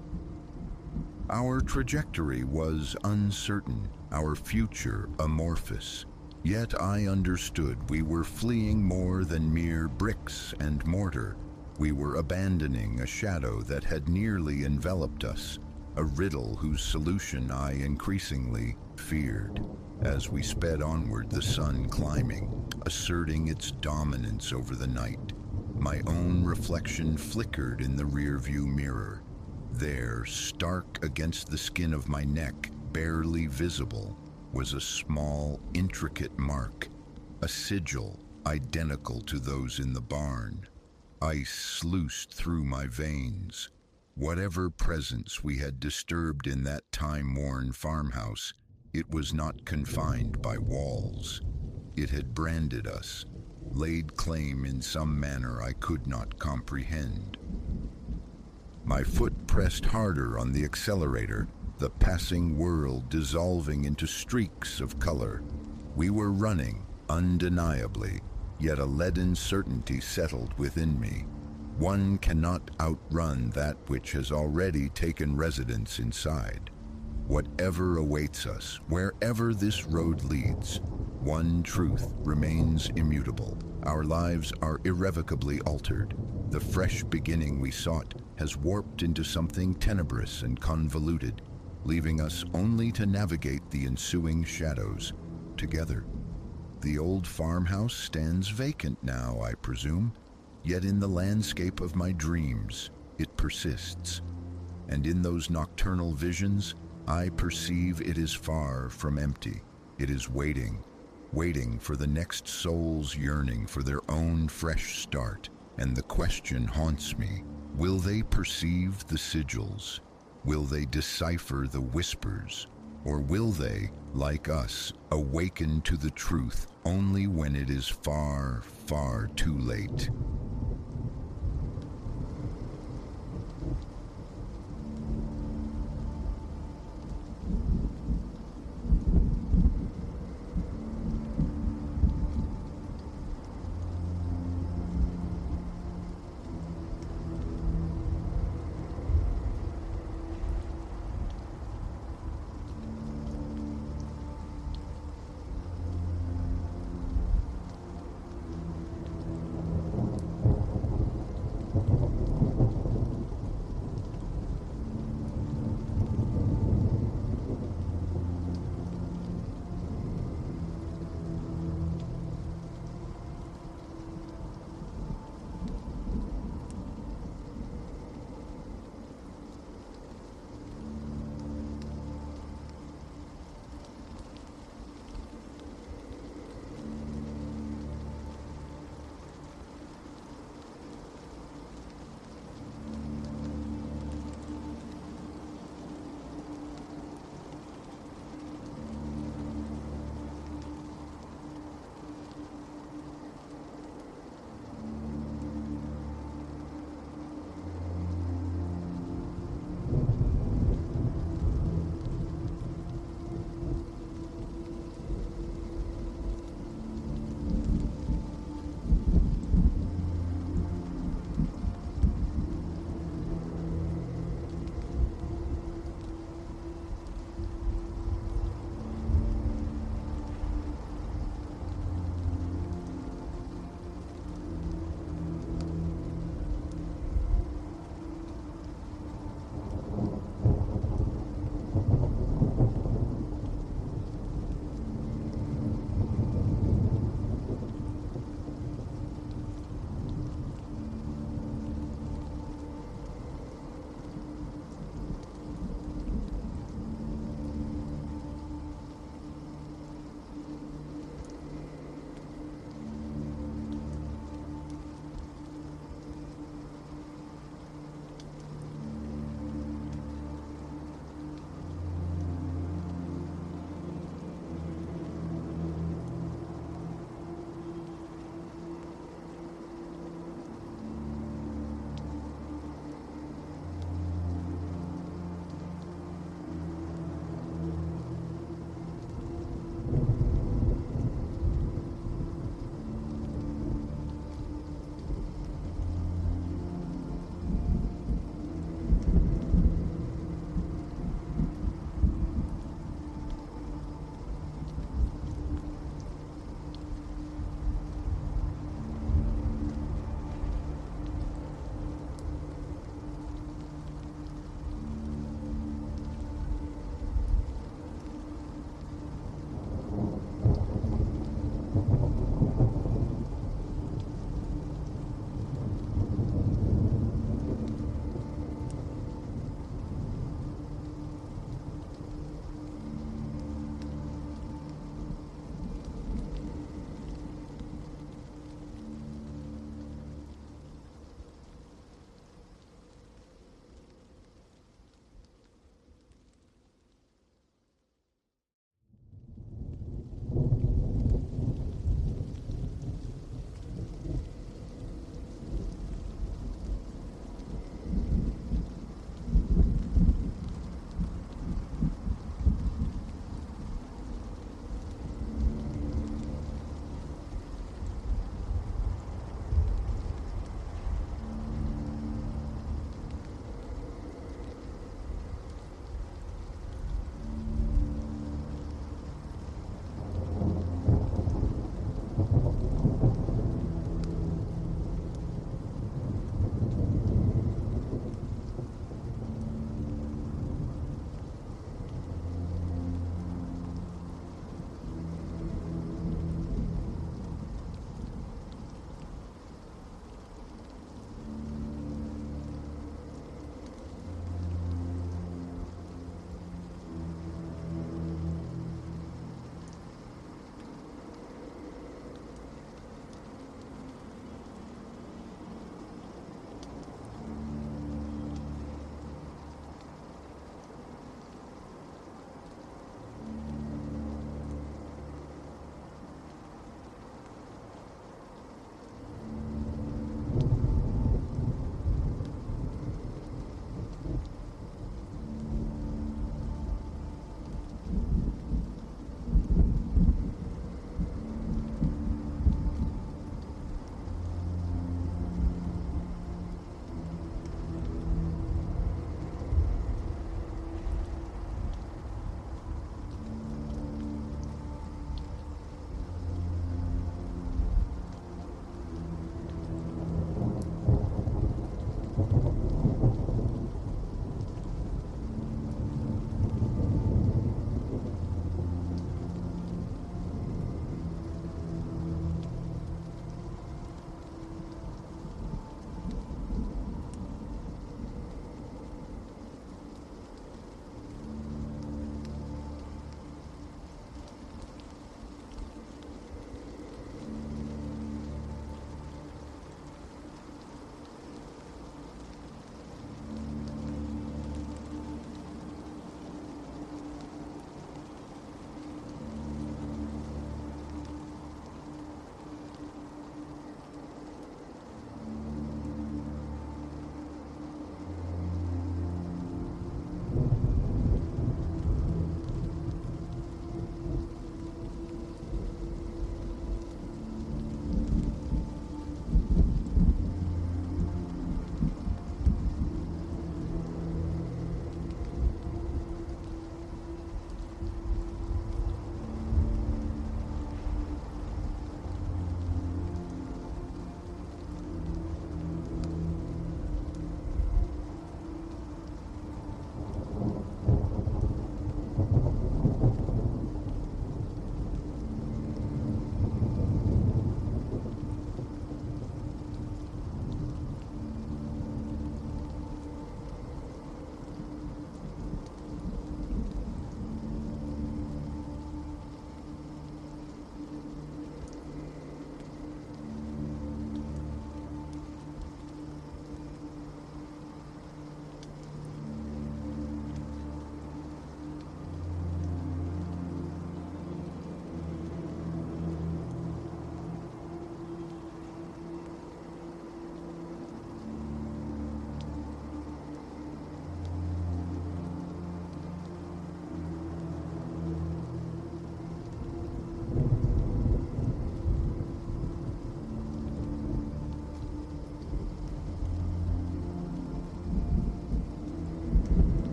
Our trajectory was uncertain, our future amorphous. Yet I understood we were fleeing more than mere bricks and mortar. We were abandoning a shadow that had nearly enveloped us, a riddle whose solution I increasingly feared. As we sped onward, the sun climbing, asserting its dominance over the night, my own reflection flickered in the rearview mirror. There, stark against the skin of my neck, barely visible, was a small, intricate mark, a sigil identical to those in the barn. Ice sluiced through my veins. Whatever presence we had disturbed in that time-worn farmhouse, it was not confined by walls. It had branded us, laid claim in some manner I could not comprehend. My foot pressed harder on the accelerator, the passing world dissolving into streaks of color. We were running, undeniably, yet a leaden certainty settled within me. One cannot outrun that which has already taken residence inside. Whatever awaits us, wherever this road leads, one truth remains immutable. Our lives are irrevocably altered. The fresh beginning we sought has warped into something tenebrous and convoluted, leaving us only to navigate the ensuing shadows together. The old farmhouse stands vacant now, I presume, yet in the landscape of my dreams, it persists. And in those nocturnal visions, I perceive it is far from empty. It is waiting for the next soul's yearning for their own fresh start. And the question haunts me, will they perceive the sigils? Will they decipher the whispers? Or will they, like us, awaken to the truth only when it is far, far too late?